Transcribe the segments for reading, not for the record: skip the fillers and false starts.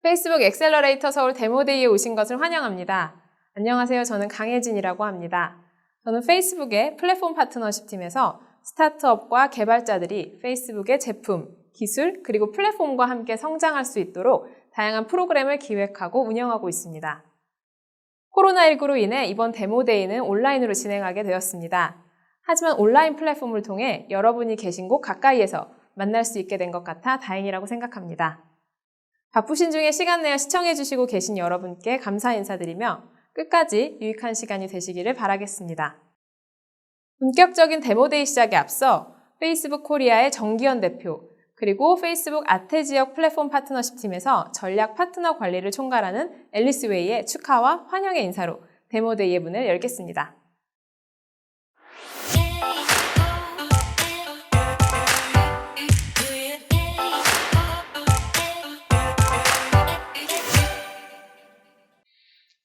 페이스북 엑셀러레이터 서울 데모데이에 오신 것을 환영합니다. 안녕하세요. 저는 강혜진이라고 합니다. 저는 페이스북의 플랫폼 파트너십 팀에서 스타트업과 개발자들이 페이스북의 제품, 기술, 그리고 플랫폼과 함께 성장할 수 있도록 다양한 프로그램을 기획하고 운영하고 있습니다. 코로나19로 인해 이번 데모데이는 온라인으로 진행하게 되었습니다. 하지만 온라인 플랫폼을 통해 여러분이 계신 곳 가까이에서 만날 수 있게 된 것 같아 다행이라고 생각합니다. 바쁘신 중에 시간 내어 시청해주시고 계신 여러분께 감사 인사드리며 끝까지 유익한 시간이 되시기를 바라겠습니다. 본격적인 데모데이 시작에 앞서 페이스북 코리아의 정기현 대표, 그리고 페이스북 아태 지역 플랫폼 파트너십 팀에서 전략 파트너 관리를 총괄하는 앨리스 웨이의 축하와 환영의 인사로 데모데이의 문을 열겠습니다.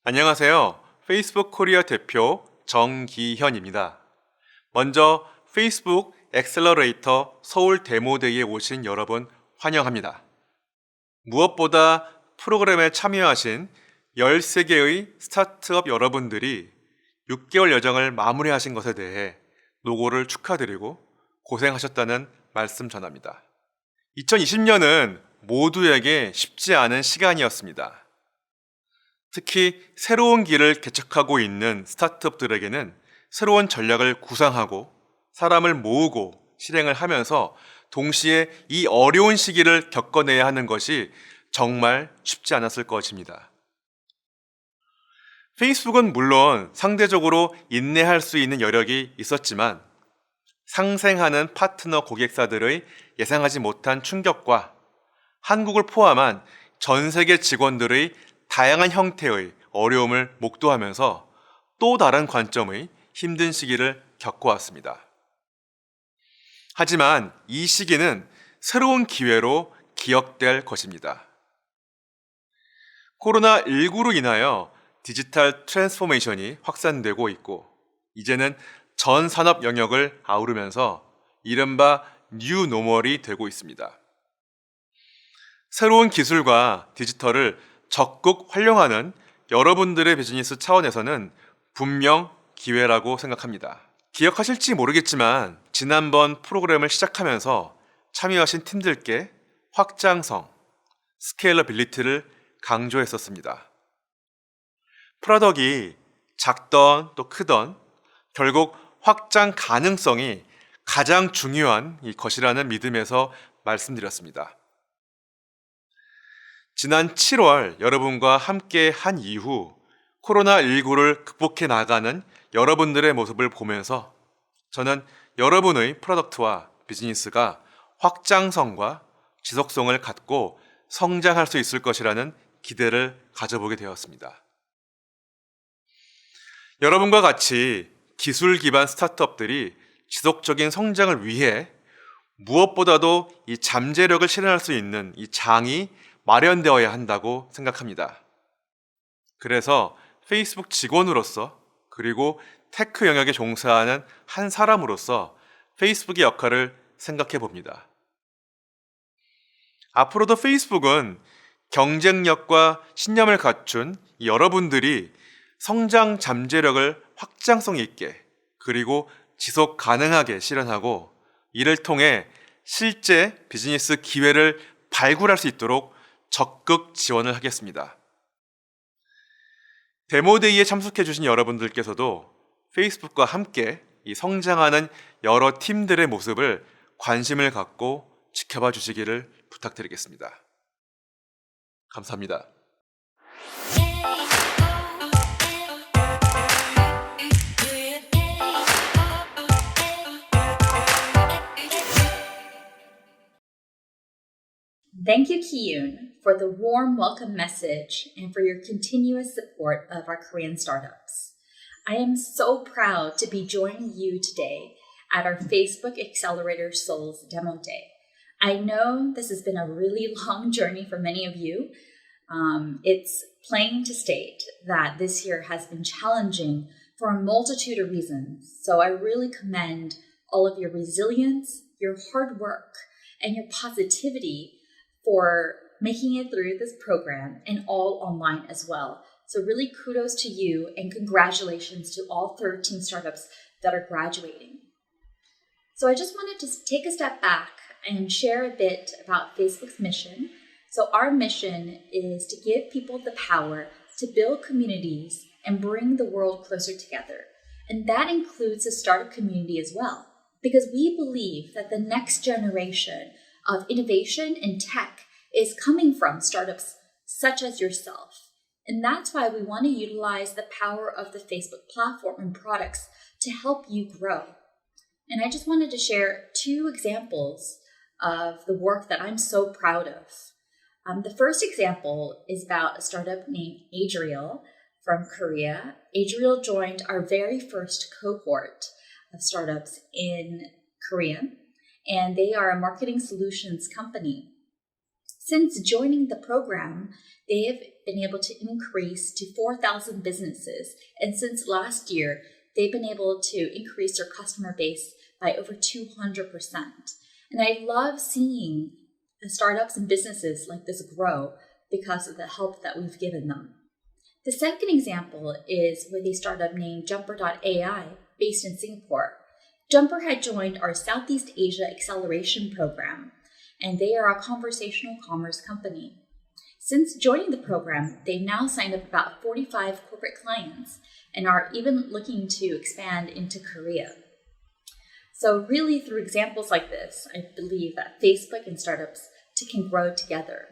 안녕하세요. 페이스북 코리아 대표 정기현입니다. 먼저 페이스북 엑셀러레이터 서울 데모데이에 오신 여러분 환영합니다. 무엇보다 프로그램에 참여하신 13개의 스타트업 여러분들이 6개월 여정을 마무리하신 것에 대해 노고를 축하드리고 고생하셨다는 말씀 전합니다. 2020년은 모두에게 쉽지 않은 시간이었습니다. 특히 새로운 길을 개척하고 있는 스타트업들에게는 새로운 전략을 구상하고 사람을 모으고 실행을 하면서 동시에 이 어려운 시기를 겪어내야 하는 것이 정말 쉽지 않았을 것입니다. 페이스북은 물론 상대적으로 인내할 수 있는 여력이 있었지만 상생하는 파트너 고객사들의 예상하지 못한 충격과 한국을 포함한 전 세계 직원들의 다양한 형태의 어려움을 목도하면서 또 다른 관점의 힘든 시기를 겪어왔습니다. 하지만 이 시기는 새로운 기회로 기억될 것입니다. 코로나19로 인하여 디지털 트랜스포메이션이 확산되고 있고 이제는 전 산업 영역을 아우르면서 이른바 뉴 노멀이 되고 있습니다. 새로운 기술과 디지털을 적극 활용하는 여러분들의 비즈니스 차원에서는 분명 기회라고 생각합니다. 기억하실지 모르겠지만 지난번 프로그램을 시작하면서 참여하신 팀들께 확장성, 스케일러빌리티를 강조했었습니다. 프로덕이 작던 또 크던 결국 확장 가능성이 가장 중요한 것이라는 믿음에서 말씀드렸습니다. 지난 7월 여러분과 함께 한 이후 코로나19를 극복해 나가는 여러분들의 모습을 보면서 저는 여러분의 프로덕트와 비즈니스가 확장성과 지속성을 갖고 성장할 수 있을 것이라는 기대를 가져보게 되었습니다. 여러분과 같이 기술 기반 스타트업들이 지속적인 성장을 위해 무엇보다도 이 잠재력을 실현할 수 있는 이 장이 마련되어야 한다고 생각합니다. 그래서 페이스북 직원으로서 그리고 테크 영역에 종사하는 한 사람으로서 페이스북의 역할을 생각해 봅니다. 앞으로도 페이스북은 경쟁력과 신념을 갖춘 여러분들이 성장 잠재력을 확장성 있게 그리고 지속 가능하게 실현하고 이를 통해 실제 비즈니스 기회를 발굴할 수 있도록 적극 지원을 하겠습니다. 데모데이에 참석해 주신 여러분들께서도 페이스북과 함께 이 성장하는 여러 팀들의 모습을 관심을 갖고 지켜봐 주시기를 부탁드리겠습니다. 감사합니다. Thank you, Ki-yoon, for the warm welcome message and for your continuous support of our Korean startups. I am so proud to be joining you today at our Facebook Accelerator Souls Demo Day. I know this has been a really long journey for many of you. It's plain to state that this year has been challenging for a multitude of reasons. So I really commend all of your resilience, your hard work, and your positivity for making it through this program and all online as well. So really kudos to you and congratulations to all 13 startups that are graduating. So I just wanted to take a step back and share a bit about Facebook's mission. So our mission is to give people the power to build communities and bring the world closer together. And that includes the startup community as well, because we believe that the next generation of innovation and tech is coming from startups such as yourself. And that's why we want to utilize the power of the Facebook platform and products to help you grow. And I just wanted to share 2 examples of the work that I'm so proud of. The first example is about a startup named Adriel from Korea. Adriel joined our very first cohort of startups in Korea, and they are a marketing solutions company. Since joining the program, they have been able to increase to 4,000 businesses, and since last year, they've been able to increase their customer base by over 200%. And I love seeing startups and businesses like this grow because of the help that we've given them. The second example is with a startup named Jumper.ai based in Singapore. Jumper had joined our Southeast Asia Acceleration Program, and they are a conversational commerce company. Since joining the program, they've now signed up about 45 corporate clients and are even looking to expand into Korea. So really, through examples like this, I believe that Facebook and startups can grow together.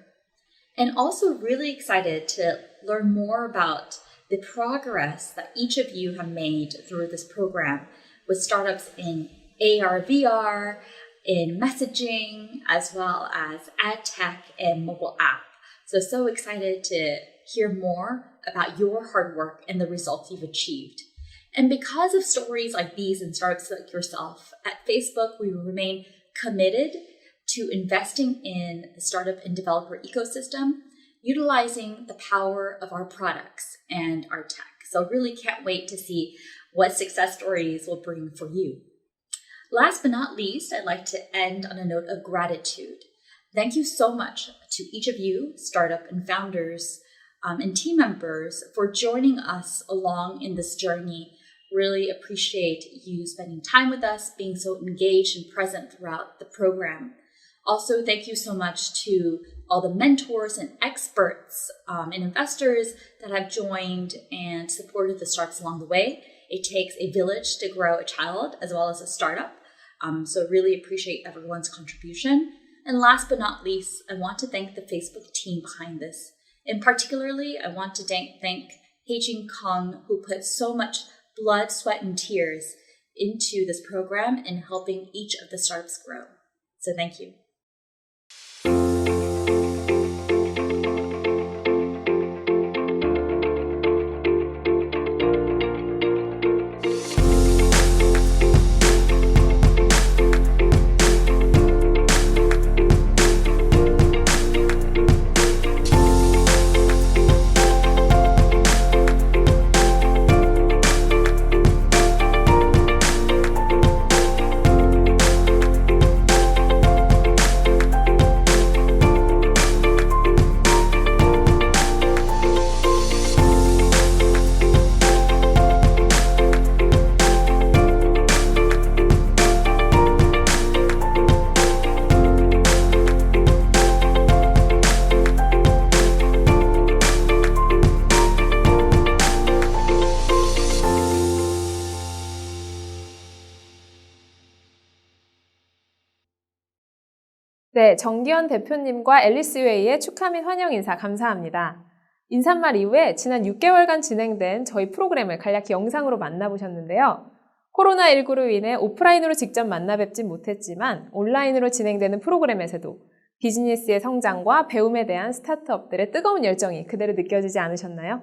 And also really excited to learn more about the progress that each of you have made through this program with startups in AR, VR, in messaging, as well as ad tech and mobile app. So excited to hear more about your hard work and the results you've achieved. And because of stories like these and startups like yourself, at Facebook, we remain committed to investing in the startup and developer ecosystem, utilizing the power of our products and our tech. So really can't wait to see what success stories will bring for you. Last but not least, I'd like to end on a note of gratitude. Thank you so much to each of you, startup and founders and team members, for joining us along in this journey. Really appreciate you spending time with us, being so engaged and present throughout the program. Also, thank you so much to all the mentors and experts and investors that have joined and supported the startups along the way. It takes a village to grow a child as well as a startup. So really appreciate everyone's contribution. And last but not least, I want to thank the Facebook team behind this. And particularly, I want to thank Hei-Jin Kong, who put so much blood, sweat, and tears into this program and helping each of the startups grow. So thank you. 네, 정기현 대표님과 앨리스 웨이의 축하 및 환영 인사 감사합니다. 인사말 이후에 지난 6개월간 진행된 저희 프로그램을 간략히 영상으로 만나보셨는데요. 코로나19로 인해 오프라인으로 직접 만나 뵙진 못했지만 온라인으로 진행되는 프로그램에서도 비즈니스의 성장과 배움에 대한 스타트업들의 뜨거운 열정이 그대로 느껴지지 않으셨나요?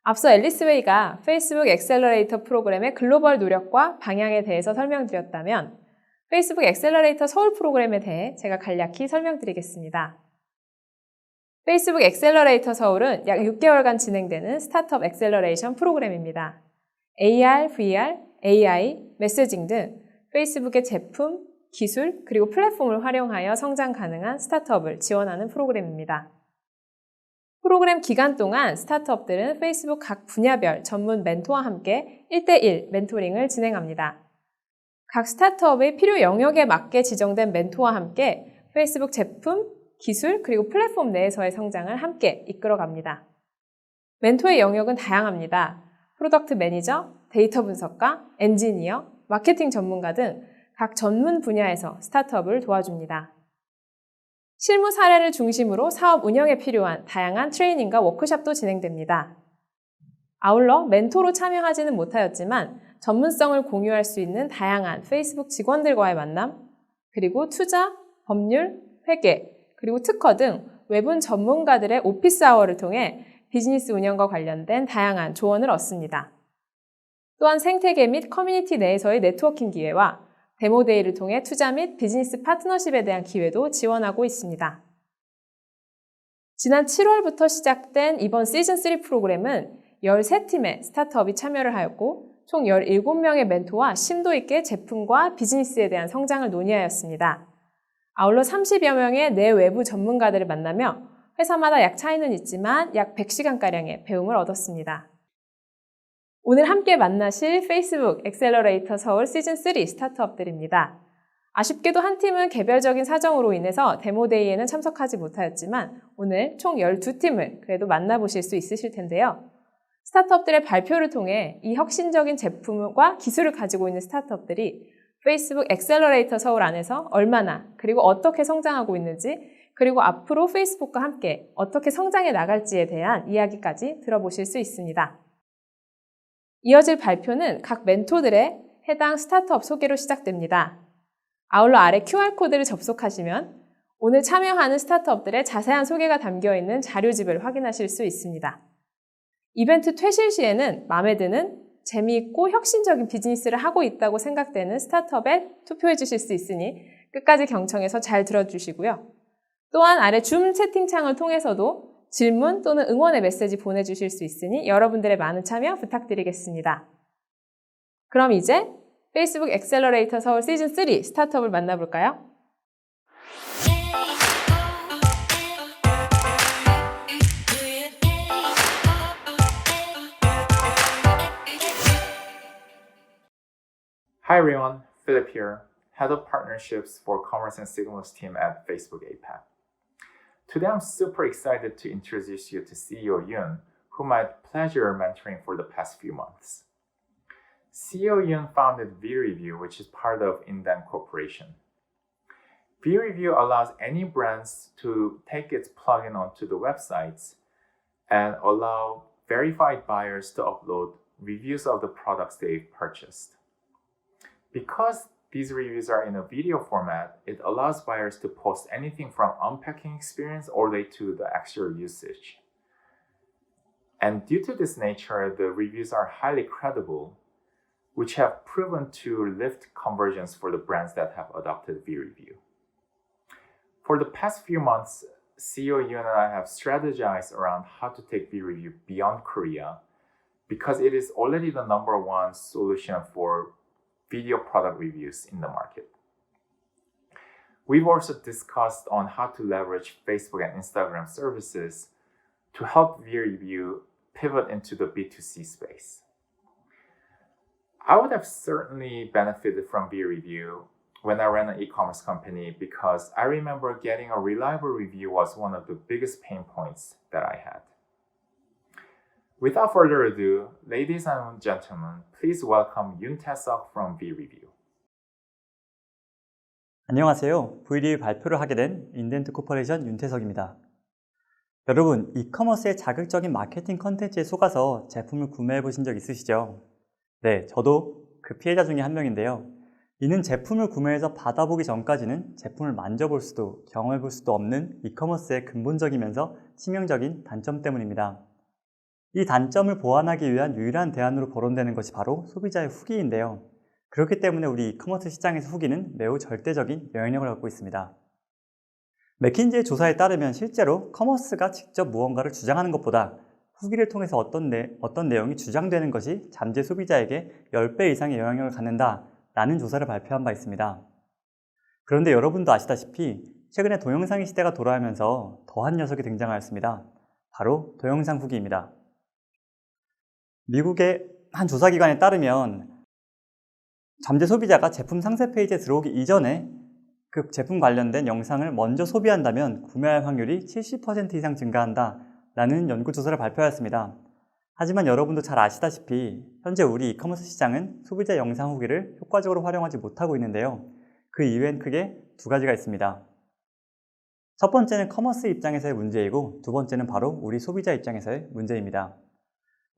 앞서 앨리스 웨이가 페이스북 엑셀러레이터 프로그램의 글로벌 노력과 방향에 대해서 설명드렸다면 페이스북 엑셀러레이터 서울 프로그램에 대해 제가 간략히 설명드리겠습니다. 페이스북 엑셀러레이터 서울은 약 6개월간 진행되는 스타트업 엑셀러레이션 프로그램입니다. AR, VR, AI, 메시징 등 페이스북의 제품, 기술, 그리고 플랫폼을 활용하여 성장 가능한 스타트업을 지원하는 프로그램입니다. 프로그램 기간 동안 스타트업들은 페이스북 각 분야별 전문 멘토와 함께 1대1 멘토링을 진행합니다. 각 스타트업의 필요 영역에 맞게 지정된 멘토와 함께 페이스북 제품, 기술, 그리고 플랫폼 내에서의 성장을 함께 이끌어갑니다. 멘토의 영역은 다양합니다. 프로덕트 매니저, 데이터 분석가, 엔지니어, 마케팅 전문가 등 각 전문 분야에서 스타트업을 도와줍니다. 실무 사례를 중심으로 사업 운영에 필요한 다양한 트레이닝과 워크숍도 진행됩니다. 아울러 멘토로 참여하지는 못하였지만 전문성을 공유할 수 있는 다양한 페이스북 직원들과의 만남, 그리고 투자, 법률, 회계, 그리고 특허 등 외부 전문가들의 오피스 아워를 통해 비즈니스 운영과 관련된 다양한 조언을 얻습니다. 또한 생태계 및 커뮤니티 내에서의 네트워킹 기회와 데모데이를 통해 투자 및 비즈니스 파트너십에 대한 기회도 지원하고 있습니다. 지난 7월부터 시작된 이번 시즌3 프로그램은 13팀의 스타트업이 참여를 하였고 총 17명의 멘토와 심도 있게 제품과 비즈니스에 대한 성장을 논의하였습니다. 아울러 30여 명의 내외부 전문가들을 만나며 회사마다 약 차이는 있지만 약 100시간가량의 배움을 얻었습니다. 오늘 함께 만나실 페이스북 엑셀러레이터 서울 시즌3 스타트업들입니다. 아쉽게도 한 팀은 개별적인 사정으로 인해서 데모데이에는 참석하지 못하였지만 오늘 총 12팀을 그래도 만나보실 수 있으실 텐데요. 스타트업들의 발표를 통해 이 혁신적인 제품과 기술을 가지고 있는 스타트업들이 페이스북 엑셀러레이터 서울 안에서 얼마나 그리고 어떻게 성장하고 있는지 그리고 앞으로 페이스북과 함께 어떻게 성장해 나갈지에 대한 이야기까지 들어보실 수 있습니다. 이어질 발표는 각 멘토들의 해당 스타트업 소개로 시작됩니다. 아울러 아래 QR코드를 접속하시면 오늘 참여하는 스타트업들의 자세한 소개가 담겨있는 자료집을 확인하실 수 있습니다. 이벤트 퇴실 시에는 마음에 드는 재미있고 혁신적인 비즈니스를 하고 있다고 생각되는 스타트업에 투표해 주실 수 있으니 끝까지 경청해서 잘 들어주시고요. 또한 아래 줌 채팅창을 통해서도 질문 또는 응원의 메시지 보내주실 수 있으니 여러분들의 많은 참여 부탁드리겠습니다. 그럼 이제 페이스북 엑셀러레이터 서울 시즌3 스타트업을 만나볼까요? Hi everyone, Philip here, Head of Partnerships for Commerce and Signals team at Facebook APAC. Today I'm super excited to introduce you to CEO Yoon, whom I had pleasure mentoring for the past few months. CEO Yoon founded VReview, which is part of Indent Corporation. VReview allows any brands to take its plugin onto the websites and allow verified buyers to upload reviews of the products they've purchased. Because these reviews are in a video format, it allows buyers to post anything from unpacking experience all the way to the actual usage. And due to this nature, the reviews are highly credible, which have proven to lift conversions for the brands that have adopted VReview. For the past few months, CEO Yoon and I have strategized around how to take VReview beyond Korea because it is already the #1 solution for video product reviews in the market. We've also discussed on how to leverage Facebook and Instagram services to help VReview pivot into the B2C space. I would have certainly benefited from VReview when I ran an e-commerce company because I remember getting a reliable review was one of the biggest pain points that I had. Without further ado, ladies and gentlemen, please welcome Yoon Tae-seok from VReview. 안녕하세요. VReview 발표를 하게 된 인덴트 코퍼레이션 윤태석입니다. 여러분, 이커머스의 자극적인 마케팅 컨텐츠에 속아서 제품을 구매해 보신 적 있으시죠? 네, 저도 그 피해자 중에 한 명인데요. 이는 제품을 구매해서 받아보기 전까지는 제품을 만져볼 수도 경험해 볼 수도 없는 이커머스의 근본적이면서 치명적인 단점 때문입니다. 이 단점을 보완하기 위한 유일한 대안으로 거론되는 것이 바로 소비자의 후기인데요. 그렇기 때문에 우리 이커머스 시장에서 후기는 매우 절대적인 영향력을 갖고 있습니다. 맥킨지의 조사에 따르면 실제로 커머스가 직접 무언가를 주장하는 것보다 후기를 통해서 어떤 내용이 주장되는 것이 잠재 소비자에게 10배 이상의 영향력을 갖는다라는 조사를 발표한 바 있습니다. 그런데 여러분도 아시다시피 최근에 동영상의 시대가 돌아오면서 더한 녀석이 등장하였습니다. 바로 동영상 후기입니다. 미국의 한 조사기관에 따르면 잠재 소비자가 제품 상세 페이지에 들어오기 이전에 그 제품 관련된 영상을 먼저 소비한다면 구매할 확률이 70% 이상 증가한다라는 연구조사를 발표하였습니다. 하지만 여러분도 잘 아시다시피 현재 우리 이커머스 시장은 소비자 영상 후기를 효과적으로 활용하지 못하고 있는데요. 그 이유엔 크게 두 가지가 있습니다. 첫 번째는 커머스 입장에서의 문제이고 두 번째는 바로 우리 소비자 입장에서의 문제입니다.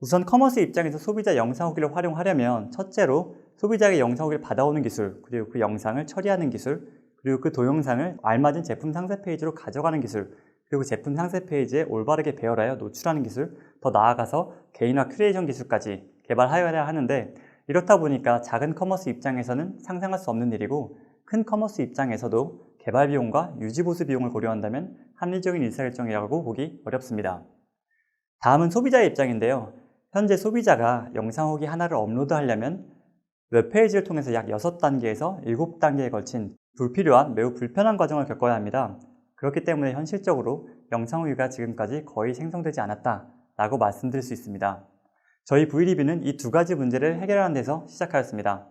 우선 커머스 입장에서 소비자 영상 후기를 활용하려면 첫째로 소비자에게 영상 후기를 받아오는 기술, 그리고 그 영상을 처리하는 기술, 그리고 그 동영상을 알맞은 제품 상세 페이지로 가져가는 기술, 그리고 제품 상세 페이지에 올바르게 배열하여 노출하는 기술, 더 나아가서 개인화 큐레이션 기술까지 개발하여야 하는데 이렇다 보니까 작은 커머스 입장에서는 상상할 수 없는 일이고 큰 커머스 입장에서도 개발 비용과 유지 보수 비용을 고려한다면 합리적인 의사결정이라고 보기 어렵습니다. 다음은 소비자의 입장인데요. 현재 소비자가 영상 후기 하나를 업로드하려면 웹페이지를 통해서 약 6단계에서 7단계에 걸친 불필요한 매우 불편한 과정을 겪어야 합니다. 그렇기 때문에 현실적으로 영상 후기가 지금까지 거의 생성되지 않았다라고 말씀드릴 수 있습니다. 저희 V리뷰는 이 두 가지 문제를 해결하는 데서 시작하였습니다.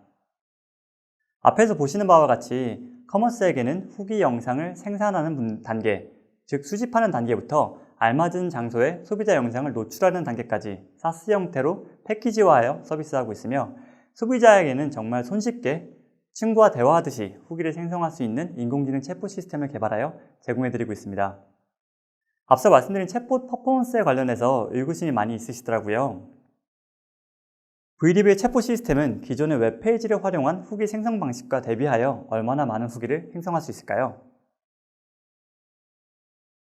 앞에서 보시는 바와 같이 커머스에게는 후기 영상을 생산하는 단계, 즉 수집하는 단계부터 알맞은 장소에 소비자 영상을 노출하는 단계까지 사스 형태로 패키지화하여 서비스하고 있으며 소비자에게는 정말 손쉽게 친구와 대화하듯이 후기를 생성할 수 있는 인공지능 챗봇 시스템을 개발하여 제공해드리고 있습니다. 앞서 말씀드린 챗봇 퍼포먼스에 관련해서 의구심이 많이 있으시더라고요. V리뷰의 챗봇 시스템은 기존의 웹페이지를 활용한 후기 생성 방식과 대비하여 얼마나 많은 후기를 생성할 수 있을까요?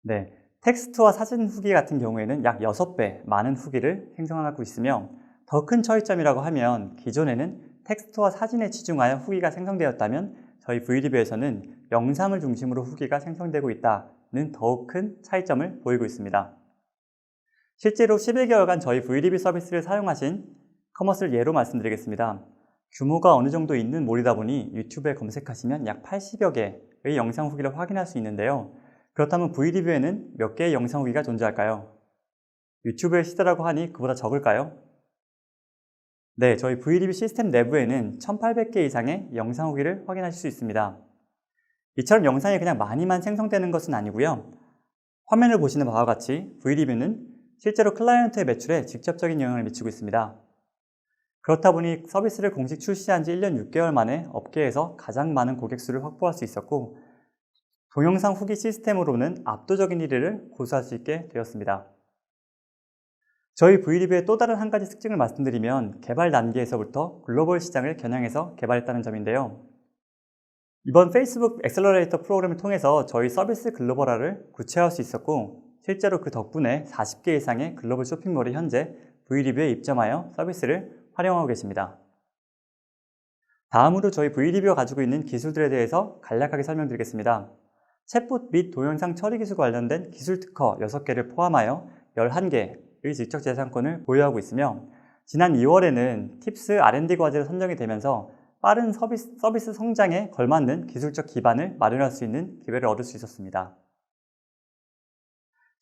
네, 텍스트와 사진 후기 같은 경우에는 약 6배 많은 후기를 생성하고 있으며 더 큰 차이점이라고 하면 기존에는 텍스트와 사진에 치중하여 후기가 생성되었다면 저희 V리뷰에서는 영상을 중심으로 후기가 생성되고 있다는 더욱 큰 차이점을 보이고 있습니다. 실제로 11개월간 저희 V리뷰 서비스를 사용하신 커머스를 예로 말씀드리겠습니다. 규모가 어느 정도 있는 몰이다 보니 유튜브에 검색하시면 약 80여 개의 영상 후기를 확인할 수 있는데요. 그렇다면 V리뷰에는 몇 개의 영상 후기가 존재할까요? 유튜브의 시대라고 하니 그보다 적을까요? 네, 저희 V리뷰 시스템 내부에는 1800개 이상의 영상 후기를 확인하실 수 있습니다. 이처럼 영상이 그냥 많이만 생성되는 것은 아니고요. 화면을 보시는 바와 같이 V리뷰는 실제로 클라이언트의 매출에 직접적인 영향을 미치고 있습니다. 그렇다 보니 서비스를 공식 출시한 지 1년 6개월 만에 업계에서 가장 많은 고객 수를 확보할 수 있었고 동영상 후기 시스템으로는 압도적인 1위를 고수할 수 있게 되었습니다. 저희 V리뷰의 또 다른 한 가지 특징을 말씀드리면 개발 단계에서부터 글로벌 시장을 겨냥해서 개발했다는 점인데요. 이번 페이스북 엑셀러레이터 프로그램을 통해서 저희 서비스 글로벌화를 구체화할 수 있었고 실제로 그 덕분에 40개 이상의 글로벌 쇼핑몰이 현재 V리뷰에 입점하여 서비스를 활용하고 계십니다. 다음으로 저희 V리뷰가 가지고 있는 기술들에 대해서 간략하게 설명드리겠습니다. 챗봇 및 동영상 처리 기술 관련된 기술 특허 6개를 포함하여 11개의 지적재산권을 보유하고 있으며 지난 2월에는 팁스 R&D 과제로 선정이 되면서 빠른 서비스 성장에 걸맞는 기술적 기반을 마련할 수 있는 기회를 얻을 수 있었습니다.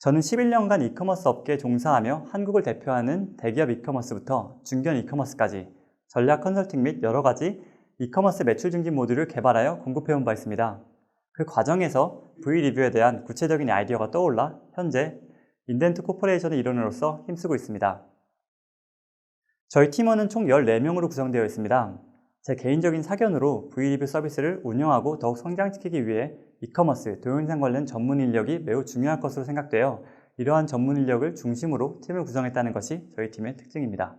저는 11년간 이커머스 업계에 종사하며 한국을 대표하는 대기업 이커머스부터 중견 이커머스까지 전략 컨설팅 및 여러 가지 이커머스 매출 증진 모듈을 개발하여 공급해온 바 있습니다. 그 과정에서 V리뷰에 대한 구체적인 아이디어가 떠올라 현재 인덴트 코퍼레이션의 일원으로서 힘쓰고 있습니다. 저희 팀원은 총 14명으로 구성되어 있습니다. 제 개인적인 사견으로 V리뷰 서비스를 운영하고 더욱 성장시키기 위해 이커머스, 동영상 관련 전문 인력이 매우 중요할 것으로 생각되어 이러한 전문 인력을 중심으로 팀을 구성했다는 것이 저희 팀의 특징입니다.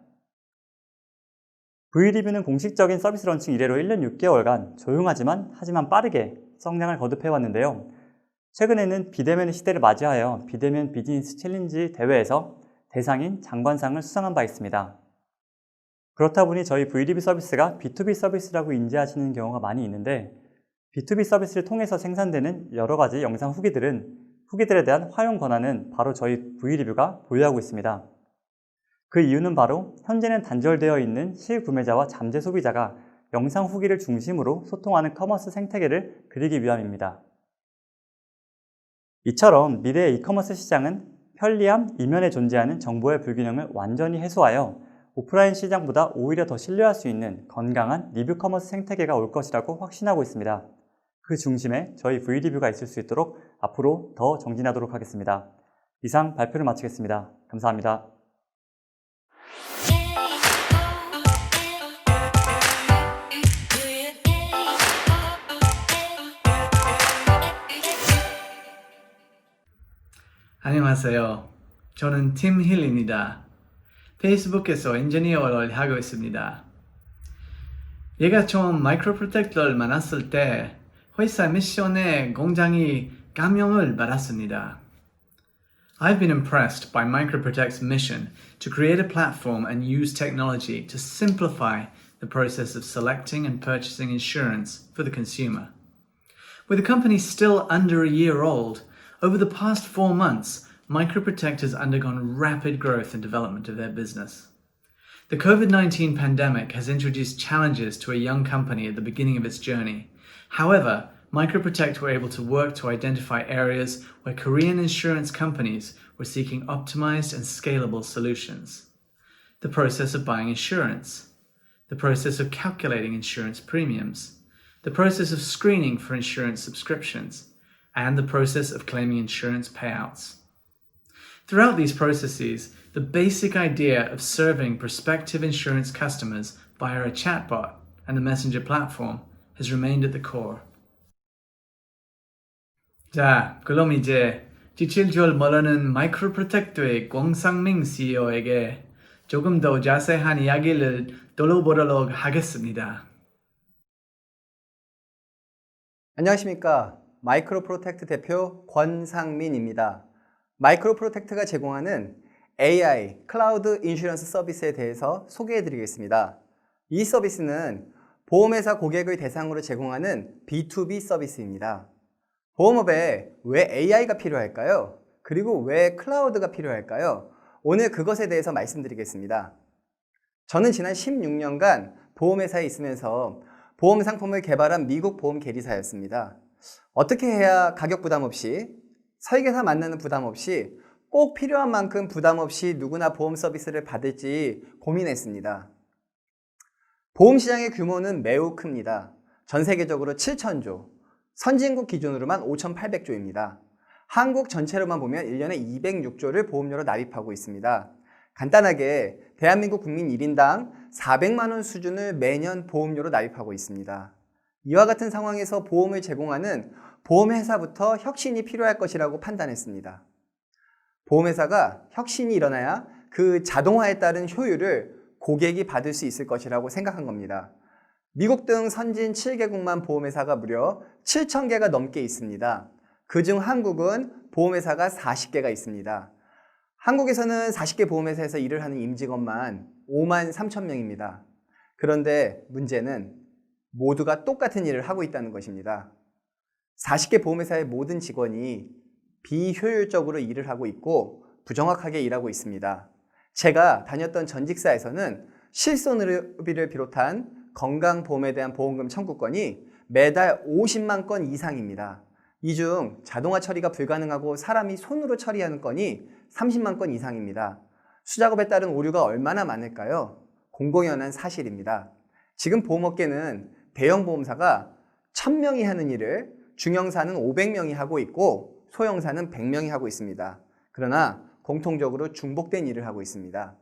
V리뷰는 공식적인 서비스 런칭 이래로 1년 6개월간 조용하지만 하지만 빠르게 성장을 거듭해왔는데요. 최근에는 비대면의 시대를 맞이하여 비대면 비즈니스 챌린지 대회에서 대상인 장관상을 수상한 바 있습니다. 그렇다 보니 저희 V리뷰 서비스가 B2B 서비스라고 인지하시는 경우가 많이 있는데 B2B 서비스를 통해서 생산되는 여러 가지 영상 후기들에 대한 활용 권한은 바로 저희 V리뷰가 보유하고 있습니다. 그 이유는 바로 현재는 단절되어 있는 실구매자와 잠재 소비자가 영상 후기를 중심으로 소통하는 커머스 생태계를 그리기 위함입니다. 이처럼 미래의 이커머스 시장은 편리함, 이면에 존재하는 정보의 불균형을 완전히 해소하여 오프라인 시장보다 오히려 더 신뢰할 수 있는 건강한 리뷰 커머스 생태계가 올 것이라고 확신하고 있습니다. 그 중심에 저희 V리뷰가 있을 수 있도록 앞으로 더 정진하도록 하겠습니다. 이상 발표를 마치겠습니다. 감사합니다. 안녕하세요. 저는 팀 힐입니다. 페이스북에서 엔지니어를 하고 있습니다. 얘가 처음 마이크로 프로텍터를 만났을 때 회사 미션에 공장이 감명을 받았습니다. I've been impressed by MicroProtect's mission to create a platform and use technology to simplify the process of selecting and purchasing insurance for the consumer. With the company still under a year old, over the past 4 months, MicroProtect has undergone rapid growth and development of their business. The COVID-19 pandemic has introduced challenges to a young company at the beginning of its journey. However, MicroProtect were able to work to identify areas where Korean insurance companies were seeking optimized and scalable solutions. The process of buying insurance, the process of calculating insurance premiums, the process of screening for insurance subscriptions, and the process of claiming insurance payouts. Throughout these processes, the basic idea of serving prospective insurance customers via a chatbot and the Messenger platform has remained at the core. 자, 그럼 이제 지칠 줄 모르는 마이크로프로텍트의 권상민 CEO에게 조금 더 자세한 이야기를 들어보도록 하겠습니다. 안녕하십니까. 마이크로프로텍트 대표 권상민입니다. 마이크로프로텍트가 제공하는 AI, 클라우드 인슈런스 서비스에 대해서 소개해드리겠습니다. 이 서비스는 보험회사 고객을 대상으로 제공하는 B2B 서비스입니다. 보험업에 왜 AI가 필요할까요? 그리고 왜 클라우드가 필요할까요? 오늘 그것에 대해서 말씀드리겠습니다. 저는 지난 16년간 보험회사에 있으면서 보험 상품을 개발한 미국 보험 계리사였습니다. 어떻게 해야 가격 부담 없이, 설계사 만나는 부담 없이, 꼭 필요한 만큼 부담 없이 누구나 보험 서비스를 받을지 고민했습니다. 보험 시장의 규모는 매우 큽니다. 전 세계적으로 7,000조, 선진국 기준으로만 5,800조입니다. 한국 전체로만 보면 1년에 206조를 보험료로 납입하고 있습니다. 간단하게 대한민국 국민 1인당 400만 원 수준을 매년 보험료로 납입하고 있습니다. 이와 같은 상황에서 보험을 제공하는 보험회사부터 혁신이 필요할 것이라고 판단했습니다. 보험회사가 혁신이 일어나야 그 자동화에 따른 효율을 고객이 받을 수 있을 것이라고 생각한 겁니다. 미국 등 선진 7개국만 보험회사가 무려 7,000개가 넘게 있습니다. 그중 한국은 보험회사가 40개가 있습니다. 한국에서는 40개 보험회사에서 일을 하는 임직원만 5만 3천 명입니다. 그런데 문제는 모두가 똑같은 일을 하고 있다는 것입니다. 40개 보험회사의 모든 직원이 비효율적으로 일을 하고 있고 부정확하게 일하고 있습니다. 제가 다녔던 전 직사에서는 실손의료비를 비롯한 건강보험에 대한 보험금 청구건이 매달 50만 건 이상입니다. 이 중 자동화 처리가 불가능하고 사람이 손으로 처리하는 건이 30만 건 이상입니다. 수작업에 따른 오류가 얼마나 많을까요? 공공연한 사실입니다. 지금 보험업계는 대형 보험사가 1,000명이 하는 일을 중형사는 500명이 하고 있고 소형사는 100명이 하고 있습니다. 그러나 공통적으로 중복된 일을 하고 있습니다.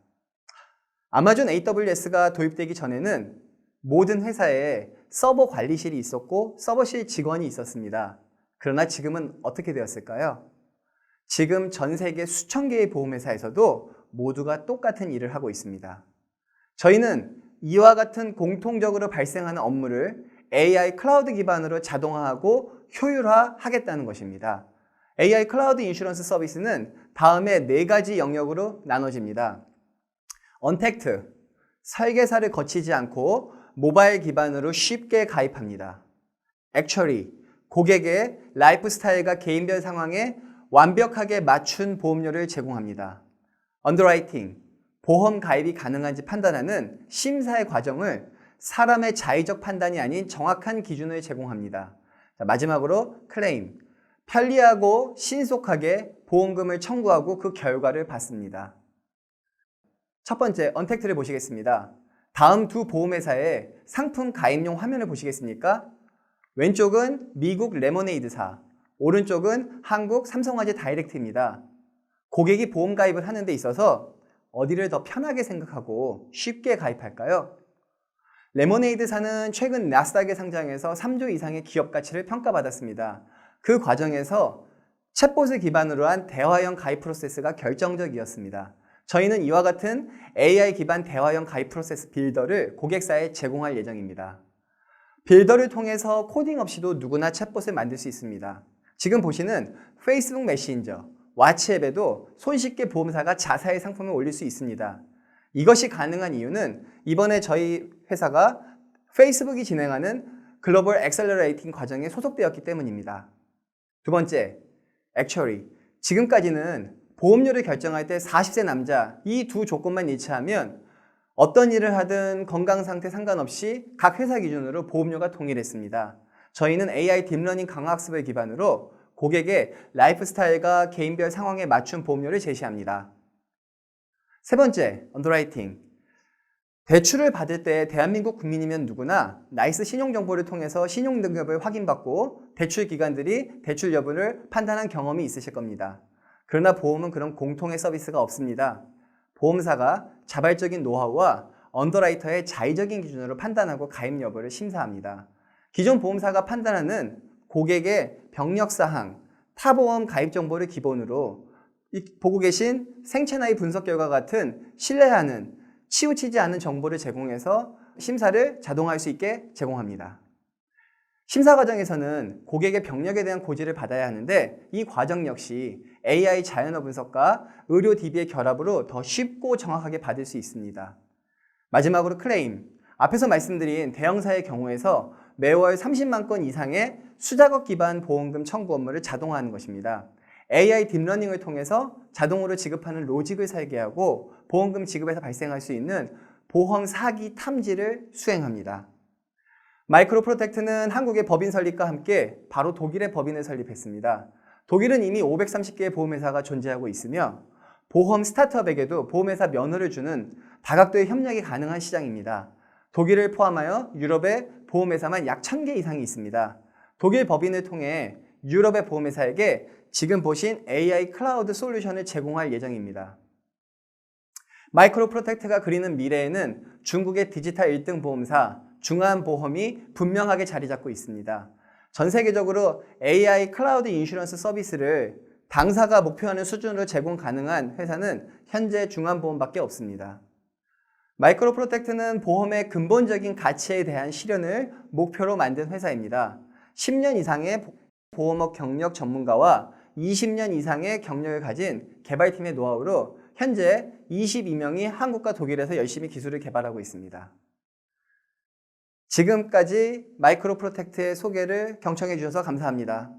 아마존 AWS가 도입되기 전에는 모든 회사에 서버 관리실이 있었고 서버실 직원이 있었습니다. 그러나 지금은 어떻게 되었을까요? 지금 전 세계 수천 개의 보험회사에서도 모두가 똑같은 일을 하고 있습니다. 저희는 이와 같은 공통적으로 발생하는 업무를 AI 클라우드 기반으로 자동화하고 효율화하겠다는 것입니다. AI 클라우드 인슈런스 서비스는 다음에 4가지 영역으로 나눠집니다. 언택트, 설계사를 거치지 않고 모바일 기반으로 쉽게 가입합니다. 액처리, 고객의 라이프 스타일과 개인별 상황에 완벽하게 맞춘 보험료를 제공합니다. 언더라이팅, 보험 가입이 가능한지 판단하는 심사의 과정을 사람의 자의적 판단이 아닌 정확한 기준을 제공합니다. 자, 마지막으로 클레임. 편리하고 신속하게 보험금을 청구하고 그 결과를 받습니다. 첫 번째, 언택트를 보시겠습니다. 다음 두 보험회사의 상품 가입용 화면을 보시겠습니까? 왼쪽은 미국 레모네이드사, 오른쪽은 한국 삼성화재 다이렉트입니다. 고객이 보험 가입을 하는 데 있어서 어디를 더 편하게 생각하고 쉽게 가입할까요? 레모네이드사는 최근 나스닥에 상장해서 3조 이상의 기업 가치를 평가받았습니다. 그 과정에서 챗봇을 기반으로 한 대화형 가입 프로세스가 결정적이었습니다. 저희는 이와 같은 AI 기반 대화형 가입 프로세스 빌더를 고객사에 제공할 예정입니다. 빌더를 통해서 코딩 없이도 누구나 챗봇을 만들 수 있습니다. 지금 보시는 페이스북 메신저, 왓츠앱에도 손쉽게 보험사가 자사의 상품을 올릴 수 있습니다. 이것이 가능한 이유는 이번에 저희 회사가 페이스북이 진행하는 글로벌 엑셀러레이팅 과정에 소속되었기 때문입니다. 두 번째, actually. 지금까지는 보험료를 결정할 때 40세 남자 이 두 조건만 일치하면 어떤 일을 하든 건강 상태 상관없이 각 회사 기준으로 보험료가 동일했습니다. 저희는 AI 딥러닝 강화학습을 기반으로 고객의 라이프 스타일과 개인별 상황에 맞춘 보험료를 제시합니다. 세 번째, 언더라이팅. 대출을 받을 때 대한민국 국민이면 누구나 나이스 신용정보를 통해서 신용등급을 확인받고 대출 기관들이 대출 여부를 판단한 경험이 있으실 겁니다. 그러나 보험은 그런 공통의 서비스가 없습니다. 보험사가 자발적인 노하우와 언더라이터의 자의적인 기준으로 판단하고 가입 여부를 심사합니다. 기존 보험사가 판단하는 고객의 병력사항, 타보험 가입 정보를 기본으로 보고 계신 생체 나이 분석 결과 같은 신뢰하는 치우치지 않은 정보를 제공해서 심사를 자동화할 수 있게 제공합니다. 심사 과정에서는 고객의 병력에 대한 고지를 받아야 하는데 이 과정 역시 AI 자연어 분석과 의료 DB의 결합으로 더 쉽고 정확하게 받을 수 있습니다. 마지막으로 클레임. 앞에서 말씀드린 대형사의 경우에서 매월 30만 건 이상의 수작업 기반 보험금 청구 업무를 자동화하는 것입니다. AI 딥러닝을 통해서 자동으로 지급하는 로직을 설계하고 보험금 지급에서 발생할 수 있는 보험 사기 탐지를 수행합니다. 마이크로 프로텍트는 한국의 법인 설립과 함께 바로 독일의 법인을 설립했습니다. 독일은 이미 530개의 보험회사가 존재하고 있으며 보험 스타트업에게도 보험회사 면허를 주는 다각도의 협력이 가능한 시장입니다. 독일을 포함하여 유럽의 보험회사만 약 1000개 이상이 있습니다. 독일 법인을 통해 유럽의 보험회사에게 지금 보신 AI 클라우드 솔루션을 제공할 예정입니다. 마이크로 프로텍트가 그리는 미래에는 중국의 디지털 1등 보험사 중안보험이 분명하게 자리 잡고 있습니다. 전 세계적으로 AI 클라우드 인슈런스 서비스를 당사가 목표하는 수준으로 제공 가능한 회사는 현재 중안보험밖에 없습니다. 마이크로 프로텍트는 보험의 근본적인 가치에 대한 실현을 목표로 만든 회사입니다. 10년 이상의 보험업 경력 전문가와 20년 이상의 경력을 가진 개발팀의 노하우로 현재 22명이 한국과 독일에서 열심히 기술을 개발하고 있습니다. 지금까지 마이크로 프로텍트의 소개를 경청해 주셔서 감사합니다.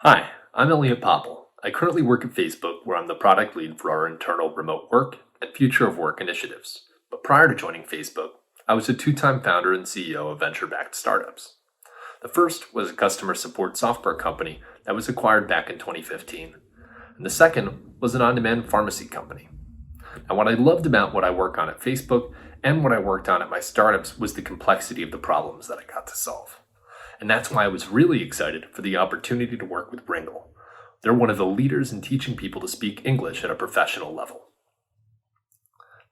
Hi, I'm Elliot Popple. I currently work at Facebook, where I'm the product lead for our internal remote work and future of work initiatives. But prior to joining Facebook, I was a two-time founder and CEO of venture-backed startups. The first was a customer support software company that was acquired back in 2015. And the second was an on-demand pharmacy company. Now, what I loved about what I work on at Facebook and what I worked on at my startups was the complexity of the problems that I got to solve. And that's why I was really excited for the opportunity to work with Bringle. They're one of the leaders in teaching people to speak English at a professional level.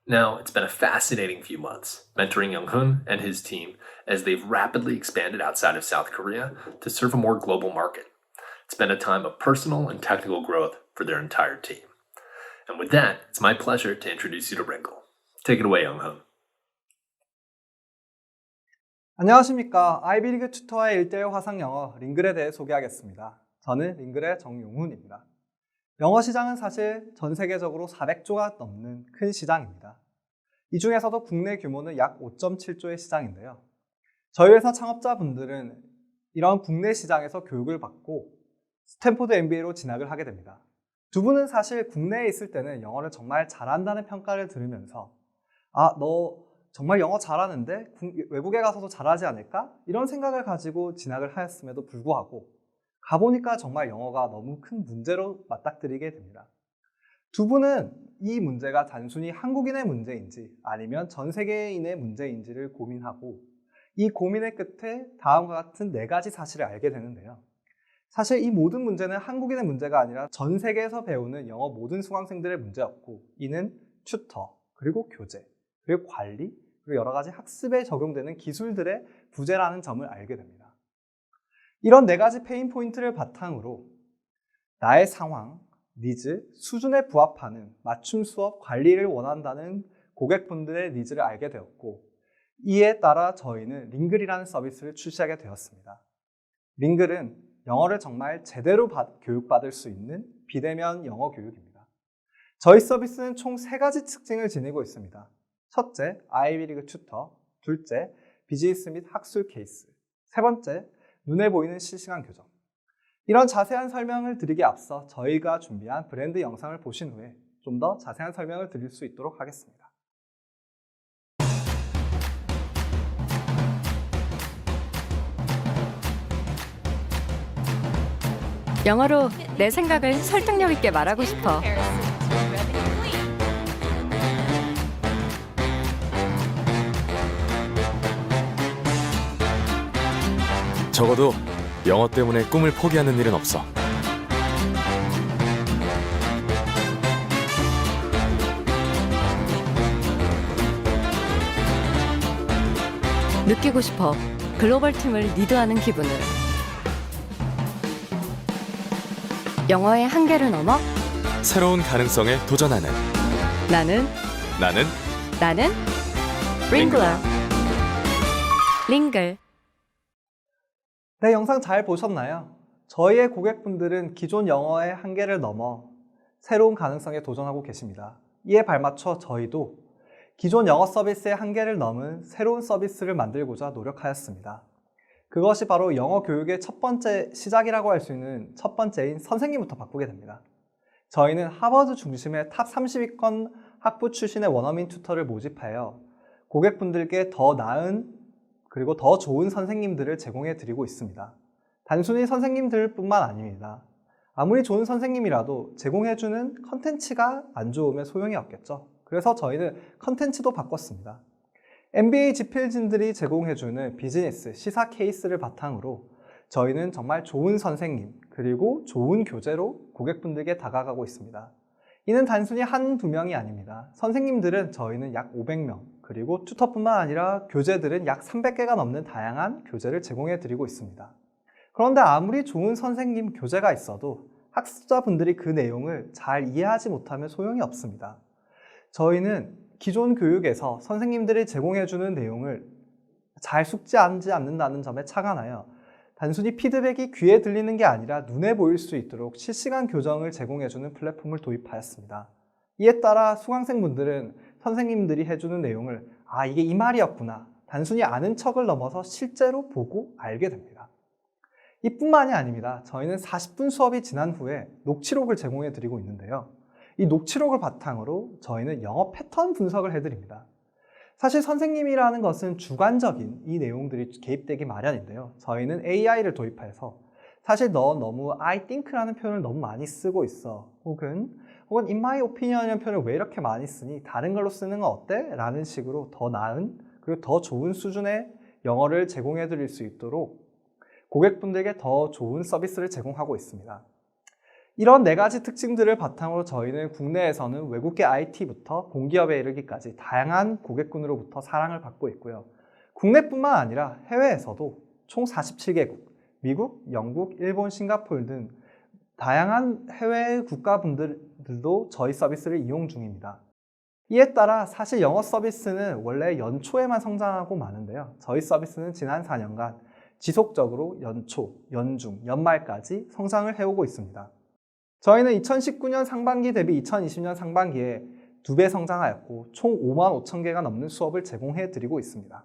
Now, it's been a fascinating few months, mentoring Young-hun and his team as they've rapidly expanded outside of South Korea to serve a more global market. It's been a time of personal and technical growth for their entire team. And with that, it's my pleasure to introduce you to Bringle. Take it away, Young-hun. 안녕하십니까. 아이비리그 튜터의 1대1 화상 영어 링글에 대해 소개하겠습니다. 저는 링글의 정용훈입니다. 영어 시장은 사실 전 세계적으로 400조가 넘는 큰 시장입니다. 이 중에서도 국내 규모는 약 5.7조의 시장인데요. 저희 회사 창업자분들은 이런 국내 시장에서 교육을 받고 스탠포드 MBA로 진학을 하게 됩니다. 두 분은 사실 국내에 있을 때는 영어를 정말 잘한다는 평가를 들으면서 너 정말 영어 잘하는데 외국에 가서도 잘하지 않을까? 이런 생각을 가지고 진학을 하였음에도 불구하고 가보니까 정말 영어가 너무 큰 문제로 맞닥뜨리게 됩니다. 두 분은 이 문제가 단순히 한국인의 문제인지 아니면 전 세계인의 문제인지를 고민하고 이 고민의 끝에 다음과 같은 4가지 사실을 알게 되는데요. 사실 이 모든 문제는 한국인의 문제가 아니라 전 세계에서 배우는 영어 모든 수강생들의 문제였고 이는 튜터, 그리고 교재, 그리고 관리, 그리고 여러 가지 학습에 적용되는 기술들의 부재라는 점을 알게 됩니다. 이런 4가지 페인 포인트를 바탕으로 나의 상황, 니즈, 수준에 부합하는 맞춤 수업 관리를 원한다는 고객분들의 니즈를 알게 되었고 이에 따라 저희는 링글이라는 서비스를 출시하게 되었습니다. 링글은 영어를 정말 제대로 교육받을 수 있는 비대면 영어 교육입니다. 저희 서비스는 총 3가지 특징을 지니고 있습니다. 첫째, 아이비리그 튜터, 둘째, 비즈니스 및 학술 케이스, 세 번째, 눈에 보이는 실시간 교정. 이런 자세한 설명을 드리기 앞서 저희가 준비한 브랜드 영상을 보신 후에 좀 더 자세한 설명을 드릴 수 있도록 하겠습니다. 영어로 내 생각을 설득력 있게 말하고 싶어. 적어도 영어 때문에 꿈을 포기하는 일은 없어. 느끼고 싶어. 글로벌 팀을 리드하는 기분을. 영어의 한계를 넘어 새로운 가능성에 도전하는 나는 링글러. 링글. 네, 영상 잘 보셨나요? 저희의 고객분들은 기존 영어의 한계를 넘어 새로운 가능성에 도전하고 계십니다. 이에 발맞춰 저희도 기존 영어 서비스의 한계를 넘은 새로운 서비스를 만들고자 노력하였습니다. 그것이 바로 영어 교육의 첫 번째 시작이라고 할 수 있는 첫 번째인 선생님부터 바꾸게 됩니다. 저희는 하버드 중심의 탑 30위권 학부 출신의 원어민 튜터를 모집하여 고객분들께 더 나은 그리고 더 좋은 선생님들을 제공해 드리고 있습니다. 단순히 선생님들 뿐만 아닙니다. 아무리 좋은 선생님이라도 제공해주는 컨텐츠가 안 좋으면 소용이 없겠죠. 그래서 저희는 컨텐츠도 바꿨습니다. MBA 지필진들이 제공해주는 비즈니스, 시사 케이스를 바탕으로 저희는 정말 좋은 선생님 그리고 좋은 교재로 고객분들께 다가가고 있습니다. 이는 단순히 한두 명이 아닙니다. 선생님들은 저희는 약 500명 그리고 튜터뿐만 아니라 교재들은 약 300개가 넘는 다양한 교재를 제공해 드리고 있습니다. 그런데 아무리 좋은 선생님 교재가 있어도 학습자분들이 그 내용을 잘 이해하지 못하면 소용이 없습니다. 저희는 기존 교육에서 선생님들이 제공해주는 내용을 잘 숙지하지 않는다는 점에 착안하여 단순히 피드백이 귀에 들리는 게 아니라 눈에 보일 수 있도록 실시간 교정을 제공해주는 플랫폼을 도입하였습니다. 이에 따라 수강생분들은 선생님들이 해주는 내용을 이게 이 말이었구나 단순히 아는 척을 넘어서 실제로 보고 알게 됩니다. 이뿐만이 아닙니다. 저희는 40분 수업이 지난 후에 녹취록을 제공해 드리고 있는데요. 이 녹취록을 바탕으로 저희는 영어 패턴 분석을 해드립니다. 사실 선생님이라는 것은 주관적인 이 내용들이 개입되기 마련인데요. 저희는 AI를 도입해서 사실 너 너무 I think라는 표현을 너무 많이 쓰고 있어. 혹은 in my opinion이라는 표현을 왜 이렇게 많이 쓰니? 다른 걸로 쓰는 건 어때? 라는 식으로 더 나은 그리고 더 좋은 수준의 영어를 제공해 드릴 수 있도록 고객분들께 더 좋은 서비스를 제공하고 있습니다. 이런 4가지 특징들을 바탕으로 저희는 국내에서는 외국계 IT부터 공기업에 이르기까지 다양한 고객군으로부터 사랑을 받고 있고요. 국내뿐만 아니라 해외에서도 총 47개국, 미국, 영국, 일본, 싱가포르 등 다양한 해외 국가분들도 저희 서비스를 이용 중입니다. 이에 따라 사실 영어 서비스는 원래 연초에만 성장하고 마는데요. 저희 서비스는 지난 4년간 지속적으로 연초, 연중, 연말까지 성장을 해오고 있습니다. 저희는 2019년 상반기 대비 2020년 상반기에 2배 성장하였고 총 5만 5천 개가 넘는 수업을 제공해 드리고 있습니다.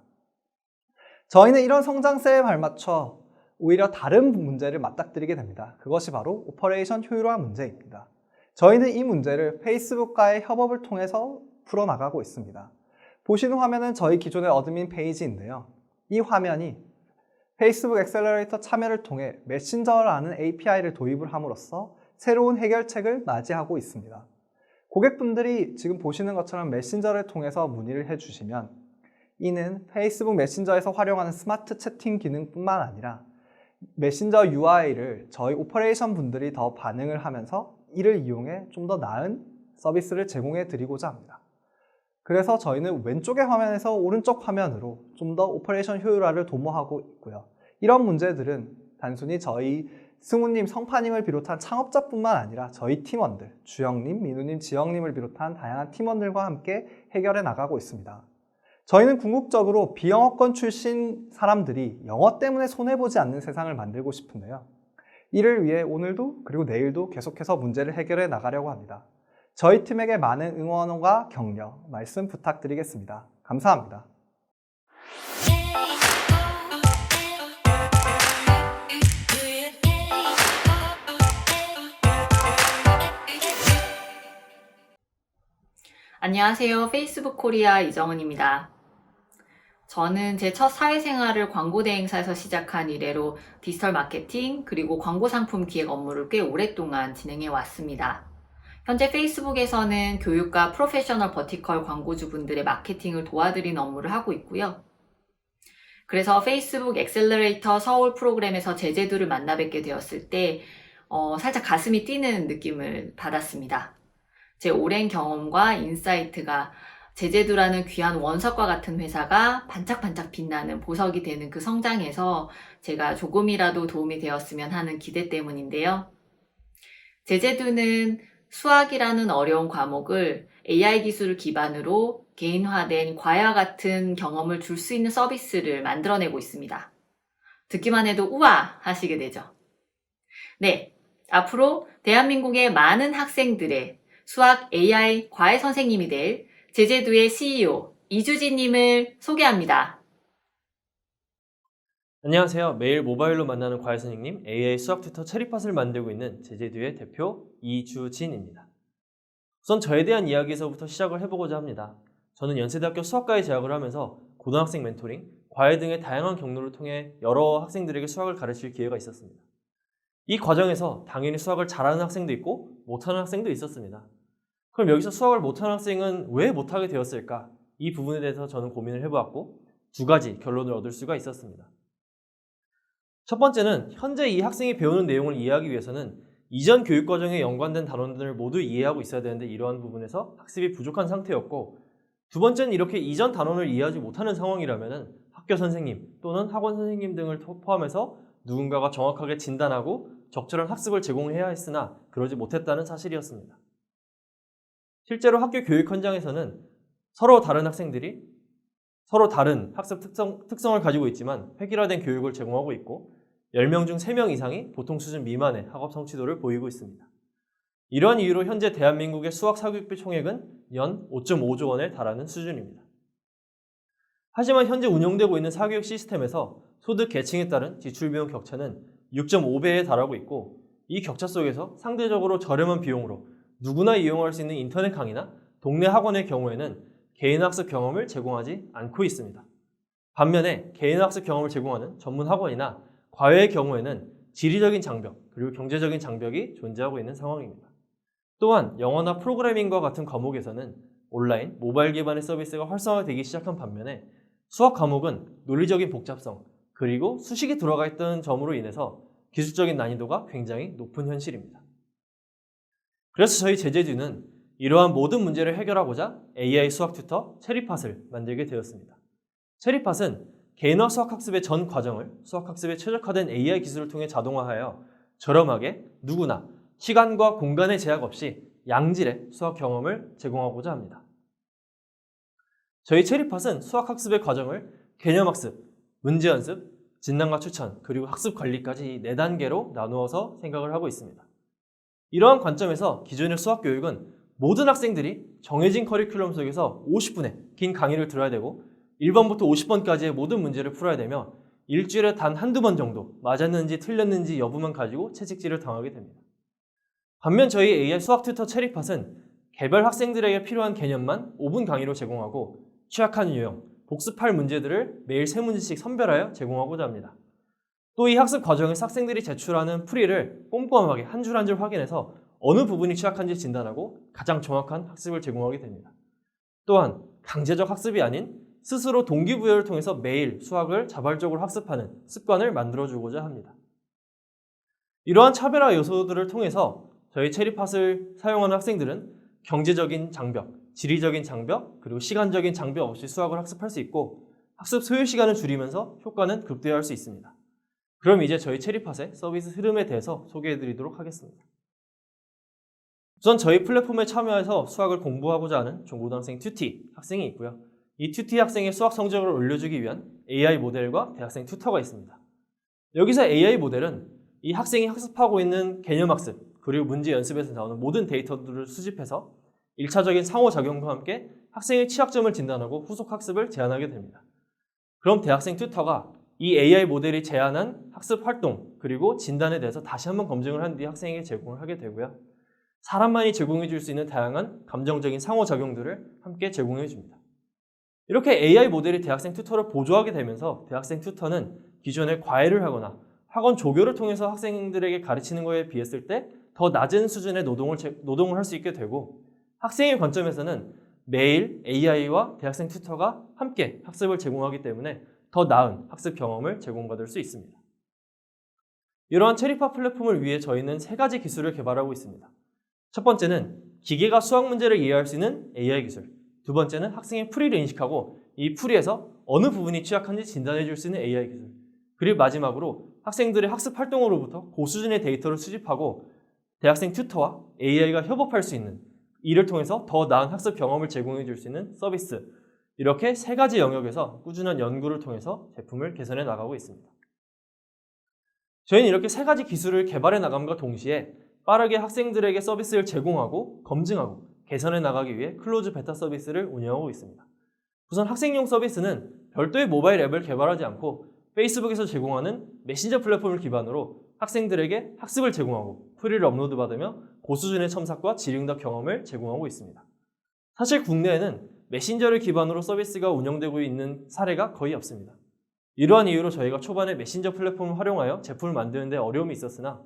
저희는 이런 성장세에 발맞춰 오히려 다른 문제를 맞닥뜨리게 됩니다. 그것이 바로 오퍼레이션 효율화 문제입니다. 저희는 이 문제를 페이스북과의 협업을 통해서 풀어나가고 있습니다. 보시는 화면은 저희 기존의 어드민 페이지인데요. 이 화면이 페이스북 엑셀러레이터 참여를 통해 메신저라는 API를 도입을 함으로써 새로운 해결책을 맞이하고 있습니다. 고객분들이 지금 보시는 것처럼 메신저를 통해서 문의를 해주시면 이는 페이스북 메신저에서 활용하는 스마트 채팅 기능뿐만 아니라 메신저 UI를 저희 오퍼레이션 분들이 더 반응을 하면서 이를 이용해 좀 더 나은 서비스를 제공해 드리고자 합니다. 그래서 저희는 왼쪽의 화면에서 오른쪽 화면으로 좀 더 오퍼레이션 효율화를 도모하고 있고요. 이런 문제들은 단순히 저희 승우님, 성파님을 비롯한 창업자뿐만 아니라 저희 팀원들, 주영님, 민우님, 지영님을 비롯한 다양한 팀원들과 함께 해결해 나가고 있습니다. 저희는 궁극적으로 비영어권 출신 사람들이 영어 때문에 손해보지 않는 세상을 만들고 싶은데요. 이를 위해 오늘도 그리고 내일도 계속해서 문제를 해결해 나가려고 합니다. 저희 팀에게 많은 응원과 격려, 말씀 부탁드리겠습니다. 감사합니다. 안녕하세요. 페이스북 코리아 이정은입니다. 저는 제 첫 사회생활을 광고 대행사에서 시작한 이래로 디지털 마케팅 그리고 광고 상품 기획 업무를 꽤 오랫동안 진행해 왔습니다. 현재 페이스북에서는 교육과 프로페셔널 버티컬 광고주분들의 마케팅을 도와드리는 업무를 하고 있고요. 그래서 페이스북 엑셀러레이터 서울 프로그램에서 제제두를 만나 뵙게 되었을 때 살짝 가슴이 뛰는 느낌을 받았습니다. 제 오랜 경험과 인사이트가 제제두라는 귀한 원석과 같은 회사가 반짝반짝 빛나는 보석이 되는 그 성장에서 제가 조금이라도 도움이 되었으면 하는 기대 때문인데요. 제제두는 수학이라는 어려운 과목을 AI 기술을 기반으로 개인화된 과외와 같은 경험을 줄 수 있는 서비스를 만들어내고 있습니다. 듣기만 해도 우와 하시게 되죠. 네, 앞으로 대한민국의 많은 학생들의 수학 AI 과외 선생님이 될 제제두의 CEO 이주진님을 소개합니다. 안녕하세요. 매일 모바일로 만나는 과외 선생님 AI 수학 튜터 체리팟을 만들고 있는 제제두의 대표 이주진입니다. 우선 저에 대한 이야기에서부터 시작을 해보고자 합니다. 저는 연세대학교 수학과에 재학을 하면서 고등학생 멘토링, 과외 등의 다양한 경로를 통해 여러 학생들에게 수학을 가르칠 기회가 있었습니다. 이 과정에서 당연히 수학을 잘하는 학생도 있고 못하는 학생도 있었습니다. 그럼 여기서 수학을 못하는 학생은 왜 못하게 되었을까? 이 부분에 대해서 저는 고민을 해보았고 2가지 결론을 얻을 수가 있었습니다. 첫 번째는 현재 이 학생이 배우는 내용을 이해하기 위해서는 이전 교육과정에 연관된 단원들을 모두 이해하고 있어야 되는데 이러한 부분에서 학습이 부족한 상태였고 2번째는 이렇게 이전 단원을 이해하지 못하는 상황이라면 학교 선생님 또는 학원 선생님 등을 포함해서 누군가가 정확하게 진단하고 적절한 학습을 제공해야 했으나 그러지 못했다는 사실이었습니다. 실제로 학교 교육 현장에서는 서로 다른 학생들이 서로 다른 학습 특성을 가지고 있지만 획일화된 교육을 제공하고 있고 10명 중 3명 이상이 보통 수준 미만의 학업 성취도를 보이고 있습니다. 이러한 이유로 현재 대한민국의 수학 사교육비 총액은 연 5.5조 원에 달하는 수준입니다. 하지만 현재 운영되고 있는 사교육 시스템에서 소득 계층에 따른 지출비용 격차는 6.5배에 달하고 있고 이 격차 속에서 상대적으로 저렴한 비용으로 누구나 이용할 수 있는 인터넷 강의나 동네 학원의 경우에는 개인 학습 경험을 제공하지 않고 있습니다. 반면에 개인 학습 경험을 제공하는 전문 학원이나 과외의 경우에는 지리적인 장벽 그리고 경제적인 장벽이 존재하고 있는 상황입니다. 또한 영어나 프로그래밍과 같은 과목에서는 온라인, 모바일 기반의 서비스가 활성화되기 시작한 반면에 수학 과목은 논리적인 복잡성 그리고 수식이 들어가 있던 점으로 인해서 기술적인 난이도가 굉장히 높은 현실입니다. 그래서 저희 제제두는 이러한 모든 문제를 해결하고자 AI 수학 튜터 체리팟을 만들게 되었습니다. 체리팟은 개인화 수학학습의 전 과정을 수학학습에 최적화된 AI 기술을 통해 자동화하여 저렴하게 누구나 시간과 공간의 제약 없이 양질의 수학 경험을 제공하고자 합니다. 저희 체리팟은 수학학습의 과정을 개념학습, 문제연습, 진단과 추천, 그리고 학습 관리까지 4단계로 나누어서 생각을 하고 있습니다. 이러한 관점에서 기존의 수학 교육은 모든 학생들이 정해진 커리큘럼 속에서 50분의 긴 강의를 들어야 되고 1번부터 50번까지의 모든 문제를 풀어야 되며 일주일에 단 한두 번 정도 맞았는지 틀렸는지 여부만 가지고 채찍질을 당하게 됩니다. 반면 저희 AI 수학 튜터 체리팟은 개별 학생들에게 필요한 개념만 5분 강의로 제공하고 취약한 유형, 복습할 문제들을 매일 3문제씩 선별하여 제공하고자 합니다. 또 이 학습 과정에서 학생들이 제출하는 풀이를 꼼꼼하게 한 줄 한 줄 확인해서 어느 부분이 취약한지 진단하고 가장 정확한 학습을 제공하게 됩니다. 또한 강제적 학습이 아닌 스스로 동기부여를 통해서 매일 수학을 자발적으로 학습하는 습관을 만들어주고자 합니다. 이러한 차별화 요소들을 통해서 저희 체리팟을 사용하는 학생들은 경제적인 장벽, 지리적인 장벽, 그리고 시간적인 장벽 없이 수학을 학습할 수 있고 학습 소요 시간을 줄이면서 효과는 극대화할 수 있습니다. 그럼 이제 저희 체리팟의 서비스 흐름에 대해서 소개해드리도록 하겠습니다. 우선 저희 플랫폼에 참여해서 수학을 공부하고자 하는 중고등학생 튜티 학생이 있고요. 이 튜티 학생의 수학 성적을 올려주기 위한 AI 모델과 대학생 튜터가 있습니다. 여기서 AI 모델은 이 학생이 학습하고 있는 개념학습 그리고 문제 연습에서 나오는 모든 데이터들을 수집해서 1차적인 상호작용과 함께 학생의 취약점을 진단하고 후속 학습을 제안하게 됩니다. 그럼 대학생 튜터가 이 AI 모델이 제안한 학습 활동 그리고 진단에 대해서 다시 한번 검증을 한 뒤 학생에게 제공을 하게 되고요. 사람만이 제공해 줄 수 있는 다양한 감정적인 상호작용들을 함께 제공해 줍니다. 이렇게 AI 모델이 대학생 튜터를 보조하게 되면서 대학생 튜터는 기존에 과외를 하거나 학원 조교를 통해서 학생들에게 가르치는 것에 비했을 때 더 낮은 수준의 노동을 할 수 있게 되고 학생의 관점에서는 매일 AI와 대학생 튜터가 함께 학습을 제공하기 때문에 더 나은 학습 경험을 제공받을 수 있습니다. 이러한 체리팟 플랫폼을 위해 저희는 3가지 기술을 개발하고 있습니다. 첫 번째는 기계가 수학 문제를 이해할 수 있는 AI 기술, 두 번째는 학생의 풀이를 인식하고 이 풀이에서 어느 부분이 취약한지 진단해 줄 수 있는 AI 기술, 그리고 마지막으로 학생들의 학습 활동으로부터 고수준의 데이터를 수집하고 대학생 튜터와 AI가 협업할 수 있는 이를 통해서 더 나은 학습 경험을 제공해 줄 수 있는 서비스, 이렇게 3가지 영역에서 꾸준한 연구를 통해서 제품을 개선해 나가고 있습니다. 저희는 이렇게 3가지 기술을 개발해 나감과 동시에 빠르게 학생들에게 서비스를 제공하고 검증하고 개선해 나가기 위해 클로즈 베타 서비스를 운영하고 있습니다. 우선 학생용 서비스는 별도의 모바일 앱을 개발하지 않고 페이스북에서 제공하는 메신저 플랫폼을 기반으로 학생들에게 학습을 제공하고 풀이를 업로드받으며 고수준의 첨삭과 질응답 경험을 제공하고 있습니다. 사실 국내에는 메신저를 기반으로 서비스가 운영되고 있는 사례가 거의 없습니다. 이러한 이유로 저희가 초반에 메신저 플랫폼을 활용하여 제품을 만드는 데 어려움이 있었으나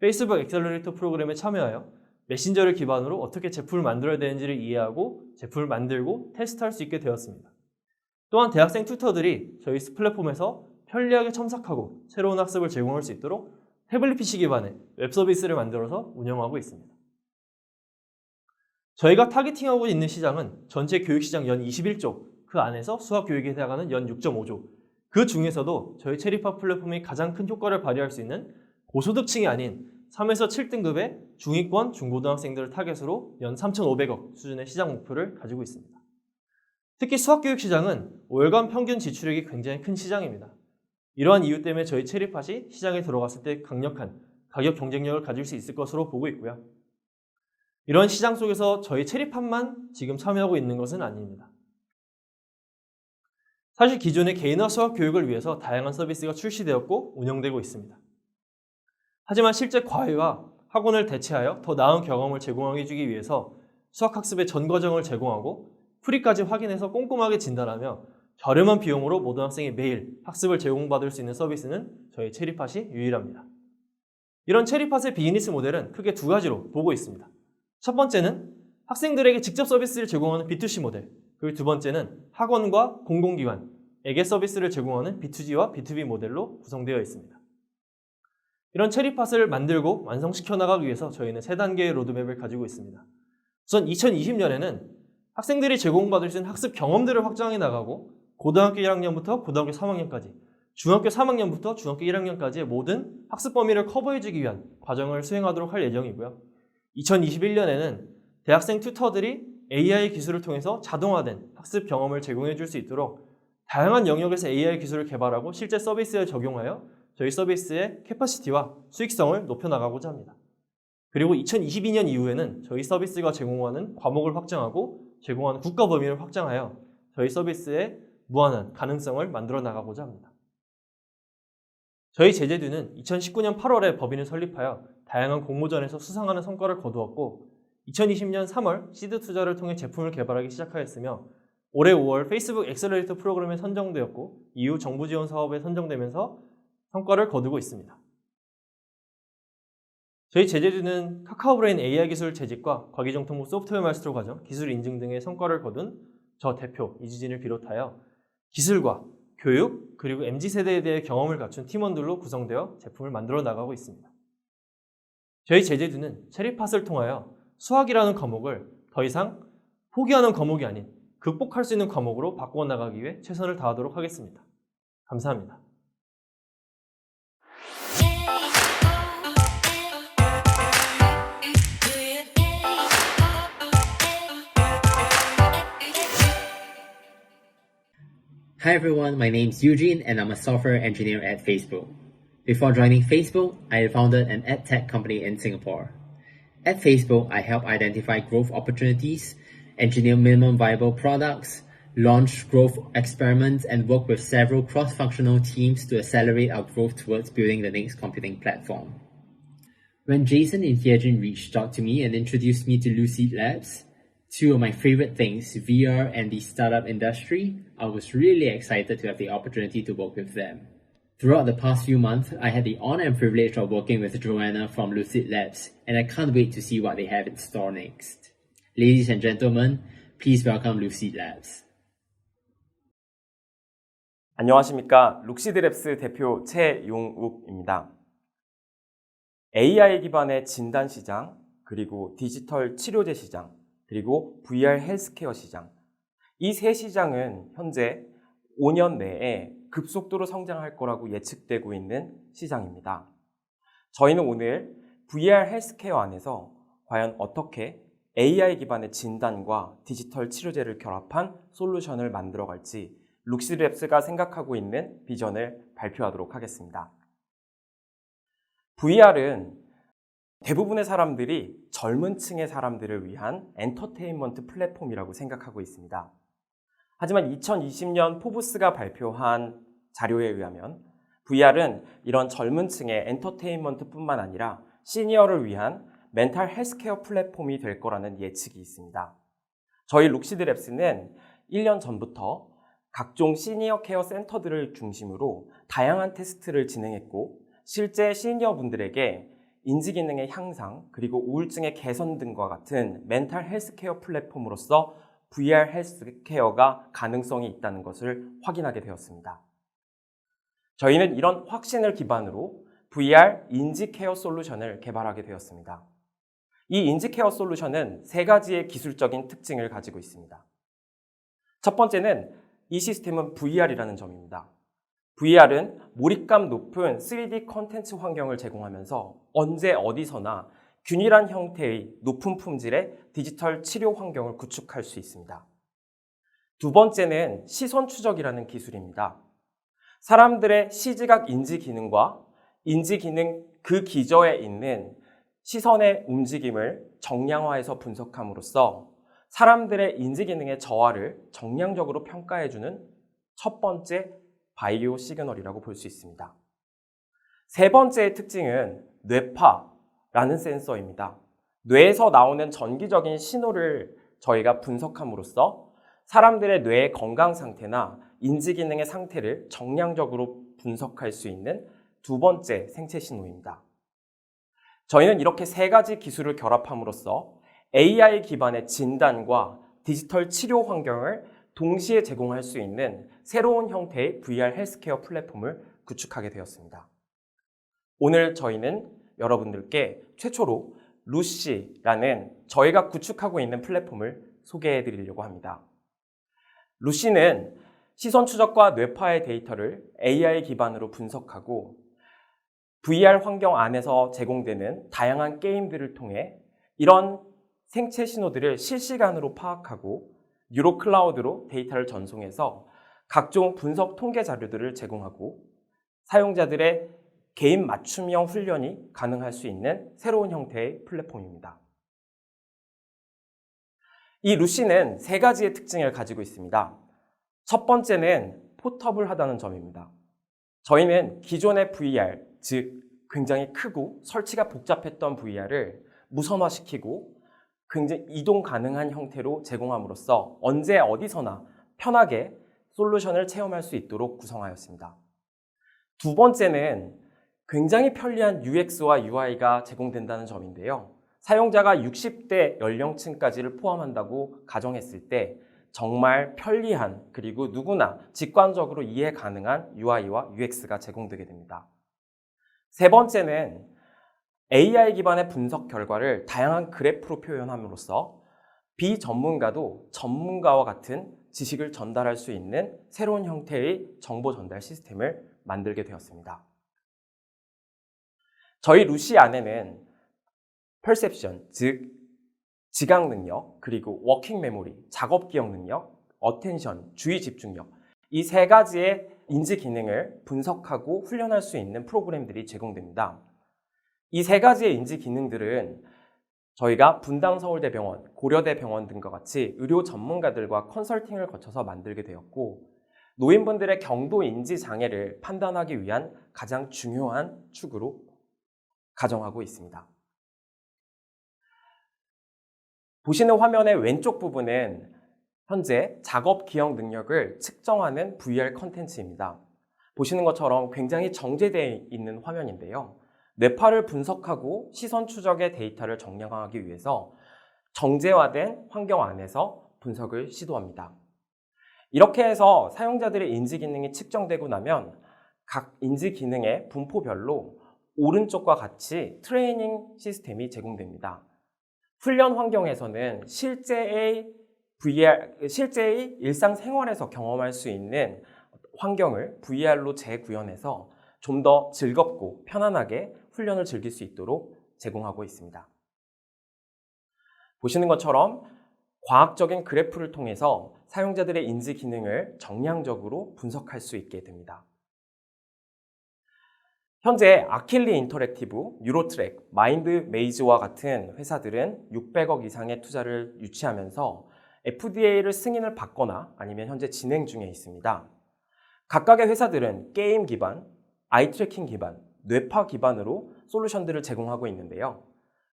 페이스북 엑셀러레이터 프로그램에 참여하여 메신저를 기반으로 어떻게 제품을 만들어야 되는지를 이해하고 제품을 만들고 테스트할 수 있게 되었습니다. 또한 대학생 튜터들이 저희 플랫폼에서 편리하게 첨삭하고 새로운 학습을 제공할 수 있도록 태블릿 PC 기반의 웹 서비스를 만들어서 운영하고 있습니다. 저희가 타겟팅하고 있는 시장은 전체 교육시장 연 21조, 그 안에서 수학 교육에 해당하는 연 6.5조, 그 중에서도 저희 체리팟 플랫폼이 가장 큰 효과를 발휘할 수 있는 고소득층이 아닌 3에서 7등급의 중위권 중고등학생들을 타겟으로 연 3,500억 수준의 시장 목표를 가지고 있습니다. 특히 수학교육 시장은 월간 평균 지출액이 굉장히 큰 시장입니다. 이러한 이유 때문에 저희 체리팟이 시장에 들어갔을 때 강력한 가격 경쟁력을 가질 수 있을 것으로 보고 있고요. 이런 시장 속에서 저희 체리팟만 지금 참여하고 있는 것은 아닙니다. 사실 기존의 개인화 수학 교육을 위해서 다양한 서비스가 출시되었고 운영되고 있습니다. 하지만 실제 과외와 학원을 대체하여 더 나은 경험을 제공해 주기 위해서 수학학습의 전 과정을 제공하고 풀이까지 확인해서 꼼꼼하게 진단하며 저렴한 비용으로 모든 학생이 매일 학습을 제공받을 수 있는 서비스는 저희 체리팟이 유일합니다. 이런 체리팟의 비즈니스 모델은 크게 2가지로 보고 있습니다. 첫 번째는 학생들에게 직접 서비스를 제공하는 B2C 모델, 그리고 두 번째는 학원과 공공기관에게 서비스를 제공하는 B2G와 B2B 모델로 구성되어 있습니다. 이런 체리팟을 만들고 완성시켜 나가기 위해서 저희는 3단계의 로드맵을 가지고 있습니다. 우선 2020년에는 학생들이 제공받을 수 있는 학습 경험들을 확장해 나가고 고등학교 1학년부터 고등학교 3학년까지, 중학교 3학년부터 중학교 1학년까지의 모든 학습 범위를 커버해주기 위한 과정을 수행하도록 할 예정이고요. 2021년에는 대학생 튜터들이 AI 기술을 통해서 자동화된 학습 경험을 제공해 줄 수 있도록 다양한 영역에서 AI 기술을 개발하고 실제 서비스에 적용하여 저희 서비스의 캐퍼시티와 수익성을 높여나가고자 합니다. 그리고 2022년 이후에는 저희 서비스가 제공하는 과목을 확장하고 제공하는 국가 범위를 확장하여 저희 서비스의 무한한 가능성을 만들어 나가고자 합니다. 저희 제재드는 2019년 8월에 법인을 설립하여 다양한 공모전에서 수상하는 성과를 거두었고 2020년 3월 시드 투자를 통해 제품을 개발하기 시작하였으며 올해 5월 페이스북 엑셀러레이터 프로그램에 선정되었고 이후 정부 지원 사업에 선정되면서 성과를 거두고 있습니다. 저희 제재드는 카카오브레인 AI 기술 재직과 과기정통부 소프트웨어 마스터 과정, 기술 인증 등의 성과를 거둔 저 대표 이주진을 비롯하여 기술과 교육, 그리고 MZ세대에 대해 경험을 갖춘 팀원들로 구성되어 제품을 만들어 나가고 있습니다. 저희 제재드는 체리팟을 통하여 수학이라는 과목을 더 이상 포기하는 과목이 아닌 극복할 수 있는 과목으로 바꾸어 나가기 위해 최선을 다하도록 하겠습니다. 감사합니다. Hi everyone, my name's Eugene and I'm a software engineer at Facebook. Before joining Facebook, I founded an edtech company in Singapore. At Facebook, I help identify growth opportunities, engineer minimum viable products, launch growth experiments, and work with several cross-functional teams to accelerate our growth towards building the next computing platform. When Jason and Hyejin reached out to me and introduced me to Lucid Labs, two of my favorite things, VR and the startup industry, I was really excited to have the opportunity to work with them. Throughout the past few months, I had the honor and privilege of working with Joanna from Lucid Labs, and I can't wait to see what they have in store next. Ladies and gentlemen, please welcome Lucid Labs. 안녕하십니까. 룩시드랩스 대표 최용욱입니다. AI 기반의 진단 시장, 그리고 디지털 치료제 시장, 그리고 VR 헬스케어 시장. 이 세 시장은 현재 5년 내에 급속도로 성장할 거라고 예측되고 있는 시장입니다. 저희는 오늘 VR 헬스케어 안에서 과연 어떻게 AI 기반의 진단과 디지털 치료제를 결합한 솔루션을 만들어갈지 룩시드랩스가 생각하고 있는 비전을 발표하도록 하겠습니다. VR은 대부분의 사람들이 젊은 층의 사람들을 위한 엔터테인먼트 플랫폼이라고 생각하고 있습니다. 하지만 2020년 포브스가 발표한 자료에 의하면 VR은 이런 젊은 층의 엔터테인먼트뿐만 아니라 시니어를 위한 멘탈 헬스케어 플랫폼이 될 거라는 예측이 있습니다. 저희 룩시드랩스는 1년 전부터 각종 시니어 케어 센터들을 중심으로 다양한 테스트를 진행했고 실제 시니어분들에게 인지기능의 향상 그리고 우울증의 개선 등과 같은 멘탈 헬스케어 플랫폼으로서 VR 헬스케어가 가능성이 있다는 것을 확인하게 되었습니다. 저희는 이런 확신을 기반으로 VR 인지케어 솔루션을 개발하게 되었습니다. 이 인지케어 솔루션은 세 가지의 기술적인 특징을 가지고 있습니다. 첫 번째는 이 시스템은 VR이라는 점입니다. VR은 몰입감 높은 3D 콘텐츠 환경을 제공하면서 언제 어디서나 균일한 형태의 높은 품질의 디지털 치료 환경을 구축할 수 있습니다. 두 번째는 시선 추적이라는 기술입니다. 사람들의 시지각 인지 기능과 인지 기능 그 기저에 있는 시선의 움직임을 정량화해서 분석함으로써 사람들의 인지 기능의 저하를 정량적으로 평가해주는 첫 번째 바이오 시그널이라고 볼 수 있습니다. 세 번째의 특징은 뇌파라는 센서입니다. 뇌에서 나오는 전기적인 신호를 저희가 분석함으로써 사람들의 뇌의 건강 상태나 인지 기능의 상태를 정량적으로 분석할 수 있는 두 번째 생체 신호입니다. 저희는 이렇게 세 가지 기술을 결합함으로써 AI 기반의 진단과 디지털 치료 환경을 동시에 제공할 수 있는 새로운 형태의 VR 헬스케어 플랫폼을 구축하게 되었습니다. 오늘 저희는 여러분들께 최초로 루시라는 저희가 구축하고 있는 플랫폼을 소개해 드리려고 합니다. 루시는 시선 추적과 뇌파의 데이터를 AI 기반으로 분석하고 VR 환경 안에서 제공되는 다양한 게임들을 통해 이런 생체 신호들을 실시간으로 파악하고 뉴로 클라우드로 데이터를 전송해서 각종 분석 통계 자료들을 제공하고 사용자들의 개인 맞춤형 훈련이 가능할 수 있는 새로운 형태의 플랫폼입니다. 이 루시는 3가지의 특징을 가지고 있습니다. 첫 번째는 포터블하다는 점입니다. 저희는 기존의 VR, 즉 굉장히 크고 설치가 복잡했던 VR을 무선화시키고 굉장히 이동 가능한 형태로 제공함으로써 언제 어디서나 편하게 솔루션을 체험할 수 있도록 구성하였습니다. 두 번째는 굉장히 편리한 UX와 UI가 제공된다는 점인데요. 사용자가 60대 연령층까지를 포함한다고 가정했을 때 정말 편리한 그리고 누구나 직관적으로 이해 가능한 UI와 UX가 제공되게 됩니다. 세 번째는 AI 기반의 분석 결과를 다양한 그래프로 표현함으로써 비전문가도 전문가와 같은 지식을 전달할 수 있는 새로운 형태의 정보 전달 시스템을 만들게 되었습니다. 저희 루시 안에는 perception, 즉 지각 능력, 그리고 워킹 메모리, 작업 기억 능력, attention, 주의 집중력, 이 3가지의 인지 기능을 분석하고 훈련할 수 있는 프로그램들이 제공됩니다. 이 3가지의 인지 기능들은 저희가 분당서울대병원, 고려대병원 등과 같이 의료 전문가들과 컨설팅을 거쳐서 만들게 되었고, 노인분들의 경도 인지 장애를 판단하기 위한 가장 중요한 축으로 가정하고 있습니다. 보시는 화면의 왼쪽 부분은 현재 작업 기억 능력을 측정하는 VR 컨텐츠입니다. 보시는 것처럼 굉장히 정제되어 있는 화면인데요. 뇌파를 분석하고 시선 추적의 데이터를 정량하기 위해서 정제화된 환경 안에서 분석을 시도합니다. 이렇게 해서 사용자들의 인지 기능이 측정되고 나면 각 인지 기능의 분포별로 오른쪽과 같이 트레이닝 시스템이 제공됩니다. 훈련 환경에서는 실제의 일상생활에서 경험할 수 있는 환경을 VR로 재구현해서 좀 더 즐겁고 편안하게 훈련을 즐길 수 있도록 제공하고 있습니다. 보시는 것처럼 과학적인 그래프를 통해서 사용자들의 인지 기능을 정량적으로 분석할 수 있게 됩니다. 현재 아킬리 인터랙티브, 유로트랙, 마인드 메이즈와 같은 회사들은 600억 이상의 투자를 유치하면서 FDA를 승인을 받거나 아니면 현재 진행 중에 있습니다. 각각의 회사들은 게임 기반, 아이 트래킹 기반, 뇌파 기반으로 솔루션들을 제공하고 있는데요.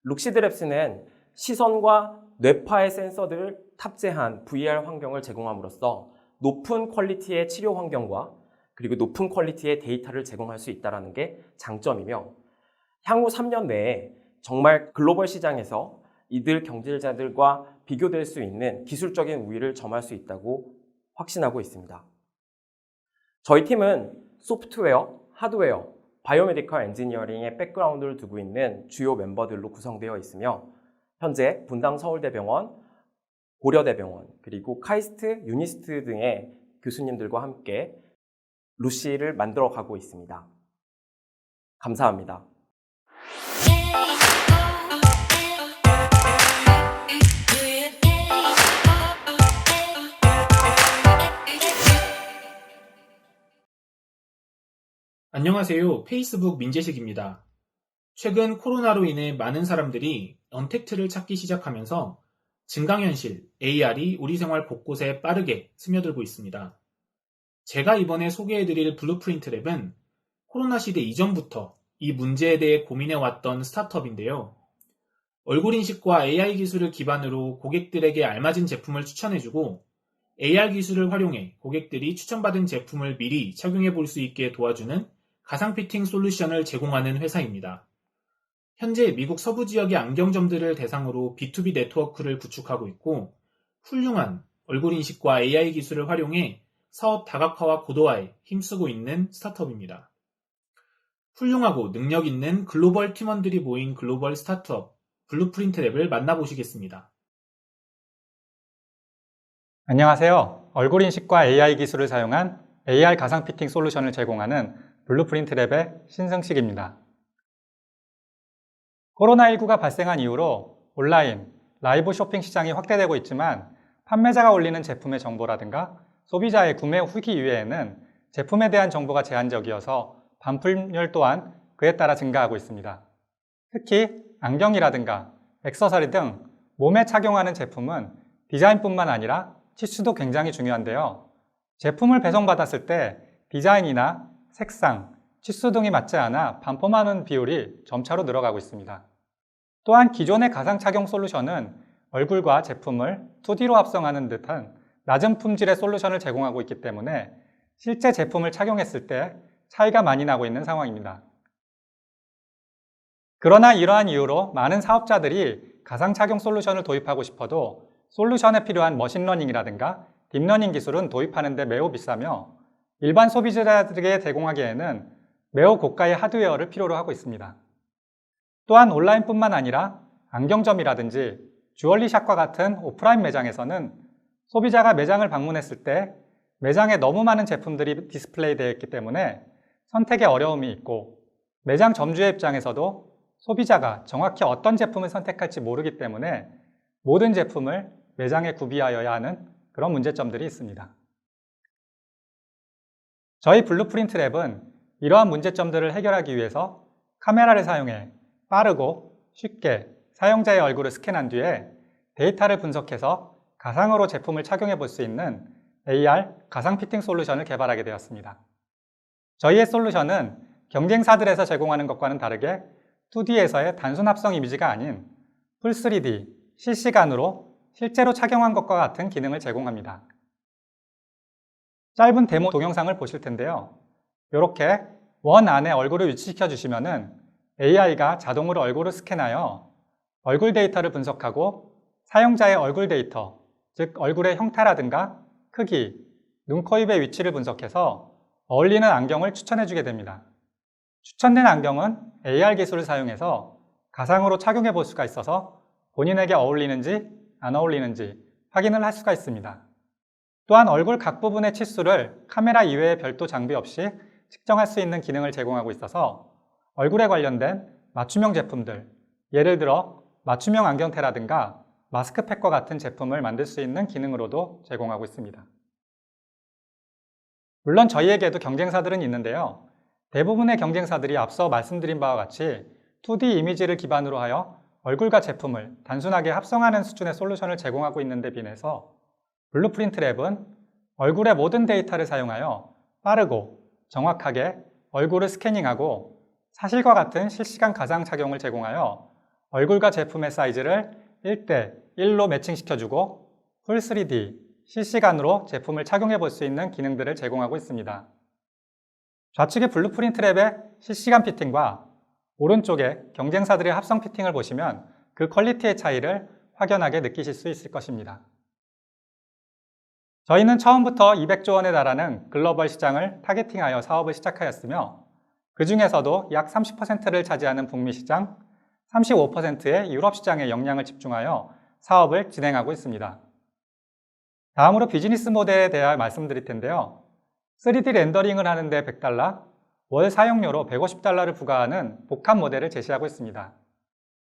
룩시드랩스는 시선과 뇌파의 센서들을 탑재한 VR 환경을 제공함으로써 높은 퀄리티의 치료 환경과 그리고 높은 퀄리티의 데이터를 제공할 수 있다는 게 장점이며, 향후 3년 내에 정말 글로벌 시장에서 이들 경쟁자들과 비교될 수 있는 기술적인 우위를 점할 수 있다고 확신하고 있습니다. 저희 팀은 소프트웨어, 하드웨어, 바이오메디컬 엔지니어링의 백그라운드를 두고 있는 주요 멤버들로 구성되어 있으며, 현재 분당서울대병원, 고려대병원, 그리고 카이스트, 유니스트 등의 교수님들과 함께 루시를 만들어가고 있습니다. 감사합니다. 안녕하세요. 페이스북 민재식입니다. 최근 코로나로 인해 많은 사람들이 언택트를 찾기 시작하면서 증강현실, AR이 우리 생활 곳곳에 빠르게 스며들고 있습니다. 제가 이번에 소개해드릴 블루프린트랩은 코로나 시대 이전부터 이 문제에 대해 고민해왔던 스타트업인데요. 얼굴인식과 AI 기술을 기반으로 고객들에게 알맞은 제품을 추천해주고 AR 기술을 활용해 고객들이 추천받은 제품을 미리 착용해 볼 수 있게 도와주는 가상 피팅 솔루션을 제공하는 회사입니다. 현재 미국 서부 지역의 안경점들을 대상으로 B2B 네트워크를 구축하고 있고, 훌륭한 얼굴인식과 AI 기술을 활용해 사업 다각화와 고도화에 힘쓰고 있는 스타트업입니다. 훌륭하고 능력 있는 글로벌 팀원들이 모인 글로벌 스타트업 블루프린트랩을 만나보시겠습니다. 안녕하세요. 얼굴인식과 AI 기술을 사용한 AR 가상 피팅 솔루션을 제공하는 블루프린트랩의 신승식입니다. 코로나19가 발생한 이후로 온라인, 라이브 쇼핑 시장이 확대되고 있지만 판매자가 올리는 제품의 정보라든가 소비자의 구매 후기 이외에는 제품에 대한 정보가 제한적이어서 반품률 또한 그에 따라 증가하고 있습니다. 특히 안경이라든가 액세서리 등 몸에 착용하는 제품은 디자인뿐만 아니라 치수도 굉장히 중요한데요. 제품을 배송받았을 때 디자인이나 색상, 치수 등이 맞지 않아 반품하는 비율이 점차로 늘어가고 있습니다. 또한 기존의 가상 착용 솔루션은 얼굴과 제품을 2D로 합성하는 듯한 낮은 품질의 솔루션을 제공하고 있기 때문에 실제 제품을 착용했을 때 차이가 많이 나고 있는 상황입니다. 그러나 이러한 이유로 많은 사업자들이 가상 착용 솔루션을 도입하고 싶어도 솔루션에 필요한 머신러닝이라든가 딥러닝 기술은 도입하는 데 매우 비싸며 일반 소비자들에게 제공하기에는 매우 고가의 하드웨어를 필요로 하고 있습니다. 또한 온라인뿐만 아니라 안경점이라든지 주얼리샵과 같은 오프라인 매장에서는 소비자가 매장을 방문했을 때 매장에 너무 많은 제품들이 디스플레이 되어 있기 때문에 선택에 어려움이 있고 매장 점주의 입장에서도 소비자가 정확히 어떤 제품을 선택할지 모르기 때문에 모든 제품을 매장에 구비하여야 하는 그런 문제점들이 있습니다. 저희 블루프린트 랩은 이러한 문제점들을 해결하기 위해서 카메라를 사용해 빠르고 쉽게 사용자의 얼굴을 스캔한 뒤에 데이터를 분석해서 가상으로 제품을 착용해 볼 수 있는 AR 가상 피팅 솔루션을 개발하게 되었습니다. 저희의 솔루션은 경쟁사들에서 제공하는 것과는 다르게 2D에서의 단순 합성 이미지가 아닌 풀 3D, 실시간으로 실제로 착용한 것과 같은 기능을 제공합니다. 짧은 데모 동영상을 보실 텐데요. 이렇게 원 안에 얼굴을 위치시켜 주시면은 AI가 자동으로 얼굴을 스캔하여 얼굴 데이터를 분석하고 사용자의 얼굴 데이터, 즉 얼굴의 형태라든가 크기, 눈, 코, 입의 위치를 분석해서 어울리는 안경을 추천해 주게 됩니다. 추천된 안경은 AR 기술을 사용해서 가상으로 착용해 볼 수가 있어서 본인에게 어울리는지 안 어울리는지 확인을 할 수가 있습니다. 또한 얼굴 각 부분의 치수를 카메라 이외의 별도 장비 없이 측정할 수 있는 기능을 제공하고 있어서 얼굴에 관련된 맞춤형 제품들, 예를 들어 맞춤형 안경테라든가 마스크팩과 같은 제품을 만들 수 있는 기능으로도 제공하고 있습니다. 물론 저희에게도 경쟁사들은 있는데요. 대부분의 경쟁사들이 앞서 말씀드린 바와 같이 2D 이미지를 기반으로 하여 얼굴과 제품을 단순하게 합성하는 수준의 솔루션을 제공하고 있는 데 비해서 블루프린트 랩은 얼굴의 모든 데이터를 사용하여 빠르고 정확하게 얼굴을 스캐닝하고 사실과 같은 실시간 가상 착용을 제공하여 얼굴과 제품의 사이즈를 1:1로 매칭시켜주고 풀 3D, 실시간으로 제품을 착용해 볼 수 있는 기능들을 제공하고 있습니다. 좌측의 블루프린트 랩의 실시간 피팅과 오른쪽에 경쟁사들의 합성 피팅을 보시면 그 퀄리티의 차이를 확연하게 느끼실 수 있을 것입니다. 저희는 처음부터 200조 원에 달하는 글로벌 시장을 타겟팅하여 사업을 시작하였으며 그 중에서도 약 30%를 차지하는 북미 시장, 35%의 유럽 시장에 역량을 집중하여 사업을 진행하고 있습니다. 다음으로 비즈니스 모델에 대해 말씀드릴 텐데요. 3D 렌더링을 하는데 $100, 월 사용료로 $150를 부과하는 복합 모델을 제시하고 있습니다.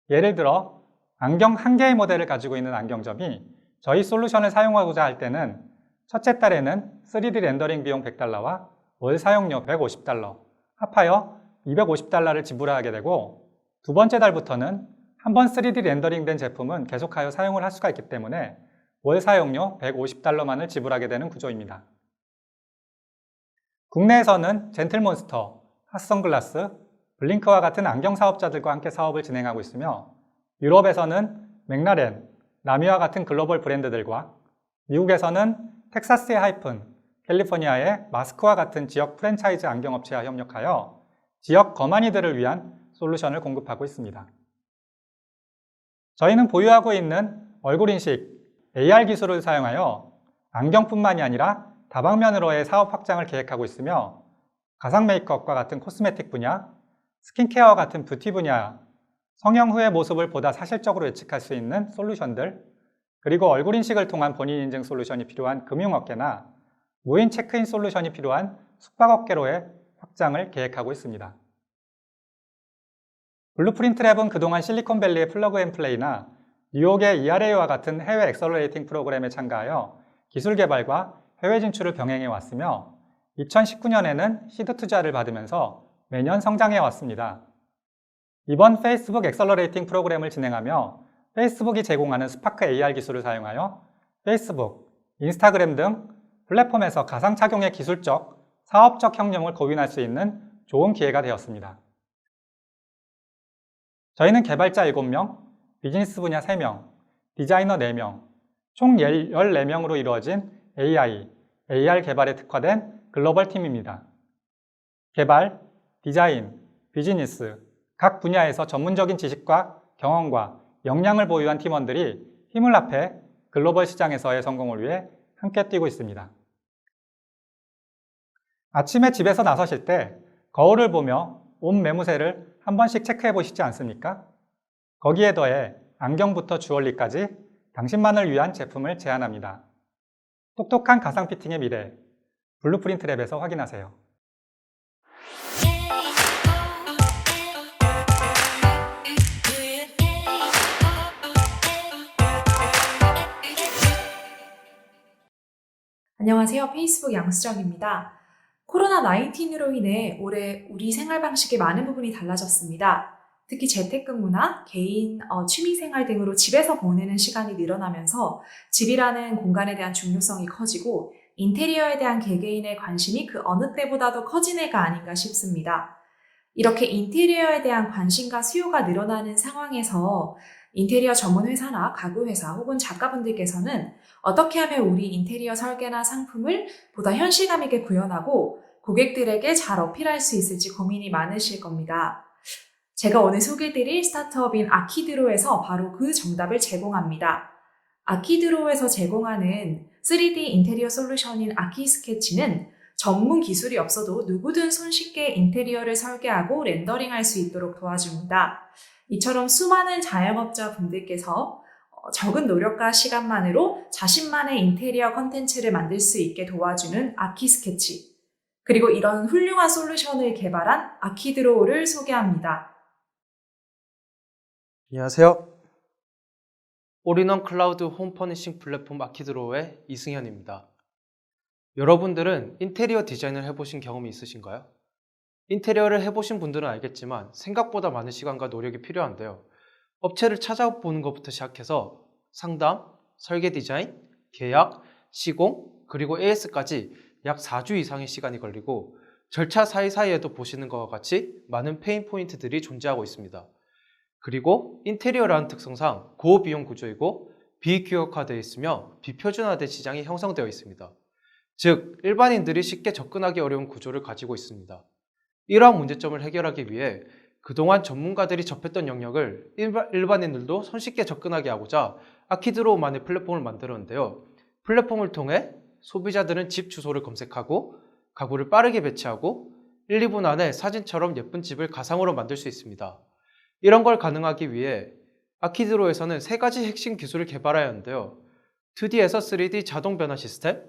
예를 들어 안경 한 개의 모델을 가지고 있는 안경점이 저희 솔루션을 사용하고자 할 때는 첫째 달에는 3D 렌더링 비용 $100와 월 사용료 $150, 합하여 $250를 지불하게 되고 두 번째 달부터는 한번 3D 렌더링된 제품은 계속하여 사용을 할 수가 있기 때문에 월 사용료 $150만을 지불하게 되는 구조입니다. 국내에서는 젠틀몬스터, 핫선글라스, 블링크와 같은 안경 사업자들과 함께 사업을 진행하고 있으며 유럽에서는 맥라렌, 라미와 같은 글로벌 브랜드들과 미국에서는 텍사스의 하이픈, 캘리포니아의 마스크와 같은 지역 프랜차이즈 안경업체와 협력하여 지역 거만이들을 위한 솔루션을 공급하고 있습니다. 저희는 보유하고 있는 얼굴인식 AR 기술을 사용하여 안경뿐만이 아니라 다방면으로의 사업 확장을 계획하고 있으며 가상 메이크업과 같은 코스메틱 분야, 스킨케어와 같은 뷰티 분야, 성형 후의 모습을 보다 사실적으로 예측할 수 있는 솔루션들, 그리고 얼굴 인식을 통한 본인 인증 솔루션이 필요한 금융업계나 무인 체크인 솔루션이 필요한 숙박업계로의 확장을 계획하고 있습니다. 블루프린트 랩은 그동안 실리콘밸리의 플러그 앤 플레이나 뉴욕의 ERA와 같은 해외 엑셀러레이팅 프로그램에 참가하여 기술 개발과 해외 진출을 병행해 왔으며 2019년에는 시드 투자를 받으면서 매년 성장해 왔습니다. 이번 페이스북 엑셀러레이팅 프로그램을 진행하며 페이스북이 제공하는 스파크 AR 기술을 사용하여 페이스북, 인스타그램 등 플랫폼에서 가상 착용의 기술적, 사업적 혁명을 고민할 수 있는 좋은 기회가 되었습니다. 저희는 개발자 7명, 비즈니스 분야 3명, 디자이너 4명, 총 14명으로 이루어진 AI, AR 개발에 특화된 글로벌 팀입니다. 개발, 디자인, 비즈니스, 각 분야에서 전문적인 지식과 경험과 역량을 보유한 팀원들이 힘을 합해 글로벌 시장에서의 성공을 위해 함께 뛰고 있습니다. 아침에 집에서 나서실 때 거울을 보며 옷 매무새를 한 번씩 체크해 보시지 않습니까? 거기에 더해 안경부터 주얼리까지 당신만을 위한 제품을 제안합니다. 똑똑한 가상 피팅의 미래, 블루프린트 랩에서 확인하세요. 안녕하세요. 페이스북 양수정입니다. 코로나19으로 인해 올해 우리 생활 방식의 많은 부분이 달라졌습니다. 특히 재택근무나 개인 취미생활 등으로 집에서 보내는 시간이 늘어나면서 집이라는 공간에 대한 중요성이 커지고 인테리어에 대한 개개인의 관심이 그 어느 때보다도 커진 해가 아닌가 싶습니다. 이렇게 인테리어에 대한 관심과 수요가 늘어나는 상황에서 인테리어 전문 회사나 가구 회사 혹은 작가분들께서는 어떻게 하면 우리 인테리어 설계나 상품을 보다 현실감 있게 구현하고 고객들에게 잘 어필할 수 있을지 고민이 많으실 겁니다. 제가 오늘 소개드릴 스타트업인 아키드로에서 바로 그 정답을 제공합니다. 아키드로에서 제공하는 3D 인테리어 솔루션인 아키스케치는 전문 기술이 없어도 누구든 손쉽게 인테리어를 설계하고 렌더링할 수 있도록 도와줍니다. 이처럼 수많은 자영업자 분들께서 적은 노력과 시간만으로 자신만의 인테리어 컨텐츠를 만들 수 있게 도와주는 아키스케치, 그리고 이런 훌륭한 솔루션을 개발한 아키드로우를 소개합니다. 안녕하세요. 올인원 클라우드 홈 퍼니싱 플랫폼 아키드로우의 이승현입니다. 여러분들은 인테리어 디자인을 해보신 경험이 있으신가요? 인테리어를 해보신 분들은 알겠지만 생각보다 많은 시간과 노력이 필요한데요. 업체를 찾아보는 것부터 시작해서 상담, 설계 디자인, 계약, 시공, 그리고 AS까지 약 4주 이상의 시간이 걸리고 절차 사이사이에도 보시는 것과 같이 많은 페인 포인트들이 존재하고 있습니다. 그리고 인테리어라는 특성상 고비용 구조이고 비규격화되어 있으며 비표준화된 시장이 형성되어 있습니다. 즉, 일반인들이 쉽게 접근하기 어려운 구조를 가지고 있습니다. 이러한 문제점을 해결하기 위해 그동안 전문가들이 접했던 영역을 일반인들도 손쉽게 접근하게 하고자 아키드로우만의 플랫폼을 만들었는데요. 플랫폼을 통해 소비자들은 집 주소를 검색하고 가구를 빠르게 배치하고 1, 2분 안에 사진처럼 예쁜 집을 가상으로 만들 수 있습니다. 이런 걸 가능하기 위해 아키드로에서는 3가지 핵심 기술을 개발하였는데요. 2D에서 3D 자동 변화 시스템,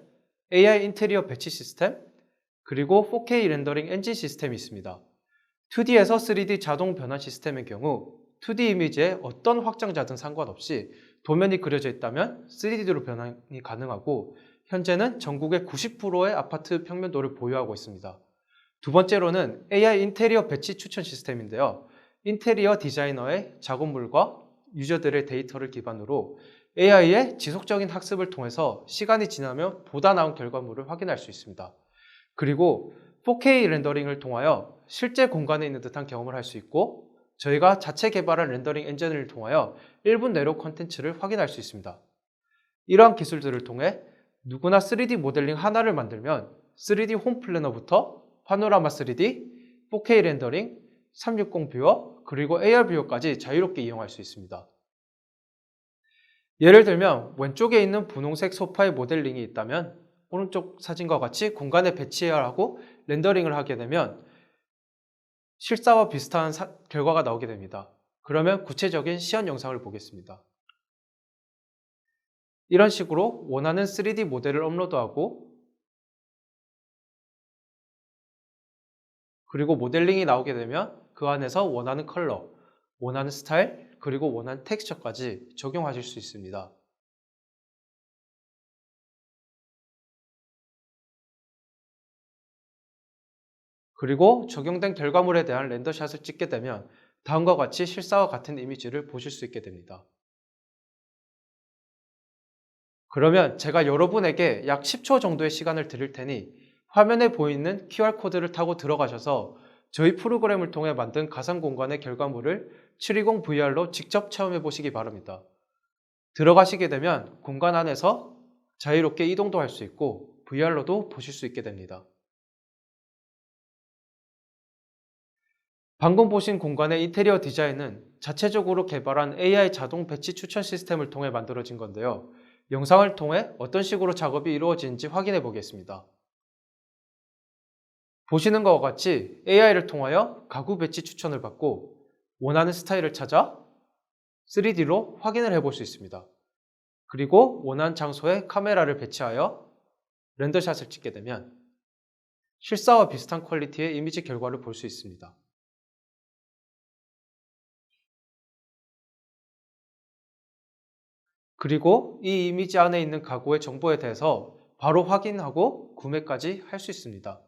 AI 인테리어 배치 시스템, 그리고 4K 렌더링 엔진 시스템이 있습니다. 2D에서 3D 자동 변환 시스템의 경우 2D 이미지에 어떤 확장자든 상관없이 도면이 그려져 있다면 3D로 변환이 가능하고 현재는 전국의 90%의 아파트 평면도를 보유하고 있습니다. 두 번째로는 AI 인테리어 배치 추천 시스템인데요. 인테리어 디자이너의 작업물과 유저들의 데이터를 기반으로 AI의 지속적인 학습을 통해서 시간이 지나면 보다 나은 결과물을 확인할 수 있습니다. 그리고 4K 렌더링을 통하여 실제 공간에 있는 듯한 경험을 할 수 있고 저희가 자체 개발한 렌더링 엔진을 통하여 1분 내로 콘텐츠를 확인할 수 있습니다. 이러한 기술들을 통해 누구나 3D 모델링 하나를 만들면 3D 홈 플래너부터 파노라마 3D, 4K 렌더링, 360 뷰어, 그리고 AR 뷰어까지 자유롭게 이용할 수 있습니다. 예를 들면 왼쪽에 있는 분홍색 소파의 모델링이 있다면 오른쪽 사진과 같이 공간에 배치해야 하고 렌더링을 하게 되면 실사와 비슷한 결과가 나오게 됩니다. 그러면 구체적인 시연 영상을 보겠습니다. 이런 식으로 원하는 3D 모델을 업로드하고 그리고 모델링이 나오게 되면 그 안에서 원하는 컬러, 원하는 스타일, 그리고 원하는 텍스처까지 적용하실 수 있습니다. 그리고 적용된 결과물에 대한 렌더샷을 찍게 되면 다음과 같이 실사와 같은 이미지를 보실 수 있게 됩니다. 그러면 제가 여러분에게 약 10초 정도의 시간을 드릴 테니 화면에 보이는 QR코드를 타고 들어가셔서 저희 프로그램을 통해 만든 가상 공간의 결과물을 720VR로 직접 체험해 보시기 바랍니다. 들어가시게 되면 공간 안에서 자유롭게 이동도 할 수 있고 VR로도 보실 수 있게 됩니다. 방금 보신 공간의 인테리어 디자인은 자체적으로 개발한 AI 자동 배치 추천 시스템을 통해 만들어진 건데요. 영상을 통해 어떤 식으로 작업이 이루어지는지 확인해 보겠습니다. 보시는 것과 같이 AI를 통하여 가구 배치 추천을 받고 원하는 스타일을 찾아 3D로 확인을 해볼 수 있습니다. 그리고 원하는 장소에 카메라를 배치하여 렌더샷을 찍게 되면 실사와 비슷한 퀄리티의 이미지 결과를 볼 수 있습니다. 그리고 이 이미지 안에 있는 가구의 정보에 대해서 바로 확인하고 구매까지 할 수 있습니다.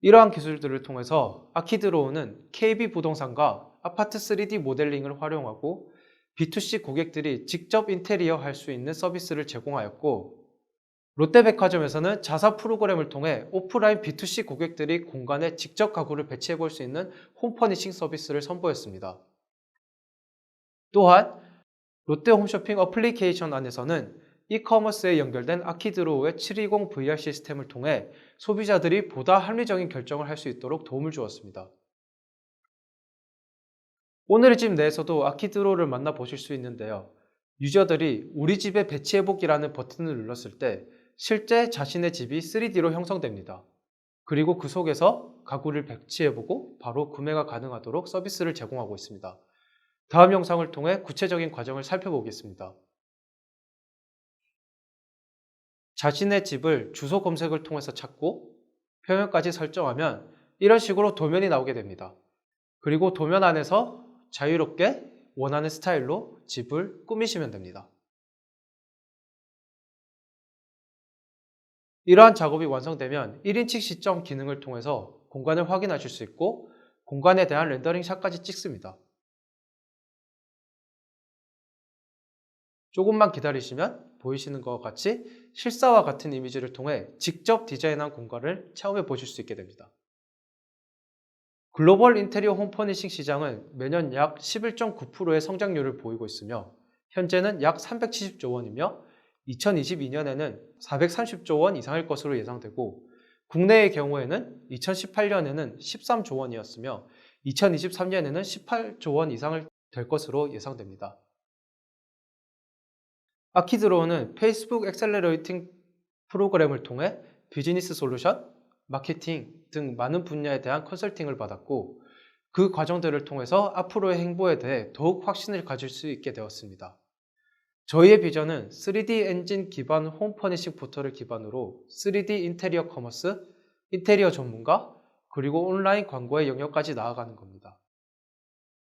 이러한 기술들을 통해서 아키드로우는 KB 부동산과 아파트 3D 모델링을 활용하고 B2C 고객들이 직접 인테리어 할 수 있는 서비스를 제공하였고, 롯데백화점에서는 자사 프로그램을 통해 오프라인 B2C 고객들이 공간에 직접 가구를 배치해 볼 수 있는 홈퍼니싱 서비스를 선보였습니다. 또한 롯데 홈쇼핑 어플리케이션 안에서는 이커머스에 연결된 아키드로우의 720 VR 시스템을 통해 소비자들이 보다 합리적인 결정을 할 수 있도록 도움을 주었습니다. 오늘의 집 내에서도 아키드로우를 만나보실 수 있는데요. 유저들이 우리 집에 배치해보기라는 버튼을 눌렀을 때 실제 자신의 집이 3D로 형성됩니다. 그리고 그 속에서 가구를 배치해보고 바로 구매가 가능하도록 서비스를 제공하고 있습니다. 다음 영상을 통해 구체적인 과정을 살펴보겠습니다. 자신의 집을 주소 검색을 통해서 찾고 표면까지 설정하면 이런 식으로 도면이 나오게 됩니다. 그리고 도면 안에서 자유롭게 원하는 스타일로 집을 꾸미시면 됩니다. 이러한 작업이 완성되면 1인칭 시점 기능을 통해서 공간을 확인하실 수 있고 공간에 대한 렌더링 샷까지 찍습니다. 조금만 기다리시면 보이시는 것과 같이 실사와 같은 이미지를 통해 직접 디자인한 공간을 체험해 보실 수 있게 됩니다. 글로벌 인테리어 홈퍼니싱 시장은 매년 약 11.9%의 성장률을 보이고 있으며 현재는 약 370조 원이며 2022년에는 430조 원 이상일 것으로 예상되고 국내의 경우에는 2018년에는 13조 원이었으며 2023년에는 18조 원 이상을 될 것으로 예상됩니다. 아키드로우는 페이스북 엑셀러레이팅 프로그램을 통해 비즈니스 솔루션, 마케팅 등 많은 분야에 대한 컨설팅을 받았고 그 과정들을 통해서 앞으로의 행보에 대해 더욱 확신을 가질 수 있게 되었습니다. 저희의 비전은 3D 엔진 기반 홈퍼니싱 포털을 기반으로 3D 인테리어 커머스, 인테리어 전문가, 그리고 온라인 광고의 영역까지 나아가는 겁니다.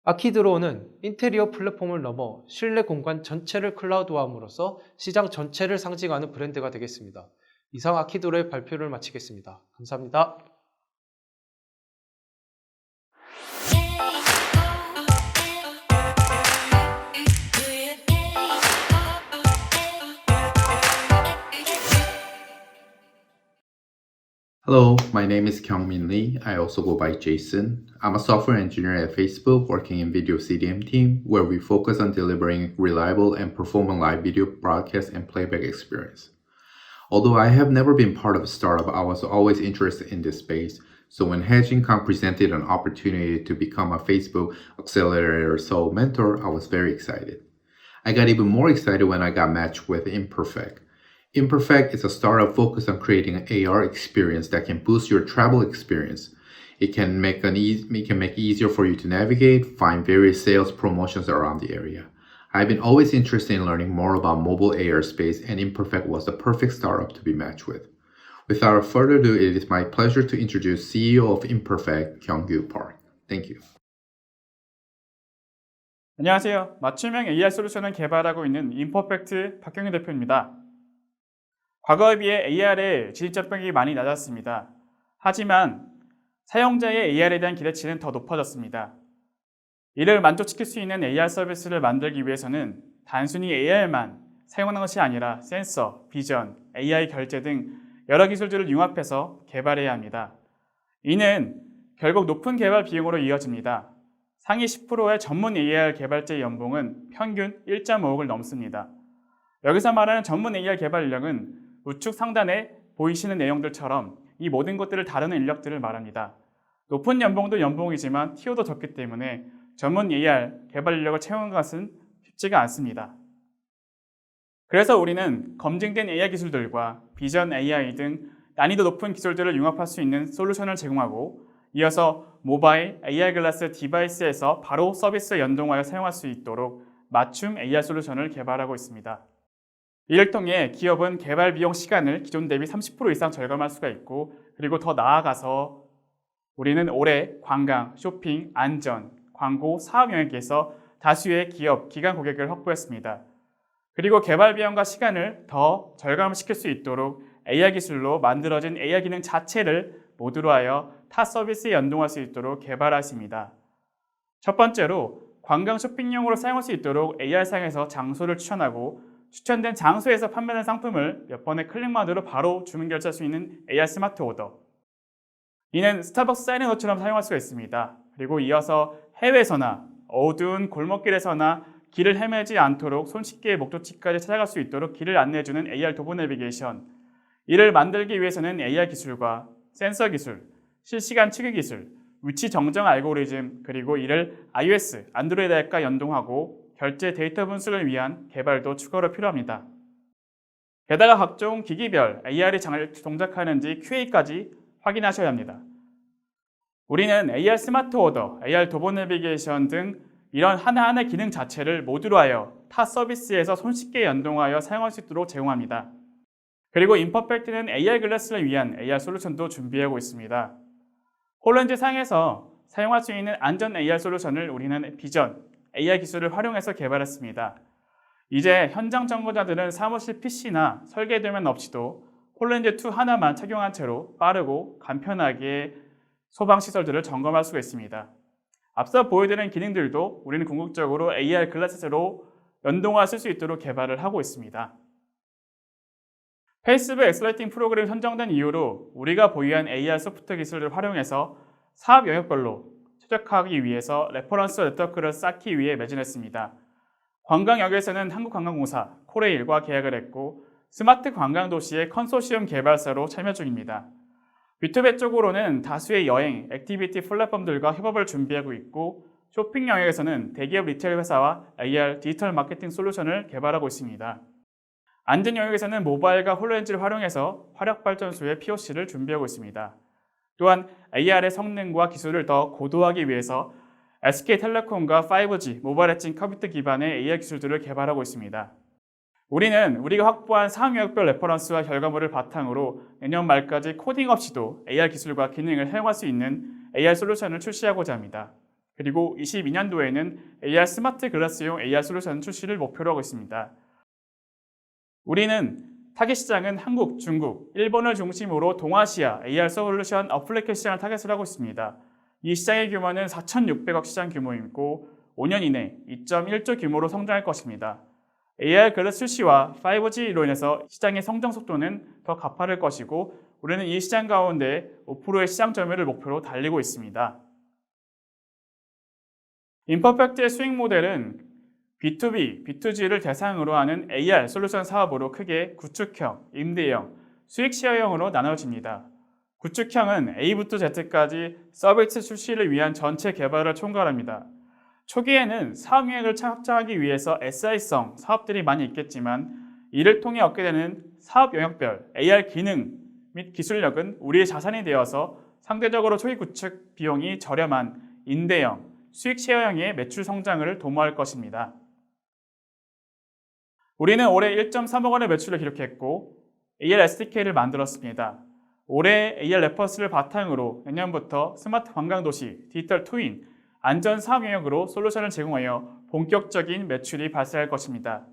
아키드로우는 인테리어 플랫폼을 넘어 실내 공간 전체를 클라우드화함으로써 시장 전체를 상징하는 브랜드가 되겠습니다. 이상 아키드로우의 발표를 마치겠습니다. 감사합니다. Hello, my name is Kyungmin Lee. I also go by Jason. I'm a software engineer at Facebook working in video CDM team where we focus on delivering reliable and performant live video broadcast and playback experience. Although I have never been part of a startup, I was always interested in this space. So when HedgeIncome presented an opportunity to become a Facebook Accelerator Soul mentor, I was very excited. I got even more excited when I got matched with Imperfect. Imperfect is a startup focused on creating an AR experience that can boost your travel experience. It can make it easier for you to navigate, find various sales promotions around the area. I've been always interested in learning more about mobile AR space, and Imperfect was the perfect startup to be matched with. Without further ado, it is my pleasure to introduce CEO of Imperfect, Kyunggu Park. Thank you. 안녕하세요. 맞춤형 AR 솔루션을 개발하고 있는 임퍼펙트 박경희 대표입니다. 과거에 비해 AR의 진입장벽이 많이 낮았습니다. 하지만 사용자의 AR에 대한 기대치는 더 높아졌습니다. 이를 만족시킬 수 있는 AR 서비스를 만들기 위해서는 단순히 AR만 사용하는 것이 아니라 센서, 비전, AI 결제 등 여러 기술들을 융합해서 개발해야 합니다. 이는 결국 높은 개발 비용으로 이어집니다. 상위 10%의 전문 AR 개발자의 연봉은 평균 1.5억을 넘습니다. 여기서 말하는 전문 AR 개발 인력은 우측 상단에 보이시는 내용들처럼 이 모든 것들을 다루는 인력들을 말합니다. 높은 연봉도 연봉이지만 티오도 적기 때문에 전문 AR 개발 인력을 채우는 것은 쉽지가 않습니다. 그래서 우리는 검증된 AI 기술들과 비전 AI 등 난이도 높은 기술들을 융합할 수 있는 솔루션을 제공하고 이어서 모바일 AR 글라스 디바이스에서 바로 서비스에 연동하여 사용할 수 있도록 맞춤 AR 솔루션을 개발하고 있습니다. 이를 통해 기업은 개발 비용 시간을 기존 대비 30% 이상 절감할 수가 있고 그리고 더 나아가서 우리는 올해 관광, 쇼핑, 안전, 광고, 사업 영역에서 다수의 기업, 기관 고객을 확보했습니다. 그리고 개발 비용과 시간을 더 절감시킬 수 있도록 AR 기술로 만들어진 AR 기능 자체를 모두로 하여 타 서비스에 연동할 수 있도록 개발하십니다. 첫 번째로 관광 쇼핑용으로 사용할 수 있도록 AR상에서 장소를 추천하고 추천된 장소에서 판매된 상품을 몇 번의 클릭만으로 바로 주문 결제할 수 있는 AR 스마트 오더. 이는 스타벅스 사인의 노트처럼 사용할 수가 있습니다. 그리고 이어서 해외에서나 어두운 골목길에서나 길을 헤매지 않도록 손쉽게 목적지까지 찾아갈 수 있도록 길을 안내해주는 AR 도보 내비게이션. 이를 만들기 위해서는 AR 기술과 센서 기술, 실시간 측의 기술, 위치 정정 알고리즘, 그리고 이를 iOS, 안드로이드 앱과 연동하고 결제 데이터 분석을 위한 개발도 추가로 필요합니다. 게다가 각종 기기별 AR이 잘 동작하는지 QA까지 확인하셔야 합니다. 우리는 AR 스마트 오더, AR 도보 내비게이션 등 이런 하나하나의 기능 자체를 모두로 하여 타 서비스에서 손쉽게 연동하여 사용할 수 있도록 제공합니다. 그리고 임퍼펙트는 AR 글라스를 위한 AR 솔루션도 준비하고 있습니다. 홀렌즈 상에서 사용할 수 있는 안전 AR 솔루션을 우리는 비전, AR 기술을 활용해서 개발했습니다. 이제 현장 점검자들은 사무실 PC나 설계 도면 없이도 홀렌즈2 하나만 착용한 채로 빠르고 간편하게 소방시설들을 점검할 수가 있습니다. 앞서 보여드린 기능들도 우리는 궁극적으로 AR 글라스로 연동화 쓸 수 있도록 개발을 하고 있습니다. 페이스북 엑셀러레이팅 프로그램이 선정된 이후로 우리가 보유한 AR 소프트 기술을 활용해서 사업 영역별로 최적화하기 위해서 레퍼런스 네트워크를 쌓기 위해 매진했습니다. 관광역에서는 한국관광공사, 코레일과 계약을 했고 스마트 관광도시의 컨소시엄 개발사로 참여 중입니다. B2B 쪽으로는 다수의 여행, 액티비티 플랫폼들과 협업을 준비하고 있고 쇼핑 영역에서는 대기업 리테일 회사와 AR 디지털 마케팅 솔루션을 개발하고 있습니다. 안전 영역에서는 모바일과 홀렌즈를 활용해서 화력발전소의 POC를 준비하고 있습니다. 또한 AR의 성능과 기술을 더 고도화하기 위해서 SK텔레콤과 5G 모바일 엣지 컴퓨터 기반의 AR 기술들을 개발하고 있습니다. 우리는 우리가 확보한 사업 영역별 레퍼런스와 결과물을 바탕으로 내년 말까지 코딩 없이도 AR 기술과 기능을 사용할 수 있는 AR 솔루션을 출시하고자 합니다. 그리고 22년도에는 AR 스마트 글라스용 AR 솔루션 출시를 목표로 하고 있습니다. 우리는 타겟 시장은 한국, 중국, 일본을 중심으로 동아시아 AR 솔루션 어플리케이션 시장을 타겟을 하고 있습니다. 이 시장의 규모는 4,600억 시장 규모이고 5년 이내 2.1조 규모로 성장할 것입니다. AR 글라스 출시와 5G로 인해서 시장의 성장 속도는 더 가파를 것이고 우리는 이 시장 가운데 5%의 시장 점유율을 목표로 달리고 있습니다. 임퍼펙트의 수익 모델은 B2B, B2G를 대상으로 하는 AR 솔루션 사업으로 크게 구축형, 임대형, 수익 쉐어형으로 나눠집니다. 구축형은 A부터 Z까지 서비스 출시를 위한 전체 개발을 총괄합니다. 초기에는 사업 영역을 확장하기 위해서 SI성 사업들이 많이 있겠지만 이를 통해 얻게 되는 사업 영역별 AR 기능 및 기술력은 우리의 자산이 되어서 상대적으로 초기 구축 비용이 저렴한 임대형, 수익 쉐어형의 매출 성장을 도모할 것입니다. 우리는 올해 1.3억 원의 매출을 기록했고 AR SDK를 만들었습니다. 올해 AR 레퍼런스를 바탕으로 내년부터 스마트 관광도시, 디지털 트윈, 안전 사업 영역으로 솔루션을 제공하여 본격적인 매출이 발생할 것입니다.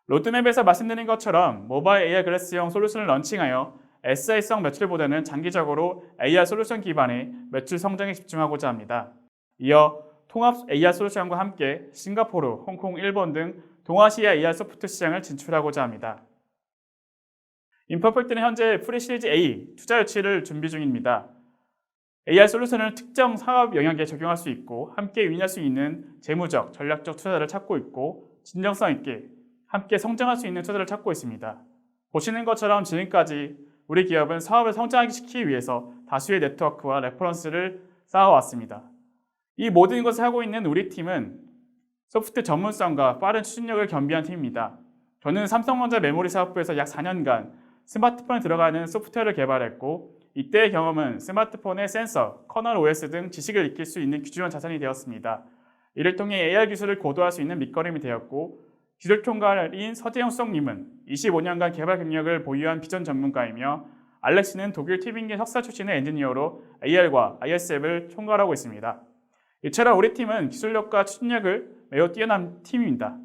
로드맵에서 말씀드린 것처럼 모바일 AR 글래스형 솔루션을 런칭하여 SI성 매출보다는 장기적으로 AR 솔루션 기반의 매출 성장에 집중하고자 합니다. 이어 통합 AR 솔루션과 함께 싱가포르, 홍콩, 일본 등 동아시아 AR 소프트 시장을 진출하고자 합니다. 임퍼펙트는 현재 프리시리즈 A 투자 유치를 준비 중입니다. AR 솔루션을 특정 사업 영역에 적용할 수 있고 함께 윈할 수 있는 재무적, 전략적 투자자를 찾고 있고 진정성 있게 함께 성장할 수 있는 투자를 찾고 있습니다. 보시는 것처럼 지금까지 우리 기업은 사업을 성장시키기 위해서 다수의 네트워크와 레퍼런스를 쌓아왔습니다. 이 모든 것을 하고 있는 우리 팀은 소프트 전문성과 빠른 추진력을 겸비한 팀입니다. 저는 삼성전자 메모리 사업부에서 약 4년간 스마트폰에 들어가는 소프트웨어를 개발했고 이때의 경험은 스마트폰의 센서, 커널 OS 등 지식을 익힐 수 있는 귀중한 자산이 되었습니다. 이를 통해 AR 기술을 고도화할 수 있는 밑거름이 되었고 기술 총괄인 서재영 수석님은 25년간 개발 경력을 보유한 비전 전문가이며 알렉스는 독일 튜빙겐 석사 출신의 엔지니어로 AR과 ISF을 총괄하고 있습니다. 이처럼 우리 팀은 기술력과 추진력을 매우 뛰어난 팀입니다.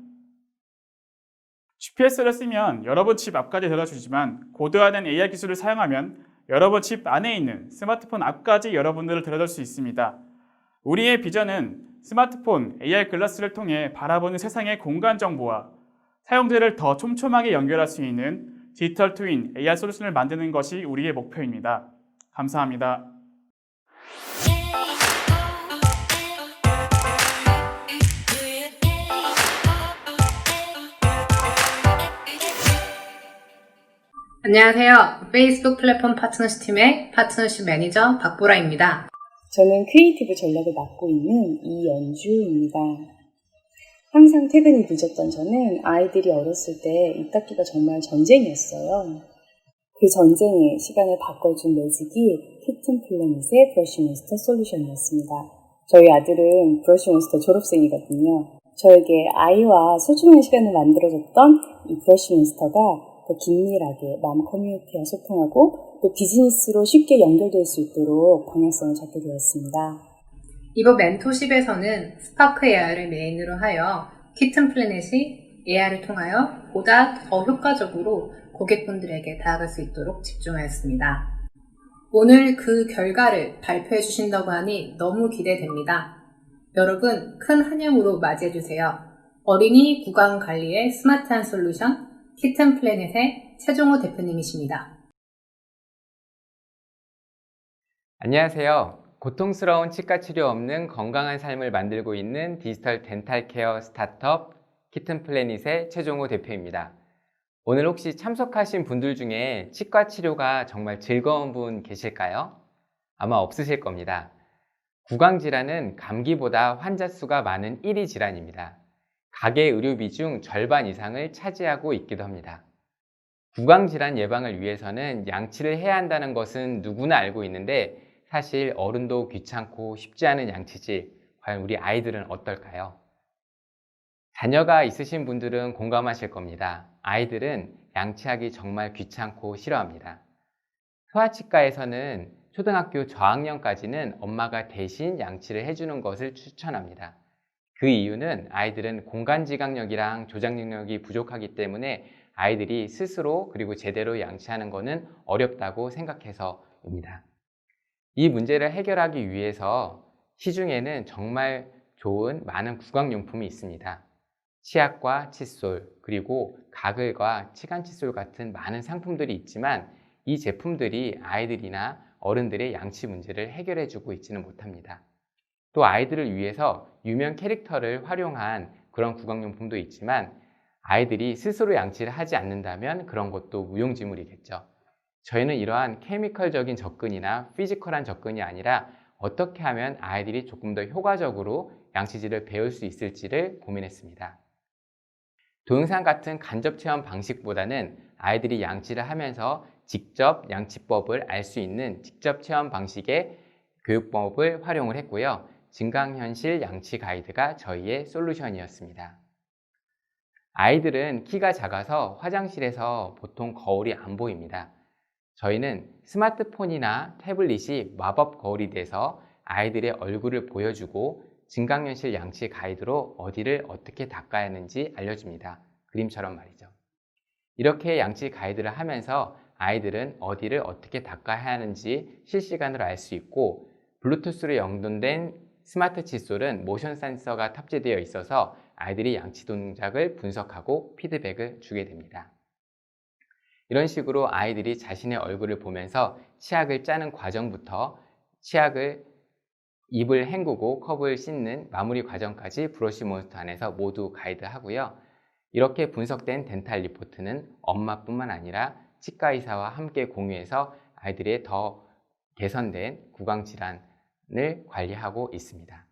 GPS를 쓰면 여러분 집 앞까지 데려다주지만 고도화된 AR 기술을 사용하면 여러분 집 안에 있는 스마트폰 앞까지 여러분들을 데려다 줄 수 있습니다. 우리의 비전은 스마트폰 AR 글라스를 통해 바라보는 세상의 공간 정보와 사용자를 더 촘촘하게 연결할 수 있는 디지털 트윈 AR 솔루션을 만드는 것이 우리의 목표입니다. 감사합니다. 안녕하세요. 페이스북 플랫폼 파트너십 팀의 파트너십 매니저 박보라입니다. 저는 크리에이티브 전략을 맡고 있는 이연주입니다. 항상 퇴근이 늦었던 저는 아이들이 어렸을 때 입 닫기가 정말 전쟁이었어요. 그 전쟁의 시간을 바꿔준 매직이 키튼 플래닛의 브러쉬 몬스터 솔루션이었습니다. 저희 아들은 브러쉬 몬스터 졸업생이거든요. 저에게 아이와 소중한 시간을 만들어줬던 이 브러쉬 몬스터가 더 긴밀하게 맘 커뮤니티와 소통하고 또 비즈니스로 쉽게 연결될 수 있도록 방향성을 잡게 되었습니다. 이번 멘토십에서는 스파크 AR을 메인으로 하여 키튼 플래닛이 AR을 통하여 보다 더 효과적으로 고객분들에게 다가갈 수 있도록 집중하였습니다. 오늘 그 결과를 발표해 주신다고 하니 너무 기대됩니다. 여러분 큰 환영으로 맞이해주세요. 어린이 구강 관리의 스마트한 솔루션 키튼 플래닛의 최종호 대표님이십니다. 안녕하세요. 고통스러운 치과 치료 없는 건강한 삶을 만들고 있는 디지털 덴탈 케어 스타트업 키튼 플래닛의 최종호 대표입니다. 오늘 혹시 참석하신 분들 중에 치과 치료가 정말 즐거운 분 계실까요? 아마 없으실 겁니다. 구강질환은 감기보다 환자 수가 많은 1위 질환입니다. 가계 의료비 중 절반 이상을 차지하고 있기도 합니다. 구강질환 예방을 위해서는 양치를 해야 한다는 것은 누구나 알고 있는데 사실 어른도 귀찮고 쉽지 않은 양치질, 과연 우리 아이들은 어떨까요? 자녀가 있으신 분들은 공감하실 겁니다. 아이들은 양치하기 정말 귀찮고 싫어합니다. 소아치과에서는 초등학교 저학년까지는 엄마가 대신 양치를 해주는 것을 추천합니다. 그 이유는 아이들은 공간지각력이랑 조작 능력이 부족하기 때문에 아이들이 스스로 그리고 제대로 양치하는 것은 어렵다고 생각해서입니다. 이 문제를 해결하기 위해서 시중에는 정말 좋은 많은 구강용품이 있습니다. 치약과 칫솔, 그리고 가글과 치간 칫솔 같은 많은 상품들이 있지만 이 제품들이 아이들이나 어른들의 양치 문제를 해결해 주고 있지는 못합니다. 또 아이들을 위해서 유명 캐릭터를 활용한 그런 구강용품도 있지만 아이들이 스스로 양치를 하지 않는다면 그런 것도 무용지물이겠죠. 저희는 이러한 케미컬적인 접근이나 피지컬한 접근이 아니라 어떻게 하면 아이들이 조금 더 효과적으로 양치질을 배울 수 있을지를 고민했습니다. 동영상 같은 간접 체험 방식보다는 아이들이 양치를 하면서 직접 양치법을 알 수 있는 직접 체험 방식의 교육법을 활용을 했고요. 증강현실 양치 가이드가 저희의 솔루션이었습니다. 아이들은 키가 작아서 화장실에서 보통 거울이 안 보입니다. 저희는 스마트폰이나 태블릿이 마법 거울이 돼서 아이들의 얼굴을 보여주고 증강현실 양치 가이드로 어디를 어떻게 닦아야 하는지 알려줍니다. 그림처럼 말이죠. 이렇게 양치 가이드를 하면서 아이들은 어디를 어떻게 닦아야 하는지 실시간으로 알 수 있고, 블루투스로 연동된 스마트 칫솔은 모션 센서가 탑재되어 있어서 아이들이 양치 동작을 분석하고 피드백을 주게 됩니다. 이런 식으로 아이들이 자신의 얼굴을 보면서 치약을 짜는 과정부터 치약을 입을 헹구고 컵을 씻는 마무리 과정까지 브러쉬 몬스터 안에서 모두 가이드하고요. 이렇게 분석된 덴탈 리포트는 엄마뿐만 아니라 치과의사와 함께 공유해서 아이들의 더 개선된 구강질환을 관리하고 있습니다.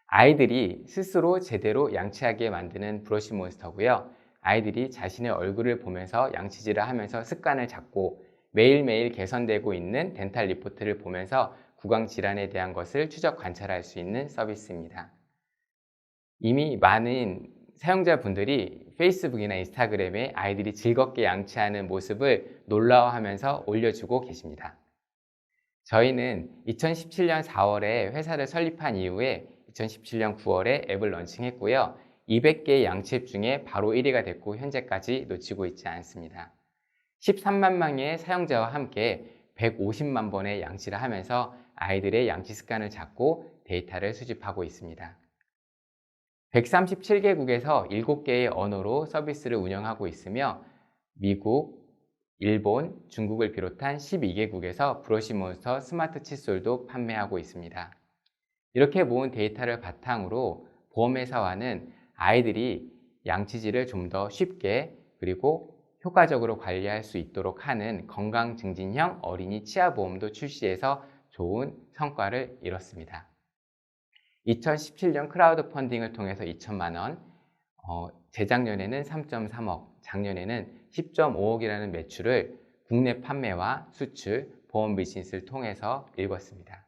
아이들이 스스로 제대로 양치하게 만드는 브러쉬 몬스터고요. 아이들이 자신의 얼굴을 보면서 양치질을 하면서 습관을 잡고 매일매일 개선되고 있는 덴탈 리포트를 보면서 구강질환에 대한 것을 추적 관찰할 수 있는 서비스입니다. 이미 많은 사용자분들이 페이스북이나 인스타그램에 아이들이 즐겁게 양치하는 모습을 놀라워하면서 올려주고 계십니다. 저희는 2017년 4월에 회사를 설립한 이후에 2017년 9월에 앱을 런칭했고요. 200개의 양치 앱 중에 바로 1위가 됐고 현재까지 놓치고 있지 않습니다. 13만 명의 사용자와 함께 150만 번의 양치를 하면서 아이들의 양치 습관을 잡고 데이터를 수집하고 있습니다. 137개국에서 7개의 언어로 서비스를 운영하고 있으며 미국, 일본, 중국을 비롯한 12개국에서 브러쉬 몬스터 스마트 칫솔도 판매하고 있습니다. 이렇게 모은 데이터를 바탕으로 보험회사와는 아이들이 양치질을 좀 더 쉽게 그리고 효과적으로 관리할 수 있도록 하는 건강증진형 어린이 치아보험도 출시해서 좋은 성과를 이뤘습니다. 2017년 크라우드 펀딩을 통해서 2천만 원, 재작년에는 3.3억, 작년에는 10.5억이라는 매출을 국내 판매와 수출, 보험 비즈니스를 통해서 일궜습니다.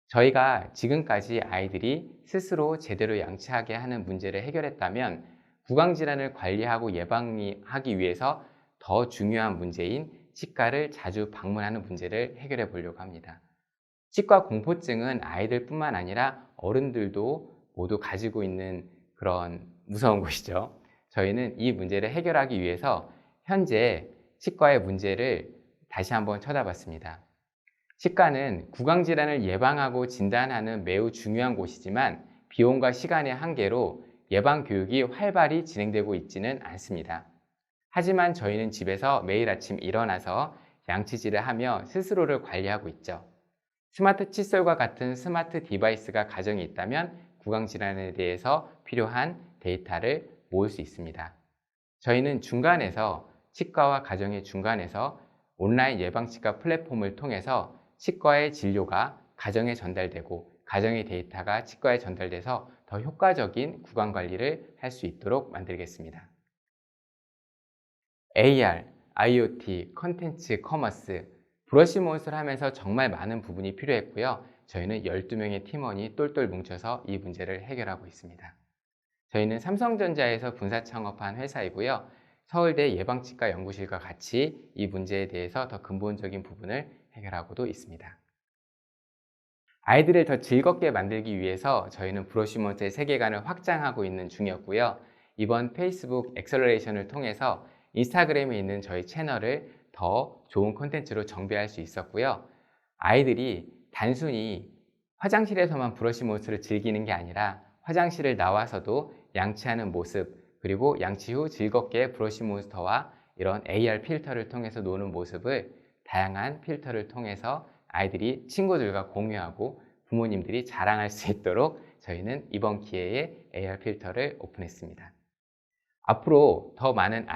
저희가 지금까지 아이들이 스스로 제대로 양치하게 하는 문제를 해결했다면 구강질환을 관리하고 예방하기 위해서 더 중요한 문제인 치과를 자주 방문하는 문제를 해결해 보려고 합니다. 치과 공포증은 아이들뿐만 아니라 어른들도 모두 가지고 있는 그런 무서운 것이죠. 저희는 이 문제를 해결하기 위해서 현재 치과의 문제를 다시 한번 쳐다봤습니다. 치과는 구강질환을 예방하고 진단하는 매우 중요한 곳이지만 비용과 시간의 한계로 예방교육이 활발히 진행되고 있지는 않습니다. 하지만 저희는 집에서 매일 아침 일어나서 양치질을 하며 스스로를 관리하고 있죠. 스마트 칫솔과 같은 스마트 디바이스가 가정에 있다면 구강질환에 대해서 필요한 데이터를 모을 수 있습니다. 저희는 중간에서 치과와 가정의 중간에서 온라인 예방치과 플랫폼을 통해서 치과의 진료가 가정에 전달되고 가정의 데이터가 치과에 전달돼서 더 효과적인 구강관리를 할 수 있도록 만들겠습니다. AR, IoT, 컨텐츠, 커머스, 브러쉬 몬스터를 하면서 정말 많은 부분이 필요했고요. 저희는 12명의 팀원이 똘똘 뭉쳐서 이 문제를 해결하고 있습니다. 저희는 삼성전자에서 분사 창업한 회사이고요. 서울대 예방치과 연구실과 같이 이 문제에 대해서 더 근본적인 부분을 해결하고도 있습니다. 아이들을 더 즐겁게 만들기 위해서 저희는 브러쉬 몬스터의 세계관을 확장하고 있는 중이었고요. 이번 페이스북 엑셀러레이션을 통해서 인스타그램에 있는 저희 채널을 더 좋은 콘텐츠로 정비할 수 있었고요. 아이들이 단순히 화장실에서만 브러쉬 몬스터를 즐기는 게 아니라 화장실을 나와서도 양치하는 모습, 그리고 양치 후 즐겁게 브러쉬 몬스터와 이런 AR 필터를 통해서 노는 모습을 다양한 필터를 통해서 아이들이 친구들과 공유하고 부모님들이 자랑할 수 있도록 저희는 이번 기회에 AR 필터를 오픈했습니다. 앞으로 더 많은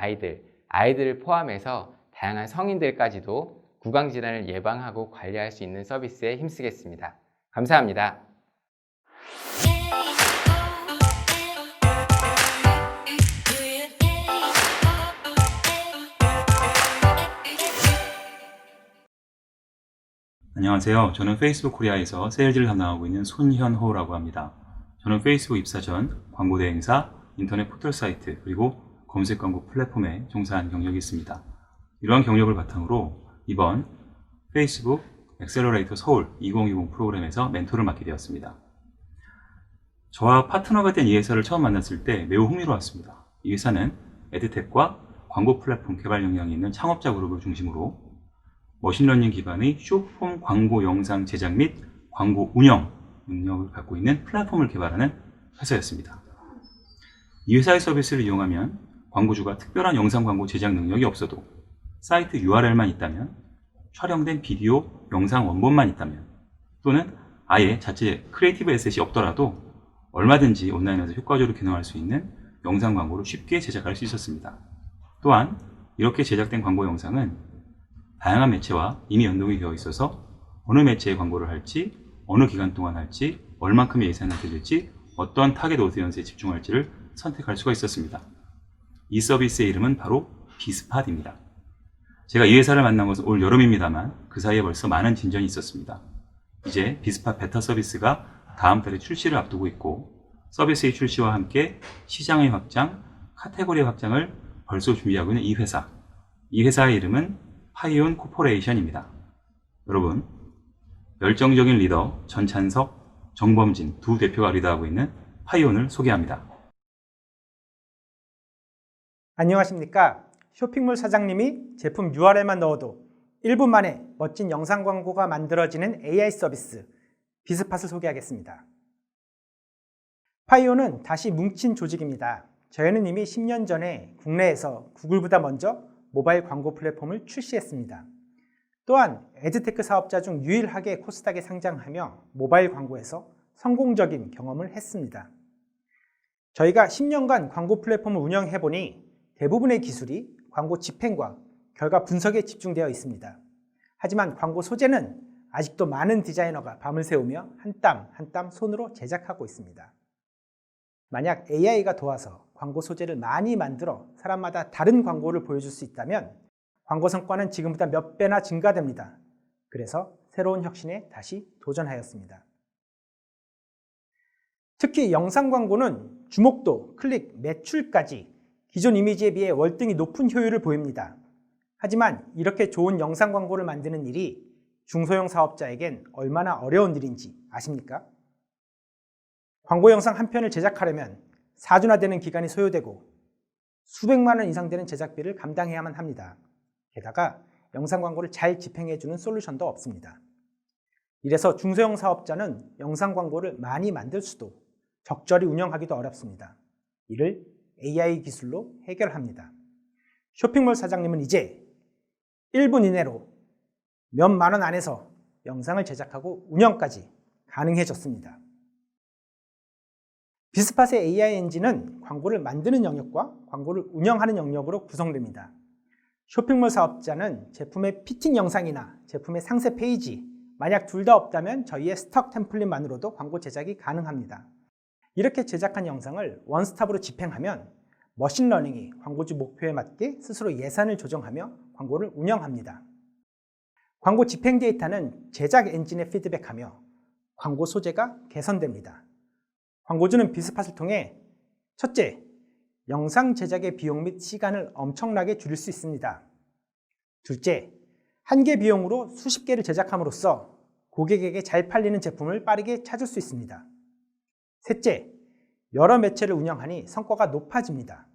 아이들을 포함해서 다양한 성인들까지도 구강질환을 예방하고 관리할 수 있는 서비스에 힘쓰겠습니다. 감사합니다. 안녕하세요. 저는 페이스북 코리아에서 세일즈를 담당하고 있는 손현호라고 합니다. 저는 페이스북 입사 전 광고 대행사, 인터넷 포털 사이트, 그리고 검색 광고 플랫폼에 종사한 경력이 있습니다. 이러한 경력을 바탕으로 이번 페이스북 엑셀러레이터 서울 2020 프로그램에서 멘토를 맡게 되었습니다. 저와 파트너가 된 이 회사를 처음 만났을 때 매우 흥미로웠습니다. 이 회사는 에드텍과 광고 플랫폼 개발 역량이 있는 창업자 그룹을 중심으로 머신러닝 기반의 숏폼 광고 영상 제작 및 광고 운영 능력을 갖고 있는 플랫폼을 개발하는 회사였습니다. 이 회사의 서비스를 이용하면 광고주가 특별한 영상 광고 제작 능력이 없어도 사이트 URL만 있다면, 촬영된 비디오, 영상 원본만 있다면, 또는 아예 자체 크리에이티브 에셋이 없더라도 얼마든지 온라인에서 효과적으로 기능할 수 있는 영상 광고를 쉽게 제작할 수 있었습니다. 또한 이렇게 제작된 광고 영상은 다양한 매체와 이미 연동이 되어 있어서 어느 매체에 광고를 할지, 어느 기간 동안 할지, 얼만큼의 예산을 들일지, 어떤 타겟 오디언스에 집중할지를 선택할 수가 있었습니다. 이 서비스의 이름은 바로 비스팟입니다. 제가 이 회사를 만난 것은 올 여름입니다만 그 사이에 벌써 많은 진전이 있었습니다. 이제 비스팟 베타 서비스가 다음 달에 출시를 앞두고 있고, 서비스의 출시와 함께 시장의 확장, 카테고리 확장을 벌써 준비하고 있는 이 회사의 이름은 파이온 코퍼레이션입니다. 여러분, 열정적인 리더 전찬석, 정범진 두 대표가 리더하고 있는 파이온을 소개합니다. 안녕하십니까. 쇼핑몰 사장님이 제품 URL만 넣어도 1분 만에 멋진 영상 광고가 만들어지는 AI 서비스 비스팟을 소개하겠습니다. 파이온은 다시 뭉친 조직입니다. 저희는 이미 10년 전에 국내에서 구글보다 먼저 모바일 광고 플랫폼을 출시했습니다. 또한 에드테크 사업자 중 유일하게 코스닥에 상장하며 모바일 광고에서 성공적인 경험을 했습니다. 저희가 10년간 광고 플랫폼을 운영해보니 대부분의 기술이 광고 집행과 결과 분석에 집중되어 있습니다. 하지만 광고 소재는 아직도 많은 디자이너가 밤을 새우며 한 땀 한 땀 손으로 제작하고 있습니다. 만약 AI가 도와서 광고 소재를 많이 만들어 사람마다 다른 광고를 보여줄 수 있다면 광고 성과는 지금보다 몇 배나 증가됩니다. 그래서 새로운 혁신에 다시 도전하였습니다. 특히 영상 광고는 주목도, 클릭, 매출까지 기존 이미지에 비해 월등히 높은 효율을 보입니다. 하지만 이렇게 좋은 영상 광고를 만드는 일이 중소형 사업자에겐 얼마나 어려운 일인지 아십니까? 광고 영상 한 편을 제작하려면 4주나 되는 기간이 소요되고 수백만 원 이상 되는 제작비를 감당해야만 합니다. 게다가 영상 광고를 잘 집행해주는 솔루션도 없습니다. 이래서 중소형 사업자는 영상 광고를 많이 만들 수도 적절히 운영하기도 어렵습니다. 이를 AI 기술로 해결합니다. 쇼핑몰 사장님은 이제 1분 이내로 몇만 원 안에서 영상을 제작하고 운영까지 가능해졌습니다. 비스팟의 AI 엔진은 광고를 만드는 영역과 광고를 운영하는 영역으로 구성됩니다. 쇼핑몰 사업자는 제품의 피팅 영상이나 제품의 상세 페이지, 만약 둘 다 없다면 저희의 스톡 템플릿만으로도 광고 제작이 가능합니다. 이렇게 제작한 영상을 원스톱으로 집행하면 머신러닝이 광고주 목표에 맞게 스스로 예산을 조정하며 광고를 운영합니다. 광고 집행 데이터는 제작 엔진에 피드백하며 광고 소재가 개선됩니다. 광고주는 비스팟을 통해 첫째, 영상 제작의 비용 및 시간을 엄청나게 줄일 수 있습니다. 둘째, 한 개 비용으로 수십 개를 제작함으로써 고객에게 잘 팔리는 제품을 빠르게 찾을 수 있습니다. 셋째, 여러 매체를 운영하니 성과가 높아집니다.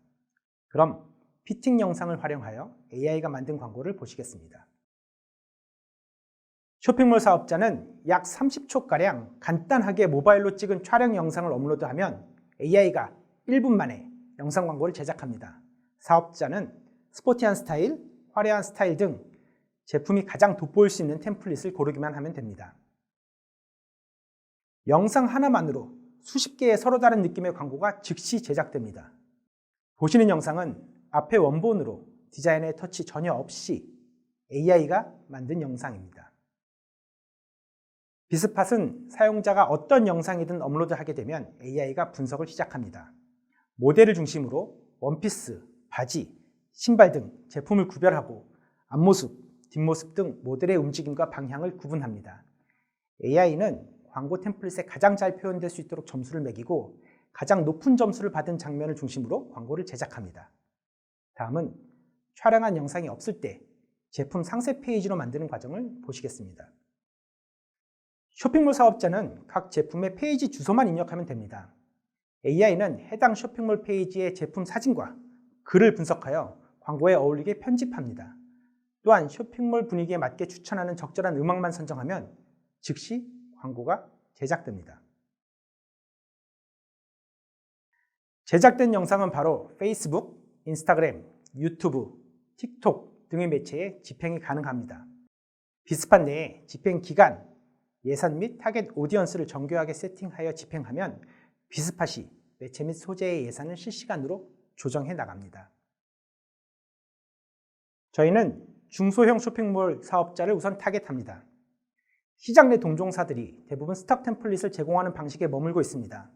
그럼 피팅 영상을 활용하여 AI가 만든 광고를 보시겠습니다. 쇼핑몰 사업자는 약 30초가량 간단하게 모바일로 찍은 촬영 영상을 업로드하면 AI가 1분 만에 영상 광고를 제작합니다. 사업자는 스포티한 스타일, 화려한 스타일 등 제품이 가장 돋보일 수 있는 템플릿을 고르기만 하면 됩니다. 영상 하나만으로 수십 개의 서로 다른 느낌의 광고가 즉시 제작됩니다. 보시는 영상은 앞에 원본으로 디자이너의 터치 전혀 없이 AI가 만든 영상입니다. 비스팟은 사용자가 어떤 영상이든 업로드하게 되면 AI가 분석을 시작합니다. 모델을 중심으로 원피스, 바지, 신발 등 제품을 구별하고 앞모습, 뒷모습 등 모델의 움직임과 방향을 구분합니다. AI는 광고 템플릿에 가장 잘 표현될 수 있도록 점수를 매기고 가장 높은 점수를 받은 장면을 중심으로 광고를 제작합니다. 다음은 촬영한 영상이 없을 때 제품 상세 페이지로 만드는 과정을 보시겠습니다. 쇼핑몰 사업자는 각 제품의 페이지 주소만 입력하면 됩니다. AI는 해당 쇼핑몰 페이지의 제품 사진과 글을 분석하여 광고에 어울리게 편집합니다. 또한 쇼핑몰 분위기에 맞게 추천하는 적절한 음악만 선정하면 즉시 광고가 제작됩니다. 제작된 영상은 바로 페이스북, 인스타그램, 유튜브, 틱톡 등의 매체에 집행이 가능합니다. 비스팟 내에 집행 기간, 예산 및 타겟 오디언스를 정교하게 세팅하여 집행하면 비스팟이 매체 및 소재의 예산을 실시간으로 조정해 나갑니다. 저희는 중소형 쇼핑몰 사업자를 우선 타겟합니다. 시장 내 동종사들이 대부분 스톡 템플릿을 제공하는 방식에 머물고 있습니다.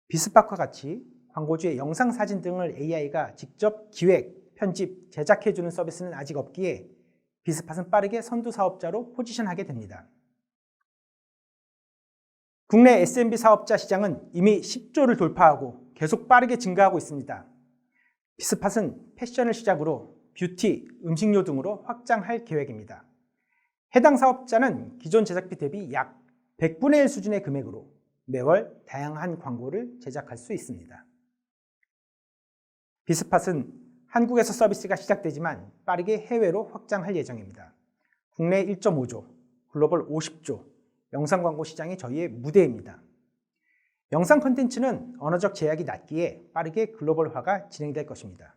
비스팟과 같이 광고주의 영상, 사진 등을 AI가 직접 기획, 편집, 제작해주는 서비스는 아직 없기에 비스팟은 빠르게 선두 사업자로 포지션하게 됩니다. 국내 SMB 사업자 시장은 이미 10조를 돌파하고 계속 빠르게 증가하고 있습니다. 비스팟은 패션을 시작으로 뷰티, 음식료 등으로 확장할 계획입니다. 해당 사업자는 기존 제작비 대비 약 100분의 1 수준의 금액으로 매월 다양한 광고를 제작할 수 있습니다. 비스팟은 한국에서 서비스가 시작되지만 빠르게 해외로 확장할 예정입니다. 국내 1.5조, 글로벌 50조, 영상 광고 시장이 저희의 무대입니다. 영상 콘텐츠는 언어적 제약이 낮기에 빠르게 글로벌화가 진행될 것입니다.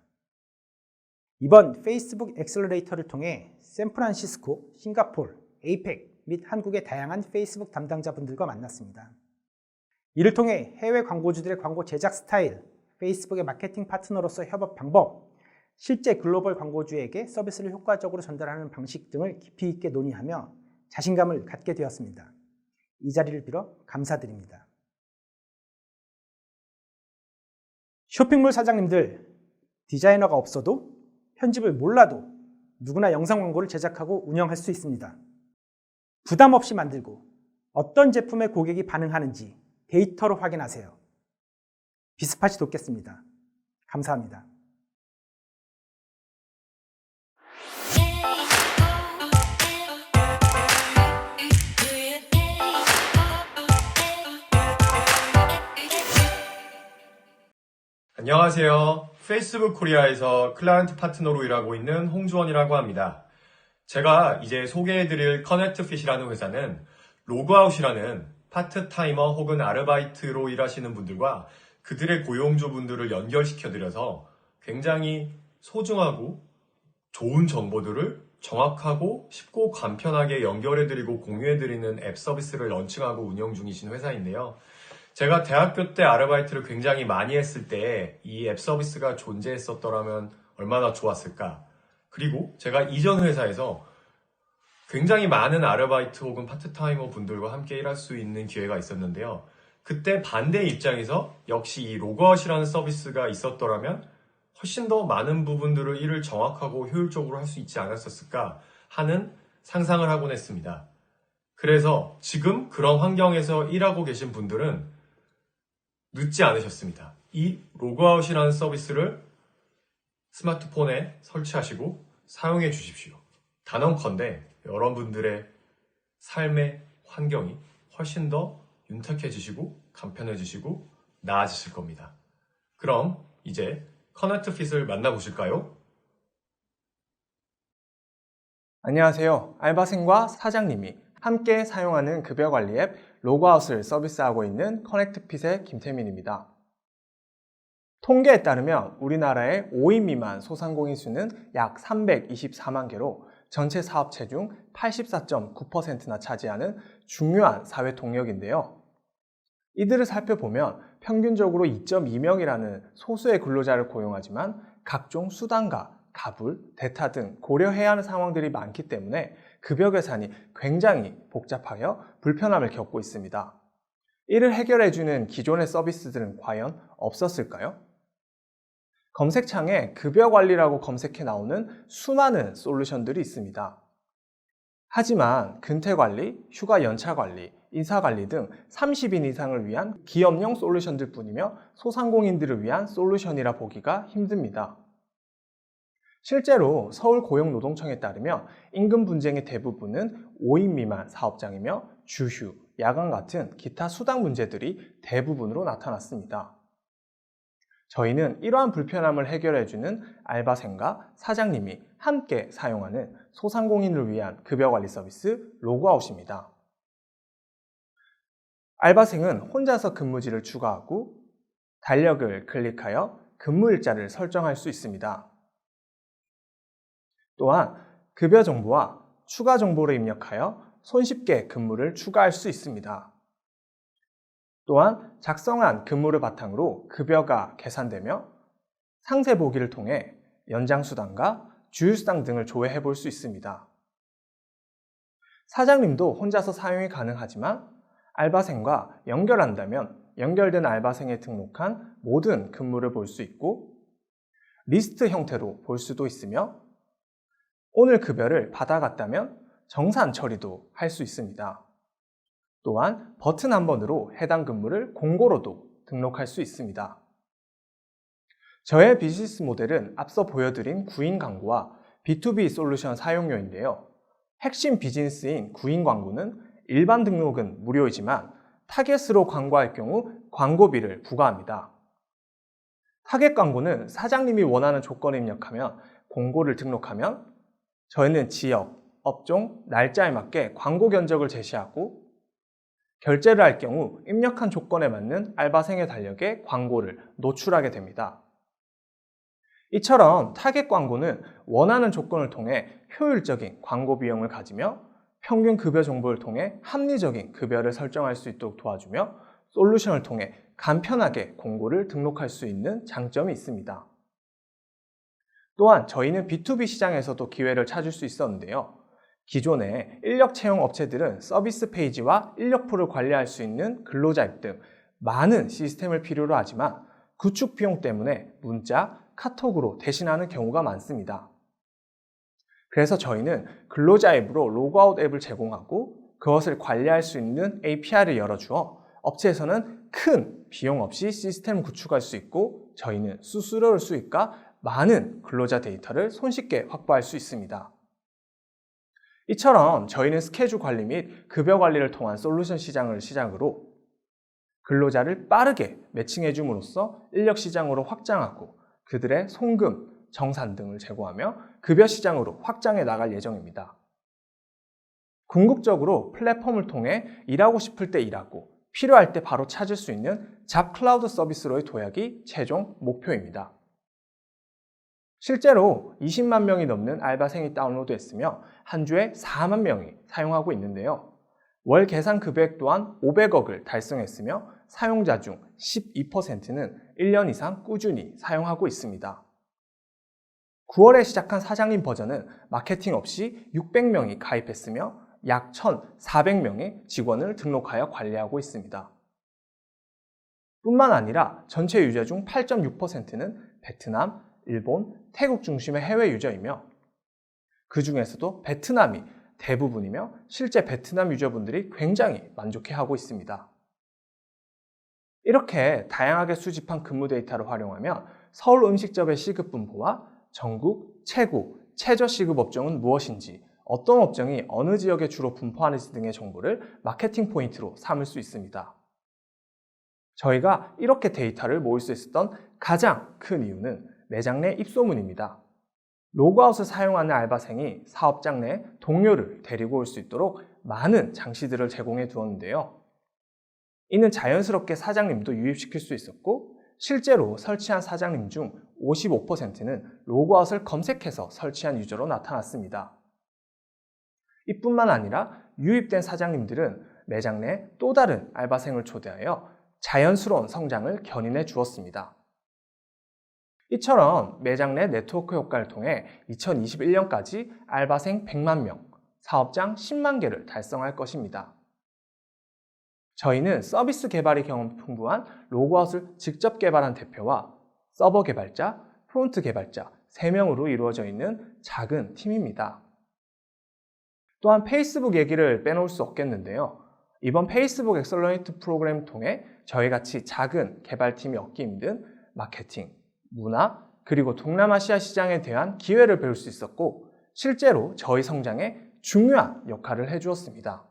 이번 페이스북 엑셀러레이터를 통해 샌프란시스코, 싱가포르, 에이펙 및 한국의 다양한 페이스북 담당자분들과 만났습니다. 이를 통해 해외 광고주들의 광고 제작 스타일, 페이스북의 마케팅 파트너로서 협업 방법, 실제 글로벌 광고주에게 서비스를 효과적으로 전달하는 방식 등을 깊이 있게 논의하며 자신감을 갖게 되었습니다. 이 자리를 빌어 감사드립니다. 쇼핑몰 사장님들, 디자이너가 없어도 편집을 몰라도 누구나 영상 광고를 제작하고 운영할 수 있습니다. 부담 없이 만들고 어떤 제품에 고객이 반응하는지 데이터로 확인하세요. 비스팟이 돕겠습니다. 감사합니다. 안녕하세요. 페이스북 코리아에서 클라이언트 파트너로 일하고 있는 홍주원이라고 합니다. 제가 이제 소개해드릴 커넥트핏이라는 회사는 로그아웃이라는 파트타이머 혹은 아르바이트로 일하시는 분들과 그들의 고용주분들을 연결시켜드려서 굉장히 소중하고 좋은 정보들을 정확하고 쉽고 간편하게 연결해드리고 공유해드리는 앱 서비스를 런칭하고 운영 중이신 회사인데요. 제가 대학교 때 아르바이트를 굉장히 많이 했을 때 이 앱 서비스가 존재했었더라면 얼마나 좋았을까. 그리고 제가 이전 회사에서 굉장히 많은 아르바이트 혹은 파트타이머 분들과 함께 일할 수 있는 기회가 있었는데요. 그때 반대의 입장에서 역시 이 로그아웃이라는 서비스가 있었더라면 훨씬 더 많은 부분들을 일을 정확하고 효율적으로 할 수 있지 않았었을까 하는 상상을 하곤 했습니다. 그래서 지금 그런 환경에서 일하고 계신 분들은 늦지 않으셨습니다. 이 로그아웃이라는 서비스를 스마트폰에 설치하시고 사용해 주십시오. 단언컨대 여러분들의 삶의 환경이 훨씬 더 윤택해지시고 간편해지시고 나아지실 겁니다. 그럼 이제 커넥트핏을 만나보실까요? 안녕하세요. 알바생과 사장님이 함께 사용하는 급여관리 앱 로그아웃을 서비스하고 있는 커넥트핏의 김태민입니다. 통계에 따르면 우리나라의 5인 미만 소상공인 수는 약 324만 개로 전체 사업체 중 84.9%나 차지하는 중요한 사회 동력인데요. 이들을 살펴보면 평균적으로 2.2명이라는 소수의 근로자를 고용하지만 각종 수당과 가불, 대타 등 고려해야 하는 상황들이 많기 때문에 급여 계산이 굉장히 복잡하여 불편함을 겪고 있습니다. 이를 해결해주는 기존의 서비스들은 과연 없었을까요? 검색창에 급여 관리라고 검색해 나오는 수많은 솔루션들이 있습니다. 하지만 근태 관리, 휴가 연차 관리, 인사 관리 등 30인 이상을 위한 기업용 솔루션들 뿐이며 소상공인들을 위한 솔루션이라 보기가 힘듭니다. 실제로 서울고용노동청에 따르면 임금 분쟁의 대부분은 5인 미만 사업장이며 주휴, 야간 같은 기타 수당 문제들이 대부분으로 나타났습니다. 저희는 이러한 불편함을 해결해주는 알바생과 사장님이 함께 사용하는 소상공인을 위한 급여관리 서비스 로그아웃입니다. 알바생은 혼자서 근무지를 추가하고 달력을 클릭하여 근무일자를 설정할 수 있습니다. 또한 급여 정보와 추가 정보를 입력하여 손쉽게 근무를 추가할 수 있습니다. 또한 작성한 근무를 바탕으로 급여가 계산되며 상세 보기를 통해 연장수당과 주휴수당 등을 조회해 볼 수 있습니다. 사장님도 혼자서 사용이 가능하지만 알바생과 연결한다면 연결된 알바생에 등록한 모든 근무를 볼 수 있고 리스트 형태로 볼 수도 있으며 오늘 급여를 받아갔다면 정산 처리도 할 수 있습니다. 또한 버튼 한 번으로 해당 근무를 공고로도 등록할 수 있습니다. 저의 비즈니스 모델은 앞서 보여드린 구인 광고와 B2B 솔루션 사용료인데요. 핵심 비즈니스인 구인 광고는 일반 등록은 무료이지만 타겟으로 광고할 경우 광고비를 부과합니다. 타겟 광고는 사장님이 원하는 조건을 입력하면 공고를 등록하면 저희는 지역, 업종, 날짜에 맞게 광고 견적을 제시하고 결제를 할 경우 입력한 조건에 맞는 알바생의 달력에 광고를 노출하게 됩니다. 이처럼 타겟 광고는 원하는 조건을 통해 효율적인 광고 비용을 가지며 평균 급여 정보를 통해 합리적인 급여를 설정할 수 있도록 도와주며 솔루션을 통해 간편하게 공고를 등록할 수 있는 장점이 있습니다. 또한 저희는 B2B 시장에서도 기회를 찾을 수 있었는데요. 기존의 인력 채용 업체들은 서비스 페이지와 인력풀을 관리할 수 있는 근로자 앱 등 많은 시스템을 필요로 하지만 구축 비용 때문에 문자, 카톡으로 대신하는 경우가 많습니다. 그래서 저희는 근로자 앱으로 로그아웃 앱을 제공하고 그것을 관리할 수 있는 API를 열어주어 업체에서는 큰 비용 없이 시스템을 구축할 수 있고 저희는 수수료 수익과 많은 근로자 데이터를 손쉽게 확보할 수 있습니다. 이처럼 저희는 스케줄 관리 및 급여 관리를 통한 솔루션 시장을 시작으로 근로자를 빠르게 매칭해 줌으로써 인력 시장으로 확장하고 그들의 송금, 정산 등을 제공하며 급여 시장으로 확장해 나갈 예정입니다. 궁극적으로 플랫폼을 통해 일하고 싶을 때 일하고 필요할 때 바로 찾을 수 있는 잡 클라우드 서비스로의 도약이 최종 목표입니다. 실제로 20만 명이 넘는 알바생이 다운로드했으며 한 주에 4만 명이 사용하고 있는데요. 월 계산 금액 또한 500억을 달성했으며 사용자 중 12%는 1년 이상 꾸준히 사용하고 있습니다. 9월에 시작한 사장님 버전은 마케팅 없이 600명이 가입했으며 약 1,400명의 직원을 등록하여 관리하고 있습니다. 뿐만 아니라 전체 유저 중 8.6%는 베트남, 일본, 태국 중심의 해외 유저이며 그 중에서도 베트남이 대부분이며 실제 베트남 유저분들이 굉장히 만족해하고 있습니다. 이렇게 다양하게 수집한 근무 데이터를 활용하면 서울 음식점의 시급 분포와 전국 최고, 최저 시급 업종은 무엇인지 어떤 업종이 어느 지역에 주로 분포하는지 등의 정보를 마케팅 포인트로 삼을 수 있습니다. 저희가 이렇게 데이터를 모을 수 있었던 가장 큰 이유는 매장 내 입소문입니다. 로그아웃을 사용하는 알바생이 사업장 내 동료를 데리고 올 수 있도록 많은 장치들을 제공해 두었는데요. 이는 자연스럽게 사장님도 유입시킬 수 있었고 실제로 설치한 사장님 중 55%는 로그아웃을 검색해서 설치한 유저로 나타났습니다. 이뿐만 아니라 유입된 사장님들은 매장 내 또 다른 알바생을 초대하여 자연스러운 성장을 견인해 주었습니다. 이처럼 매장 내 네트워크 효과를 통해 2021년까지 알바생 100만 명, 사업장 10만 개를 달성할 것입니다. 저희는 서비스 개발의 경험 풍부한 로그아웃을 직접 개발한 대표와 서버 개발자, 프론트 개발자 3명으로 이루어져 있는 작은 팀입니다. 또한 페이스북 얘기를 빼놓을 수 없겠는데요. 이번 페이스북 엑셀러레이트 프로그램을 통해 저희같이 작은 개발팀이 얻기 힘든 마케팅, 문화, 그리고 동남아시아 시장에 대한 기회를 배울 수 있었고 실제로 저희 성장에 중요한 역할을 해주었습니다.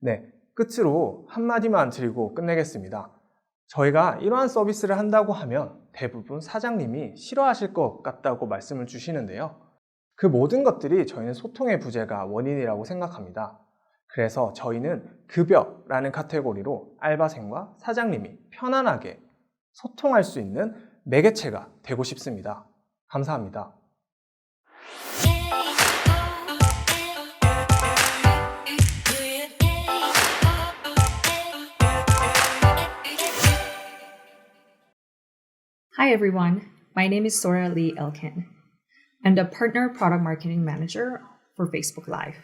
네, 끝으로 한마디만 드리고 끝내겠습니다. 저희가 이러한 서비스를 한다고 하면 대부분 사장님이 싫어하실 것 같다고 말씀을 주시는데요. 그 모든 것들이 저희는 소통의 부재가 원인이라고 생각합니다. 그래서 저희는 급여라는 카테고리로 알바생과 사장님이 편안하게 소통할 수 있는 매개체가 되고 싶습니다. 감사합니다. Hi everyone, my name is Sora Lee Elkin. I'm the Partner Product Marketing Manager for Facebook Live.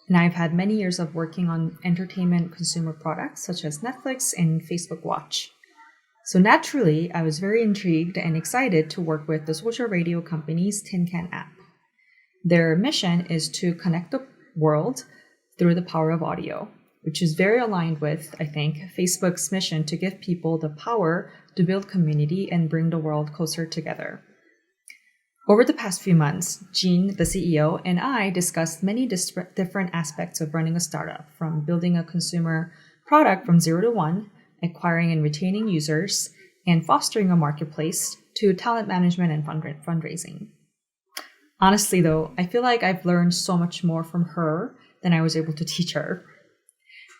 And I've had many years of working on entertainment consumer products such as Netflix and Facebook Watch. So naturally, I was very intrigued and excited to work with the social radio company's Tin Can app. Their mission is to connect the world through the power of audio, which is very aligned with, I think, Facebook's mission to give people the power to build community and bring the world closer together. Over the past few months, Jean, the CEO, and I discussed many different aspects of running a startup, from building a consumer product from 0 to 1, acquiring and retaining users, and fostering a marketplace, to talent management and fundraising. Honestly, though, I feel like I've learned so much more from her than I was able to teach her.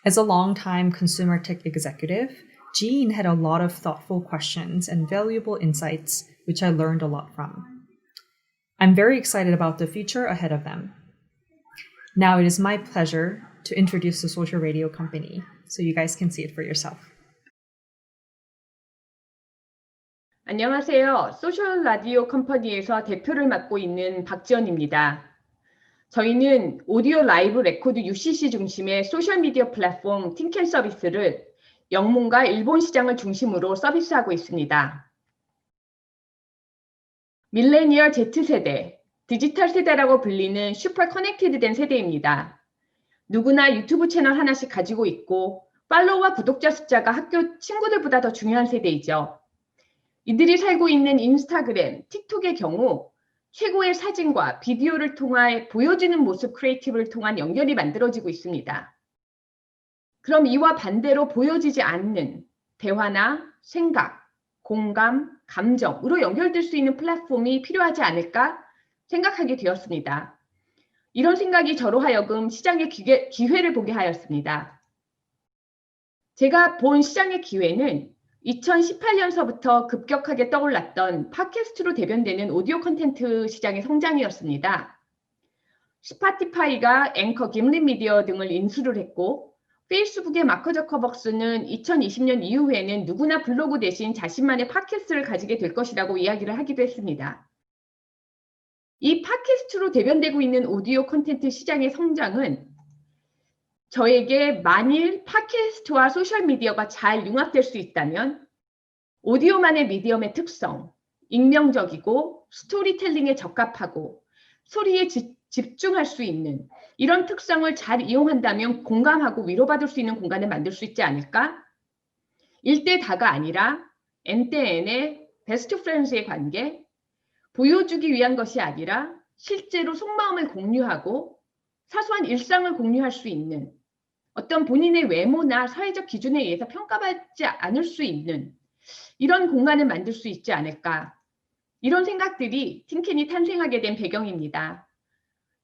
As a longtime consumer tech executive, Jean had a lot of thoughtful questions and valuable insights, which I learned a lot from. I'm very excited about the future ahead of them. Now it is my pleasure to introduce the social radio company, so you guys can see it for yourself. 안녕하세요. 소셜 라디오 컴퍼니에서 대표를 맡고 있는 박지연입니다. 저희는 오디오 라이브 레코드 UCC 중심의 소셜미디어 플랫폼 틴캔 서비스를 영문과 일본 시장을 중심으로 서비스하고 있습니다. 밀레니얼 Z세대, 디지털 세대라고 불리는 슈퍼 커넥티드 된 세대입니다. 누구나 유튜브 채널 하나씩 가지고 있고 팔로우와 구독자 숫자가 학교 친구들보다 더 중요한 세대이죠. 이들이 살고 있는 인스타그램, 틱톡의 경우 최고의 사진과 비디오를 통해 보여지는 모습 크리에이티브를 통한 연결이 만들어지고 있습니다. 그럼 이와 반대로 보여지지 않는 대화나 생각, 공감, 감정으로 연결될 수 있는 플랫폼이 필요하지 않을까 생각하게 되었습니다. 이런 생각이 저로 하여금 시장의 기회를 보게 하였습니다. 제가 본 시장의 기회는 2018년서부터 급격하게 떠올랐던 팟캐스트로 대변되는 오디오 콘텐츠 시장의 성장이었습니다. 스파티파이가 앵커 김리 미디어 등을 인수를 했고 페이스북의 마크 저커버그는 2020년 이후에는 누구나 블로그 대신 자신만의 팟캐스트를 가지게 될 것이라고 이야기를 하기도 했습니다. 이 팟캐스트로 대변되고 있는 오디오 콘텐츠 시장의 성장은 저에게 만일 팟캐스트와 소셜미디어가 잘 융합될 수 있다면 오디오만의 미디엄의 특성, 익명적이고 스토리텔링에 적합하고 소리에 집중할 수 있는 이런 특성을 잘 이용한다면 공감하고 위로받을 수 있는 공간을 만들 수 있지 않을까? 1대 다가 아니라 N대 N의 베스트 프렌즈의 관계, 보여주기 위한 것이 아니라 실제로 속마음을 공유하고 사소한 일상을 공유할 수 있는 어떤 본인의 외모나 사회적 기준에 의해서 평가받지 않을 수 있는 이런 공간을 만들 수 있지 않을까? 이런 생각들이 틴캔이 탄생하게 된 배경입니다.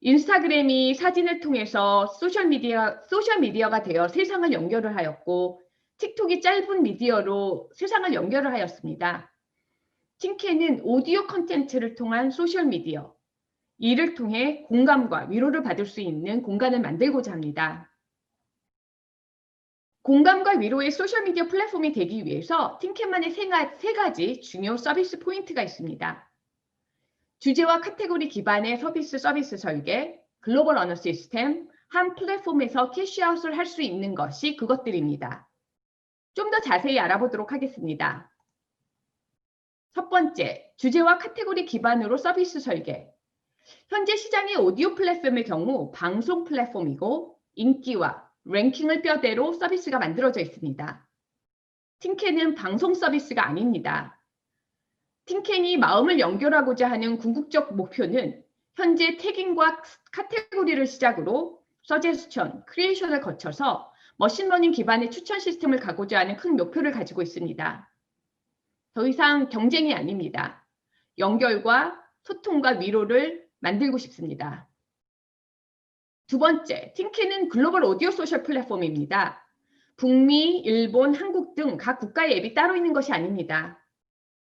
인스타그램이 사진을 통해서 소셜미디어가 되어 세상을 연결을 하였고 틱톡이 짧은 미디어로 세상을 연결을 하였습니다. 틴캔은 오디오 콘텐츠를 통한 소셜미디어, 이를 통해 공감과 위로를 받을 수 있는 공간을 만들고자 합니다. 공감과 위로의 소셜미디어 플랫폼이 되기 위해서 틴캔만의 세 가지 중요 서비스 포인트가 있습니다. 주제와 카테고리 기반의 서비스 설계, 글로벌 언어 시스템, 한 플랫폼에서 캐시아웃을 할 수 있는 것이 그것들입니다. 좀 더 자세히 알아보도록 하겠습니다. 첫 번째, 주제와 카테고리 기반으로 서비스 설계. 현재 시장의 오디오 플랫폼의 경우 방송 플랫폼이고 인기와 랭킹을 뼈대로 서비스가 만들어져 있습니다. 틴캔은 방송 서비스가 아닙니다. 틴캔이 마음을 연결하고자 하는 궁극적 목표는 현재 태깅과 카테고리를 시작으로 서제스천, 크리에이션을 거쳐서 머신러닝 기반의 추천 시스템을 가고자 하는 큰 목표를 가지고 있습니다. 더 이상 경쟁이 아닙니다. 연결과 소통과 위로를 만들고 싶습니다. 두 번째, 틴캔은 글로벌 오디오 소셜 플랫폼입니다. 북미, 일본, 한국 등 각 국가의 앱이 따로 있는 것이 아닙니다.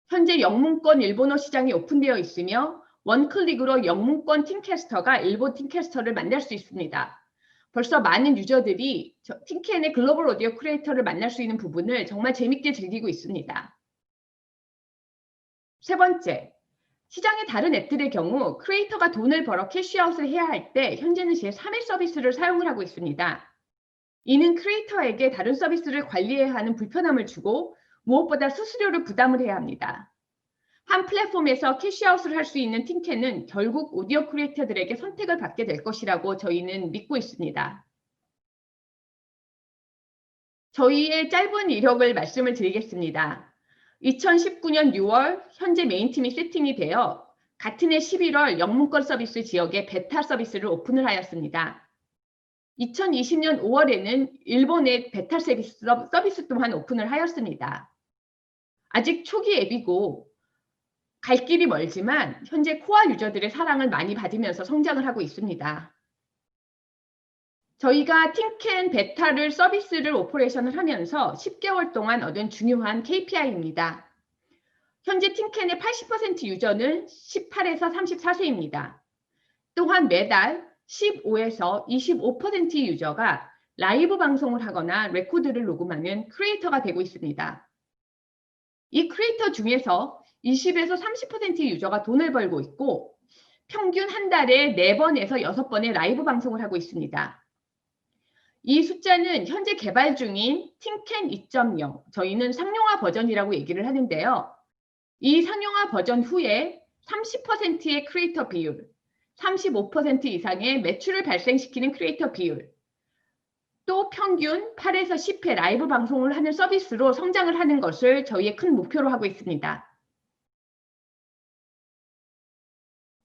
현재 영문권 일본어 시장이 오픈되어 있으며 원클릭으로 영문권 틴캐스터가 일본 틴캐스터를 만날 수 있습니다. 벌써 많은 유저들이 틴캔의 글로벌 오디오 크리에이터를 만날 수 있는 부분을 정말 재밌게 즐기고 있습니다. 세 번째, 시장의 다른 앱들의 경우 크리에이터가 돈을 벌어 캐시아웃을 해야 할 때 현재는 제3의 서비스를 사용을 하고 있습니다. 이는 크리에이터에게 다른 서비스를 관리해야 하는 불편함을 주고 무엇보다 수수료를 부담을 해야 합니다. 한 플랫폼에서 캐시아웃을 할 수 있는 틴캔은 결국 오디오 크리에이터들에게 선택을 받게 될 것이라고 저희는 믿고 있습니다. 저희의 짧은 이력을 말씀을 드리겠습니다. 2019년 6월 현재 메인팀이 세팅이 되어 같은 해 11월 영문권 서비스 지역에 베타 서비스를 오픈을 하였습니다. 2020년 5월에는 일본의 베타 서비스 또한 오픈을 하였습니다. 아직 초기 앱이고 갈 길이 멀지만 현재 코어 유저들의 사랑을 많이 받으면서 성장을 하고 있습니다. 저희가 틴캔 베타를 서비스를 오퍼레이션을 하면서 10개월 동안 얻은 중요한 KPI입니다. 현재 틴캔의 80% 유저는 18에서 34세입니다. 또한 매달 15에서 25% 유저가 라이브 방송을 하거나 레코드를 녹음하는 크리에이터가 되고 있습니다. 이 크리에이터 중에서 20에서 30% 유저가 돈을 벌고 있고 평균 한 달에 4번에서 6번의 라이브 방송을 하고 있습니다. 이 숫자는 현재 개발 중인 틴캔 2.0, 저희는 상용화 버전이라고 얘기를 하는데요. 이 상용화 버전 후에 30%의 크리에이터 비율, 35% 이상의 매출을 발생시키는 크리에이터 비율, 또 평균 8에서 10회 라이브 방송을 하는 서비스로 성장을 하는 것을 저희의 큰 목표로 하고 있습니다.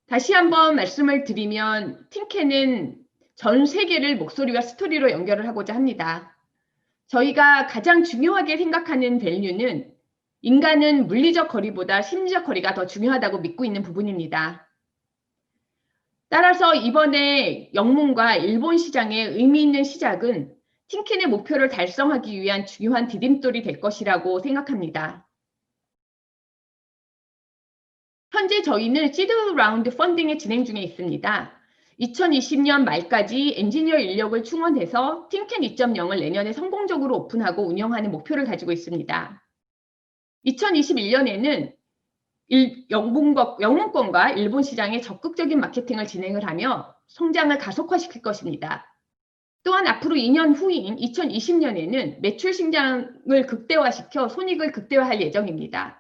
다시 한번 말씀을 드리면 틴캔은 전 세계를 목소리와 스토리로 연결을 하고자 합니다. 저희가 가장 중요하게 생각하는 밸류는 인간은 물리적 거리보다 심리적 거리가 더 중요하다고 믿고 있는 부분입니다. 따라서 이번에 영문과 일본 시장의 의미 있는 시작은 틴캔의 목표를 달성하기 위한 중요한 디딤돌이 될 것이라고 생각합니다. 현재 저희는 시드 라운드 펀딩의 진행 중에 있습니다. 2020년 말까지 엔지니어 인력을 충원해서 틴캔 2.0을 내년에 성공적으로 오픈하고 운영하는 목표를 가지고 있습니다. 2021년에는 영문권과 일본 시장에 적극적인 마케팅을 진행을 하며 성장을 가속화시킬 것입니다. 또한 앞으로 2년 후인 2020년에는 매출 성장을 극대화시켜 손익을 극대화할 예정입니다.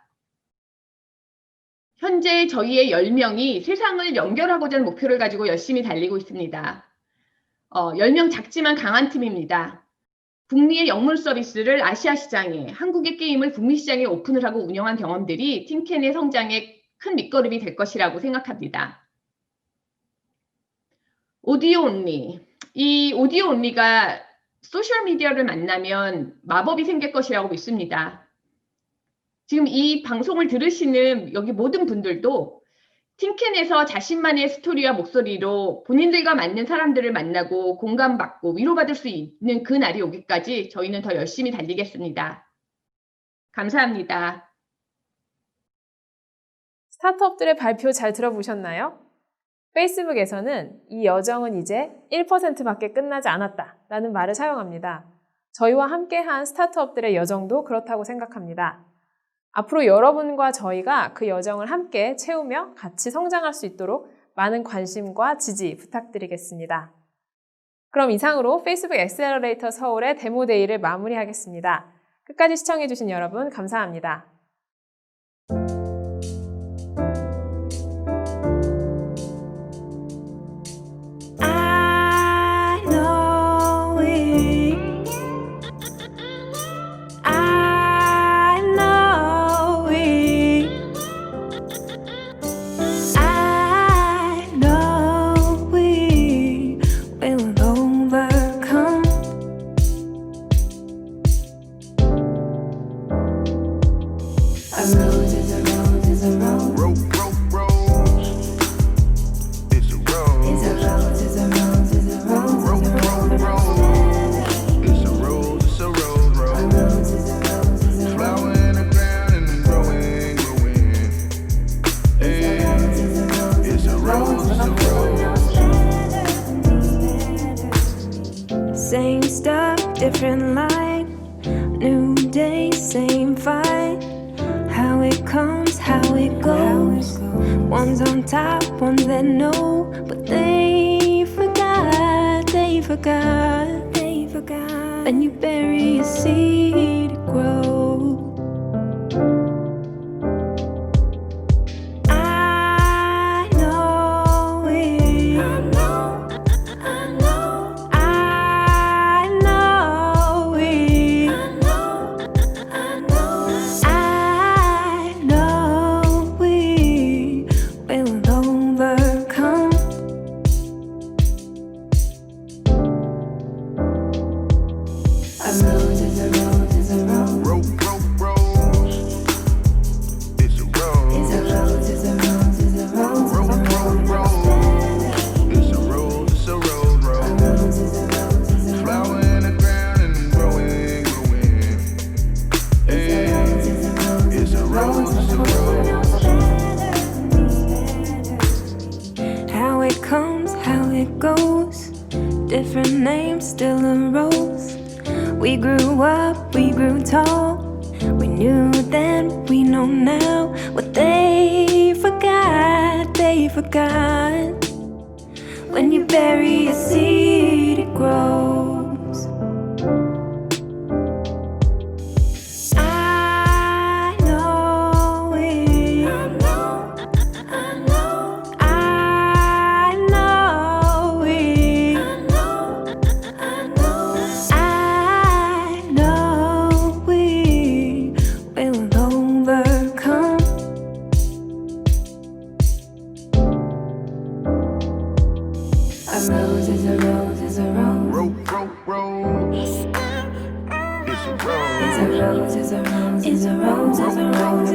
현재 저희의 10명이 세상을 연결하고자 하는 목표를 가지고 열심히 달리고 있습니다. 10명 작지만 강한 팀입니다. 북미의 영문 서비스를 아시아 시장에, 한국의 게임을 북미 시장에 오픈을 하고 운영한 경험들이 틴캔의 성장에 큰 밑거름이 될 것이라고 생각합니다. 오디오 온리. 이 오디오 온리가 소셜미디어를 만나면 마법이 생길 것이라고 믿습니다. 지금 이 방송을 들으시는 여기 모든 분들도 틴캔에서 자신만의 스토리와 목소리로 본인들과 맞는 사람들을 만나고 공감받고 위로받을 수 있는 그 날이 오기까지 저희는 더 열심히 달리겠습니다. 감사합니다. 스타트업들의 발표 잘 들어보셨나요? 페이스북에서는 이 여정은 이제 1%밖에 끝나지 않았다라는 말을 사용합니다. 저희와 함께한 스타트업들의 여정도 그렇다고 생각합니다. 앞으로 여러분과 저희가 그 여정을 함께 채우며 같이 성장할 수 있도록 많은 관심과 지지 부탁드리겠습니다. 그럼 이상으로 페이스북 엑셀러레이터 서울의 데모데이를 마무리하겠습니다. 끝까지 시청해주신 여러분 감사합니다. different light. New day, same fight. How it comes, how it goes. One's on top, one's that know, but they forgot, they forgot, they forgot. When you bury a seed, it grows. I know it. I know it. I know it. I know we will overcome. A rose is a rose is a rose. It's a rose. It's a rose is a rose is a rose. It's a rose. It's a rose. A rose is a rose is a rose. Flower in the ground and growing, growing. It's a rose. It's a rose. It's a rose. How it comes, how it goes. Different names, still a rose. We grew up, we grew tall. We knew then, we know now. What they forgot, they forgot. When you bury a seed, it grows. I know it. I know it. I know it. I know we will overcome. A rose is a rose is a rose. It's a rose is a rose is a rose is a rose.